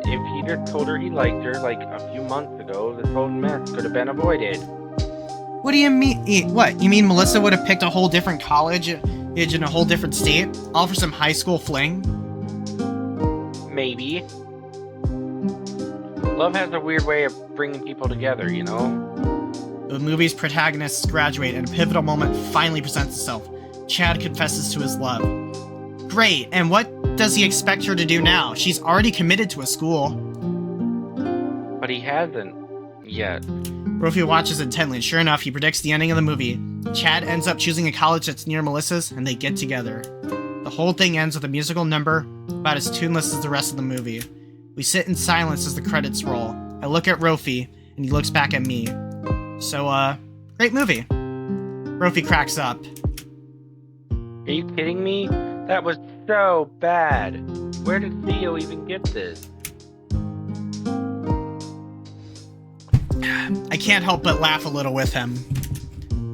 if he just told her he liked her like a few months ago, this whole mess could have been avoided. What do you mean? What? You mean Melissa would have picked a whole different college in a whole different state? All for some high school fling? Maybe. Love has a weird way of bringing people together, you know? The movie's protagonists graduate, and a pivotal moment finally presents itself. Chad confesses to his love. Great, and what does he expect her to do now? She's already committed to a school. But he hasn't yet. Rofi watches intently, and sure enough, he predicts the ending of the movie. Chad ends up choosing a college that's near Melissa's, and they get together. The whole thing ends with a musical number, about as tuneless as the rest of the movie. We sit in silence as the credits roll. I look at Rofi, and he looks back at me. So, great movie. Rofi cracks up. Are you kidding me? That was so bad. Where did Theo even get this? I can't help but laugh a little with him.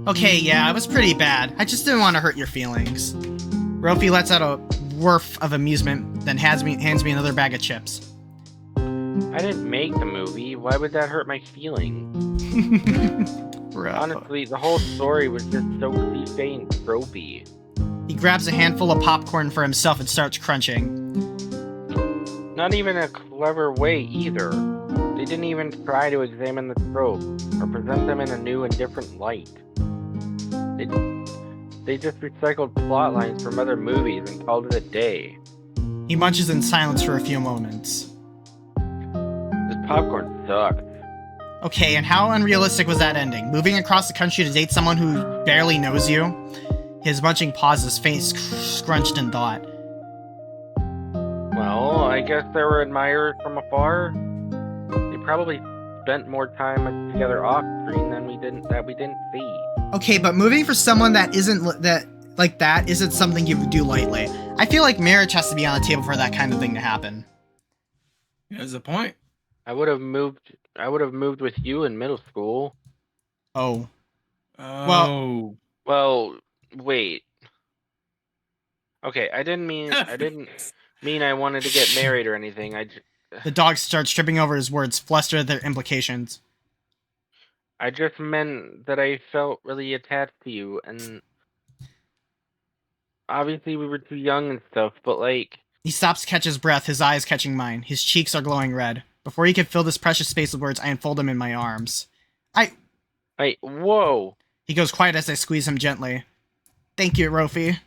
Okay, yeah, it was pretty bad. I just didn't want to hurt your feelings. Rofi lets out a whiff of amusement, then hands me another bag of chips. I didn't make the movie. Why would that hurt my feelings? Honestly, the whole story was just so cliche and tropey. He grabs a handful of popcorn for himself and starts crunching. Not even a clever way either. They didn't even try to examine the trope or present them in a new and different light. They just recycled plot lines from other movies and called it a day. He munches in silence for a few moments. This popcorn sucked. Okay, and how unrealistic was that ending? Moving across the country to date someone who barely knows you? His munching paused, his face scrunched in thought. Well, I guess they were admirers from afar. They probably spent more time together off screen than we didn't see. Okay, but moving for someone that isn't something you would do lightly. I feel like marriage has to be on the table for that kind of thing to happen. There's a point. I would have moved. I would have moved with you in middle school. Oh. Oh. Well, wait. Okay, I didn't mean I wanted to get married or anything. The dog starts tripping over his words, flustered at their implications. I just meant that I felt really attached to you, and obviously we were too young and stuff, but like, He stops to catch his breath, his eyes catching mine. His cheeks are glowing red. Before he can fill this precious space with words, I enfold him in my arms. whoa. He goes quiet as I squeeze him gently. Thank you, Rofi.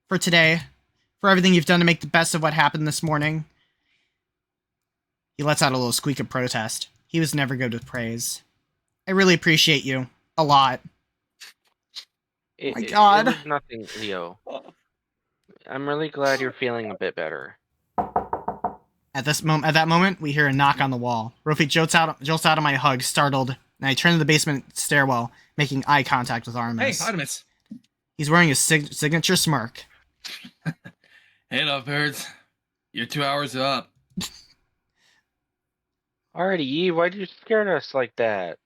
For today. For everything you've done to make the best of what happened this morning. He lets out a little squeak of protest. He was never good with praise. I really appreciate you. A lot. My God. It was nothing, Leo. I'm really glad you're feeling a bit better. At that moment, we hear a knock on the wall. Rofi jolts out of my hug, startled, and I turn to the basement stairwell, making eye contact with Artemis. Hey, Artemis. He's wearing his signature smirk. Hey, lovebirds. Your 2 hours are up. Alrighty, Eve, why'd you scare us like that?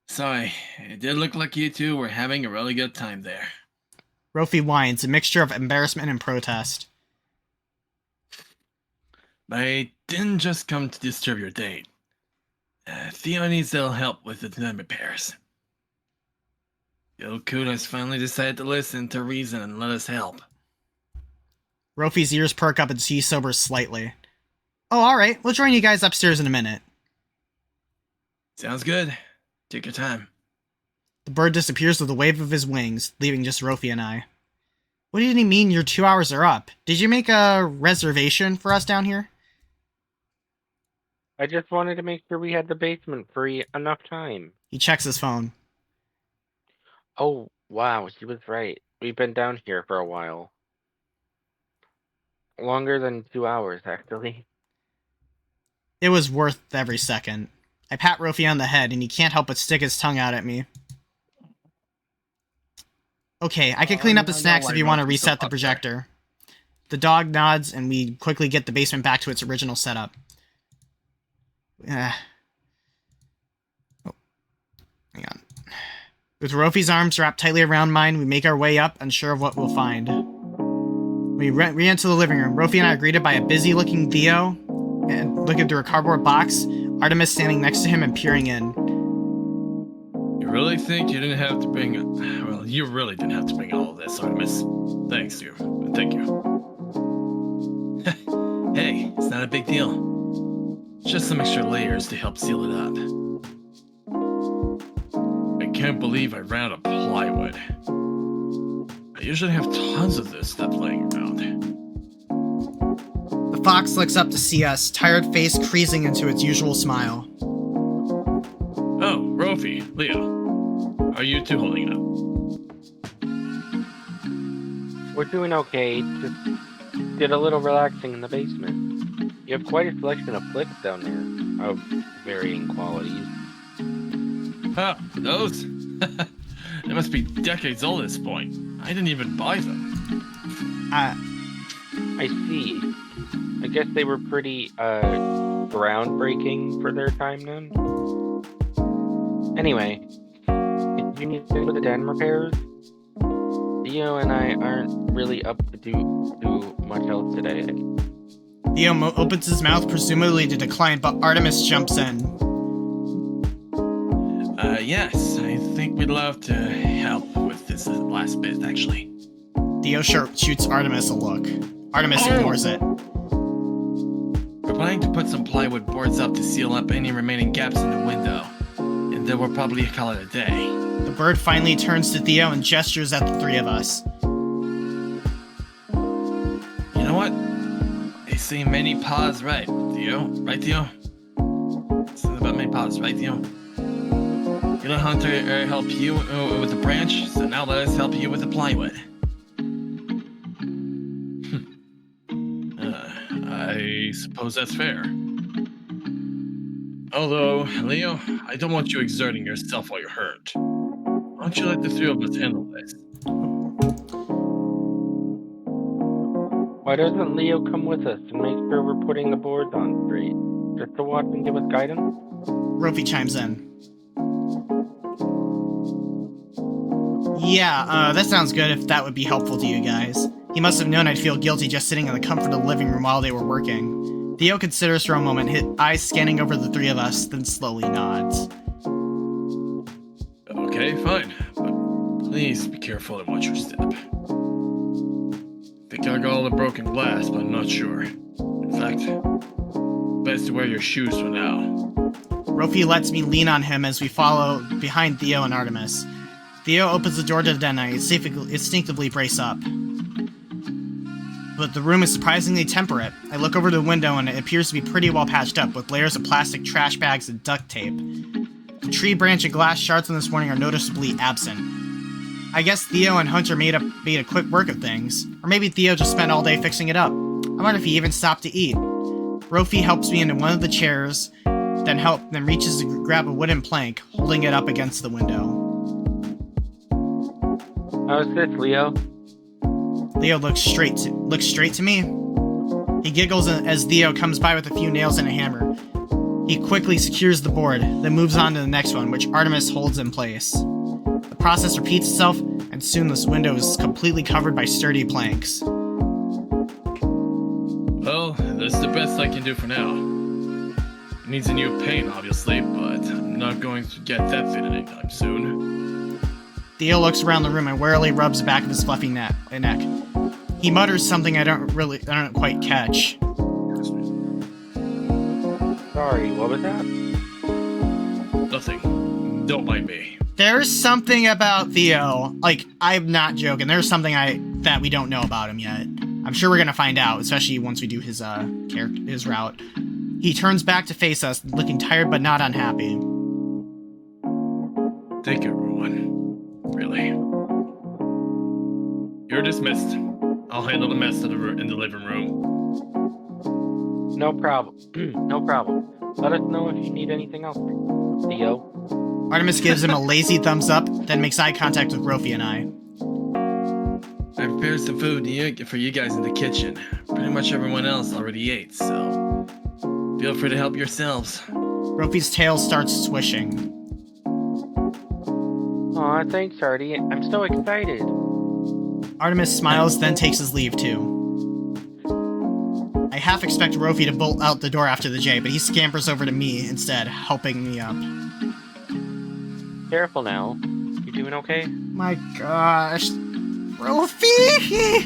Sorry, it did look like you two were having a really good time there. Rofi whines, a mixture of embarrassment and protest. But I didn't just come to disturb your date. Theo needs a little help with the design repairs. Yo Kudos finally decided to listen to reason and let us help. Rofi's ears perk up and he sobers slightly. Oh, alright, we'll join you guys upstairs in a minute. Sounds good. Take your time. The bird disappears with a wave of his wings, leaving just Rofi and I. What did he mean your 2 hours are up? Did you make a reservation for us down here? I just wanted to make sure we had the basement free enough time. He checks his phone. Oh, wow, she was right. We've been down here for a while. Longer than 2 hours, actually. It was worth every second. I pat Rofi on the head, and he can't help but stick his tongue out at me. Okay, I can clean up the snacks if you want to reset the projector. The dog nods, and we quickly get the basement back to its original setup. Oh, hang on. With Rofi's arms wrapped tightly around mine, we make our way up, unsure of what we'll find. We re-enter the living room. Rofi and I are greeted by a busy-looking Theo, and looking through a cardboard box, Artemis standing next to him and peering in. You really think you didn't have to bring... Well, you really didn't have to bring all of this, Artemis. Thanks, you. Thank you. Hey, it's not a big deal. Just some extra layers to help seal it up. I can't believe I ran out of plywood. I usually have tons of this stuff laying around. The fox looks up to see us, tired face creasing into its usual smile. Oh, Rofi, Leo. How are you two holding up? We're doing okay. Just did a little relaxing in the basement. You have quite a selection of flicks down there, of varying qualities. Oh, those? They must be decades old at this point. I didn't even buy them. I see. I guess they were pretty, groundbreaking for their time then. Anyway, if you need anything with the den repairs, Theo and I aren't really up to do much else today. Theo opens his mouth, presumably to decline, but Artemis jumps in. Yes, I think we'd love to help with this last bit, actually. Theo shoots Artemis a look. Artemis ignores it. We're planning to put some plywood boards up to seal up any remaining gaps in the window, and then we'll probably call it a day. The bird finally turns to Theo and gestures at the three of us. You know what? They say many paws right, Theo. Right, Theo? Something about many paws, right, Theo? You let Hunter help you with the branch, so now let us help you with the plywood. I suppose that's fair. Although, Leo, I don't want you exerting yourself while you're hurt. Why don't you let the three of us handle this? Why doesn't Leo come with us and make sure we're putting the boards on straight? Just to watch and give us guidance? Rofi chimes in. Yeah, that sounds good if that would be helpful to you guys. He must have known I'd feel guilty just sitting in the comfort of the living room while they were working. Theo considers for a moment, his eyes scanning over the three of us, then slowly nods. Okay, fine. But please be careful and watch your step. I think I got all the broken glass, but I'm not sure. In fact, best to wear your shoes for now. Rofi lets me lean on him as we follow behind Theo and Artemis. Theo opens the door to the den and I instinctively brace up. But the room is surprisingly temperate. I look over the window and it appears to be pretty well patched up with layers of plastic trash bags and duct tape. The tree branch and glass shards on this morning are noticeably absent. I guess Theo and Hunter made a quick work of things. Or maybe Theo just spent all day fixing it up. I wonder if he even stopped to eat. Rofi helps me into one of the chairs, then reaches to grab a wooden plank, holding it up against the window. How's this, Leo? Leo looks straight to me. He giggles as Theo comes by with a few nails and a hammer. He quickly secures the board, then moves on to the next one, which Artemis holds in place. The process repeats itself, and soon this window is completely covered by sturdy planks. Well, that's the best I can do for now. It needs a new paint, obviously, but I'm not going to get that fitted anytime soon. Theo looks around the room and warily rubs the back of his fluffy neck. He mutters something I don't quite catch. Sorry, what was that? Nothing. Don't mind me. There's something about Theo. Like, I'm not joking. There's something that we don't know about him yet. I'm sure we're gonna find out, especially once we do his route. He turns back to face us, looking tired but not unhappy. Thank you, everyone. Really. You're dismissed. I'll handle the mess in the living room. No problem. No problem. Let us know if you need anything else, Theo. Artemis gives him a lazy thumbs up, then makes eye contact with Rofi and I. I prepared some food for you guys in the kitchen. Pretty much everyone else already ate, so feel free to help yourselves. Rofi's tail starts swishing. Aw, thanks, Artie. I'm so excited. Artemis smiles, then takes his leave, too. I half expect Rofi to bolt out the door after the J, but he scampers over to me instead, helping me up. Careful now. You doing okay? My gosh. Rofi!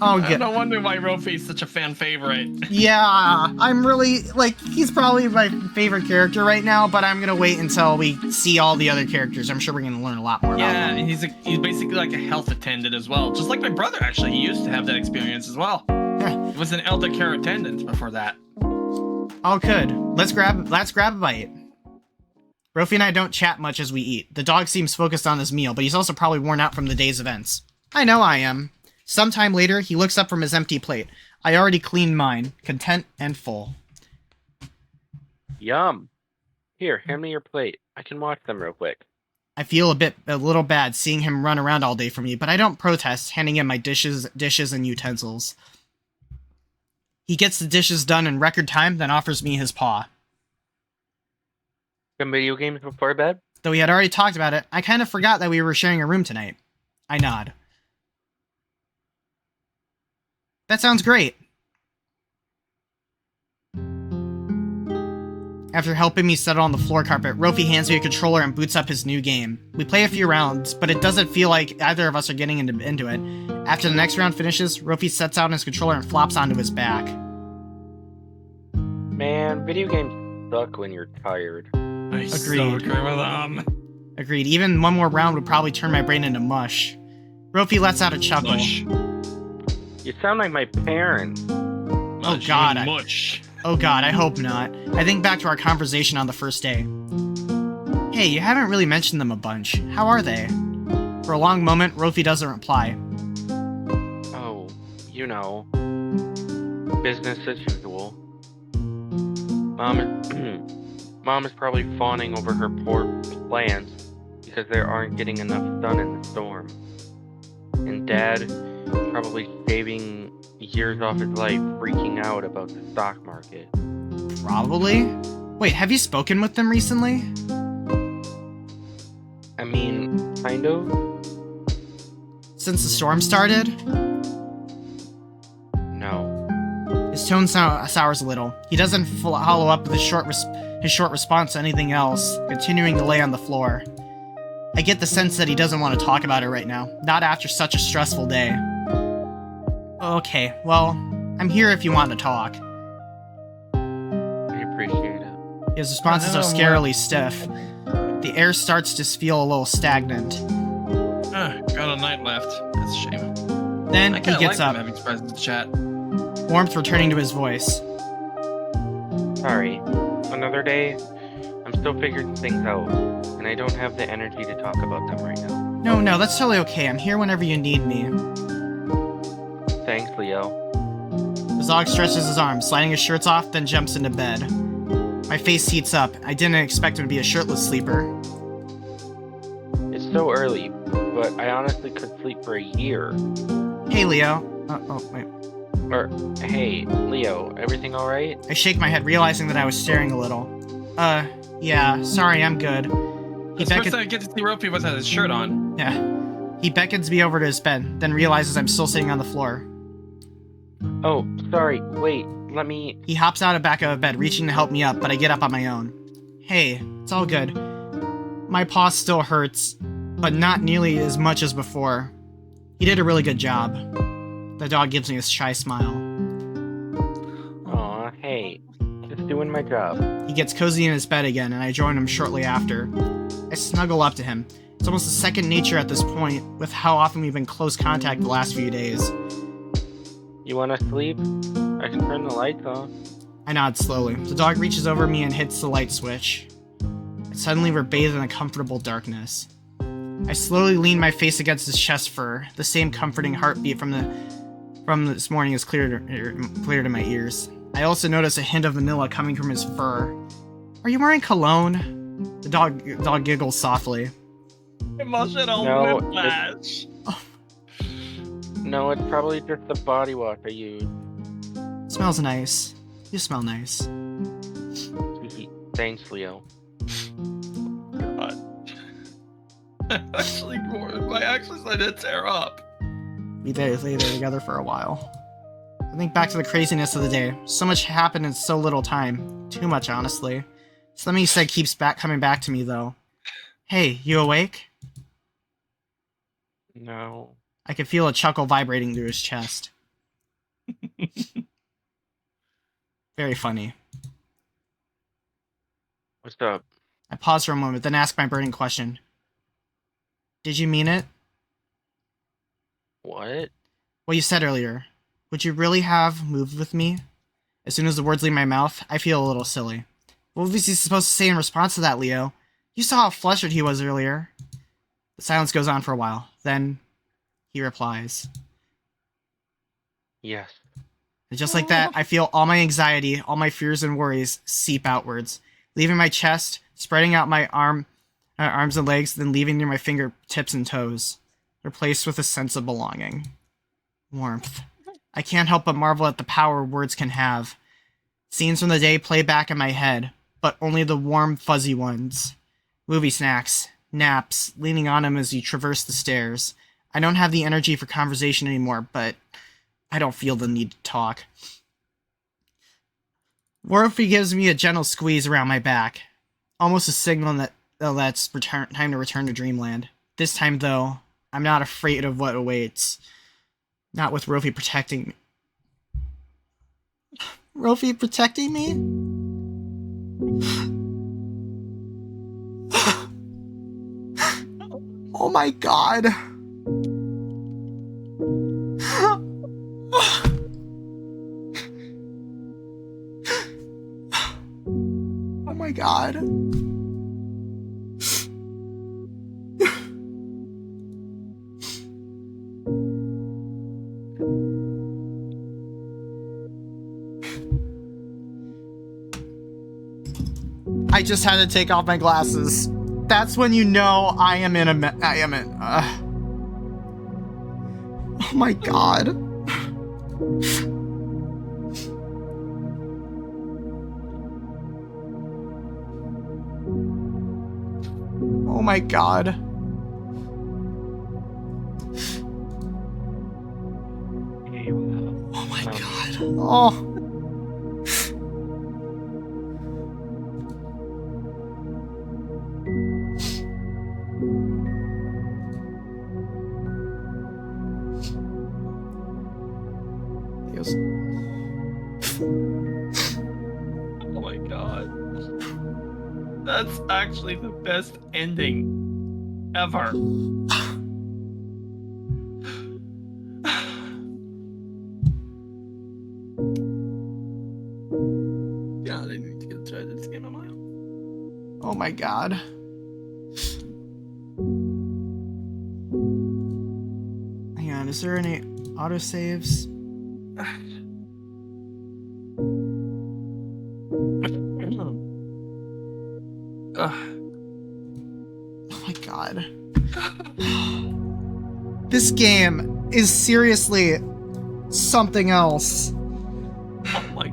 Oh, I'm no wonder why Rofi's such a fan favorite. Yeah, I'm really, he's probably my favorite character right now, but I'm gonna wait until we see all the other characters. I'm sure we're gonna learn a lot more about him. Yeah, he's basically like a health attendant as well. Just like my brother, actually. He used to have that experience as well. Yeah. He was an elder care attendant before that. Oh, good. Let's grab a bite. Rofi and I don't chat much as we eat. The dog seems focused on his meal, but he's also probably worn out from the day's events. I know I am. Sometime later, he looks up from his empty plate. I already cleaned mine, content and full. Yum. Here, hand me your plate. I can watch them real quick. I feel a little bad seeing him run around all day for me, but I don't protest, handing him my dishes and utensils. He gets the dishes done in record time, then offers me his paw. Some video games before bed? Though we had already talked about it, I kind of forgot that we were sharing a room tonight. I nod. That sounds great. After helping me settle on the floor carpet, Rofi hands me a controller and boots up his new game. We play a few rounds, but it doesn't feel like either of us are getting into it. After the next round finishes, Rofi sets out his controller and flops onto his back. Man, video games suck when you're tired. I so Agreed. agree with them. Agreed. Even one more round would probably turn my brain into mush. Rofi lets out a chuckle. Mush. You sound like my parents. Mush, God, mush. Oh god, I hope not. I think back to our conversation on the first day. Hey, you haven't really mentioned them a bunch. How are they? For a long moment, Rofi doesn't reply. Oh, you know. Business as usual. Mom is probably fawning over her poor plants because they aren't getting enough sun in the storm. And Dad probably saving years off his life freaking out about the stock market. Probably. Wait, have you spoken with them recently? I mean, kind of. Since the storm started? No. His tone sours a little. He doesn't follow up with his short response to anything else, continuing to lay on the floor. I get the sense that he doesn't want to talk about it right now, not after such a stressful day. Okay, well, I'm here if you want to talk. I appreciate it. His responses are scarily stiff. The air starts to feel a little stagnant. Got a night left. That's a shame. Then I he kinda gets like up, having presence chat. warmth returning to his voice. Sorry. Another day. I'm still figuring things out, and I don't have the energy to talk about them right now. No, that's totally okay. I'm here whenever you need me. Thanks, Leo. The dog stretches his arms, sliding his shirts off, then jumps into bed. My face heats up. I didn't expect him to be a shirtless sleeper. It's so early, but I honestly could sleep for a year. Hey, Leo. Wait. Or, hey, Leo, everything alright? I shake my head, realizing that I was staring a little. Yeah, sorry, I'm good. It's the first time I get to see Rofi without his shirt on. Yeah. He beckons me over to his bed, then realizes I'm still sitting on the floor. Oh, sorry, wait, let me... He hops out of back of bed, reaching to help me up, but I get up on my own. Hey, it's all good. My paw still hurts, but not nearly as much as before. He did a really good job. The dog gives me a shy smile. Aw, hey, just doing my job. He gets cozy in his bed again, and I join him shortly after. I snuggle up to him. It's almost a second nature at this point, with how often we've been in close contact the last few days. You wanna sleep? I can turn the lights on. I nod slowly. The dog reaches over me and hits the light switch. Suddenly we're bathed in a comfortable darkness. I slowly lean my face against his chest fur. The same comforting heartbeat from this morning is clear to my ears. I also notice a hint of vanilla coming from his fur. Are you wearing cologne? The dog giggles softly. Emotional No, whiplash. No, it's probably just the body wash I use. Smells nice. You smell nice. Thanks, Leo. God. Actually, my actually started to tear up. We lay there together for a while. I think back to the craziness of the day. So much happened in so little time. Too much, honestly. Something he said keeps coming back to me, though. Hey, you awake? No. I could feel a chuckle vibrating through his chest. Very funny. What's up? I pause for a moment, then ask my burning question. Did you mean it? What? What you said earlier. Would you really have moved with me? As soon as the words leave my mouth, I feel a little silly. What was he supposed to say in response to that, Leo? You saw how flustered he was earlier. The silence goes on for a while. Then he replies. Yes. And just like that, I feel all my anxiety, all my fears and worries seep outwards, leaving my chest, spreading out my arms and legs, then leaving near my fingertips and toes, replaced with a sense of belonging. Warmth. I can't help but marvel at the power words can have. Scenes from the day play back in my head, but only the warm, fuzzy ones. Movie snacks, naps, leaning on him as you traverse the stairs. I don't have the energy for conversation anymore, but I don't feel the need to talk. Rofi gives me a gentle squeeze around my back, almost a signal that's time to return to Dreamland. This time, though, I'm not afraid of what awaits. Not with Rofi protecting me. Rofi protecting me? Oh my god. Oh my god. I just had to take off my glasses. That's when you know I am in. Oh my god. Oh my god. Oh my god. Oh. He goes, Oh my god. That's actually the best ending ever. God, I need to get try this game on my own. oh my god. Hang on, is there any autosaves? Oh my god. This game is seriously something else. Oh my.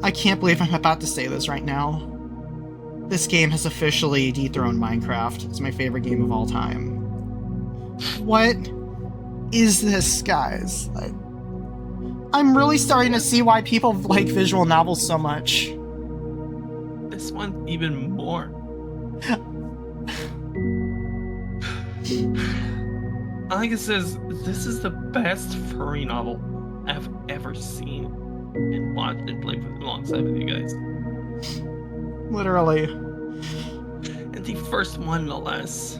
I can't believe I'm about to say this right now. This game has officially dethroned Minecraft. It's my favorite game of all time. What is this, guys? I'm really starting to see why people like visual novels so much. This one even more. I think it says this is the best furry novel I've ever seen and watched and played with alongside with you guys. Literally. And the first one, no less.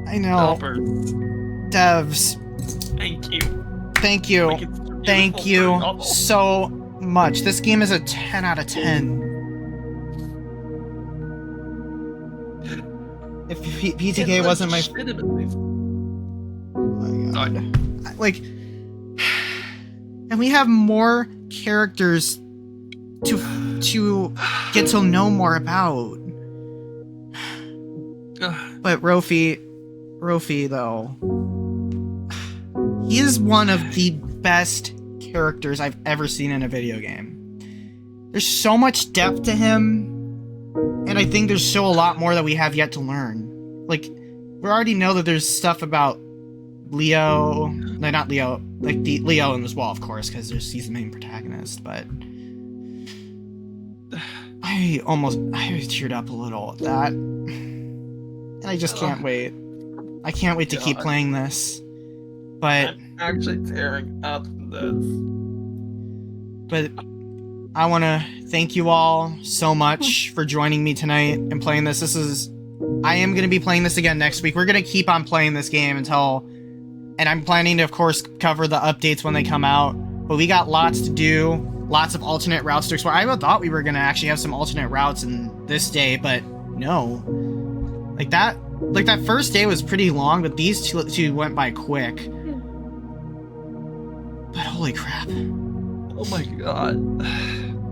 I know. Developers, Devs, thank you. thank you. Like, it's a beautiful Thank furry you novel. so much. This game is a 10 out of 10. If PTK It wasn't my... legitimately- Oh my Sorry. God. Like... And we have more characters to get to know more about. But Rofi though, he is one of the best characters I've ever seen in a video game. There's so much depth to him, and I think there's still a lot more that we have yet to learn. Like, we already know that there's stuff about Leo, no, not Leo, like the Leo in this wall, of course, because he's the main protagonist, but I teared up a little at that. And I just can't wait. I can't wait to keep playing this. But I'm actually tearing up this. But I want to thank you all so much for joining me tonight and playing this. I am going to be playing this again next week. We're going to keep on playing this game until, and I'm planning to, of course, cover the updates when they come out. But we got lots to do, lots of alternate routes to explore. I thought we were going to actually have some alternate routes in this day, but no. Like that first day was pretty long, but these two went by quick. But holy crap. Oh my god.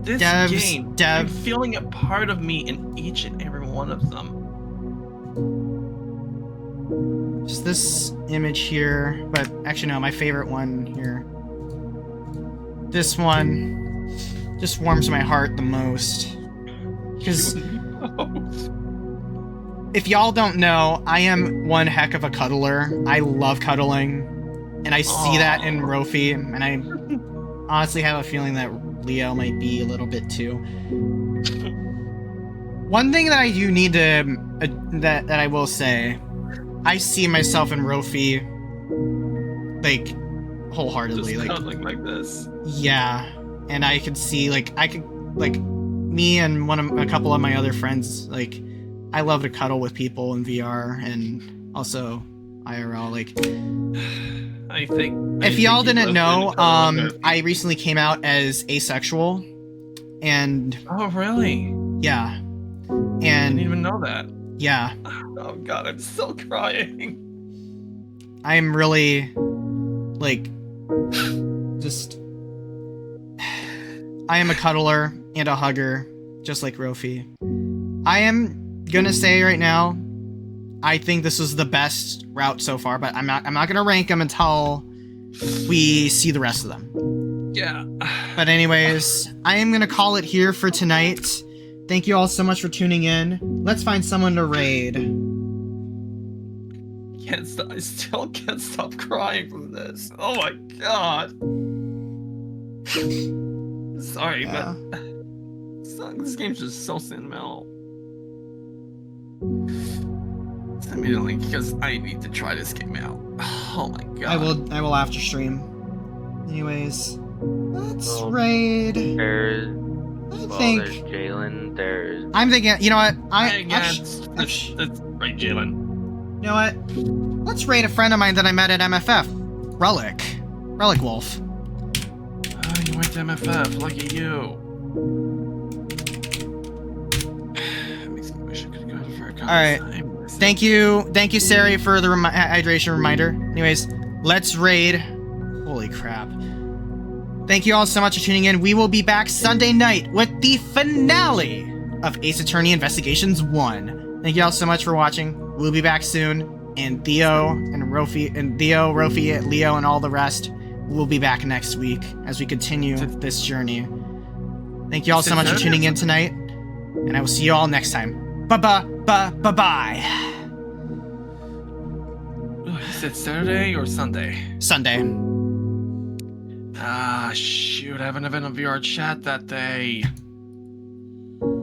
This game, I'm feeling a part of me in each and every one of them. Just this image here, but actually no, my favorite one here. This one just warms my heart the most. Because if y'all don't know, I am one heck of a cuddler. I love cuddling. And I see that in Rofi, and I honestly have a feeling that Leo might be a little bit too. One thing that I do need to, that I will say, I see myself in Rofi, like, wholeheartedly. Just like this. Yeah. And I could see, me and a couple of my other friends, like, I love to cuddle with people in VR and also IRL, like... If y'all didn't know, I recently came out as asexual, and... Oh, really? Yeah. And... I didn't even know that. Yeah. Oh god, I'm still crying. I'm really, like, just... I am a cuddler and a hugger, just like Rofi. I am gonna say right now, I think this was the best route so far, but I'm not gonna rank them until we see the rest of them. Yeah. But anyways, I am gonna call it here for tonight. Thank you all so much for tuning in. Let's find someone to raid. I still can't stop crying from this. Oh my god. Sorry, Yeah. but this game's just so sentimental. Send me the link because I need to try this game out. Oh my god. I will after stream. Anyways, let's Well, raid. There's think- there's Jalen. There's I'm thinking, you know what? Hey, that's right, Jalen. You know what? Let's raid a friend of mine that I met at MFF. Relic Wolf. Oh, you went to MFF. Lucky you. Makes me wish I could go for a couple Alright. times. Thank you, Sari, for the hydration reminder. Anyways, let's raid. Holy crap. Thank you all so much for tuning in. We will be back Sunday night with the finale of Ace Attorney Investigations 1. Thank you all so much for watching. We'll be back soon. And Theo, Rofi, Leo, and all the rest will be back next week as we continue this journey. Thank you all so much for tuning in tonight. And I will see you all next time. Bye-bye. Is it Saturday or Sunday? Sunday. Ah, shoot, I have an event on VR chat that day.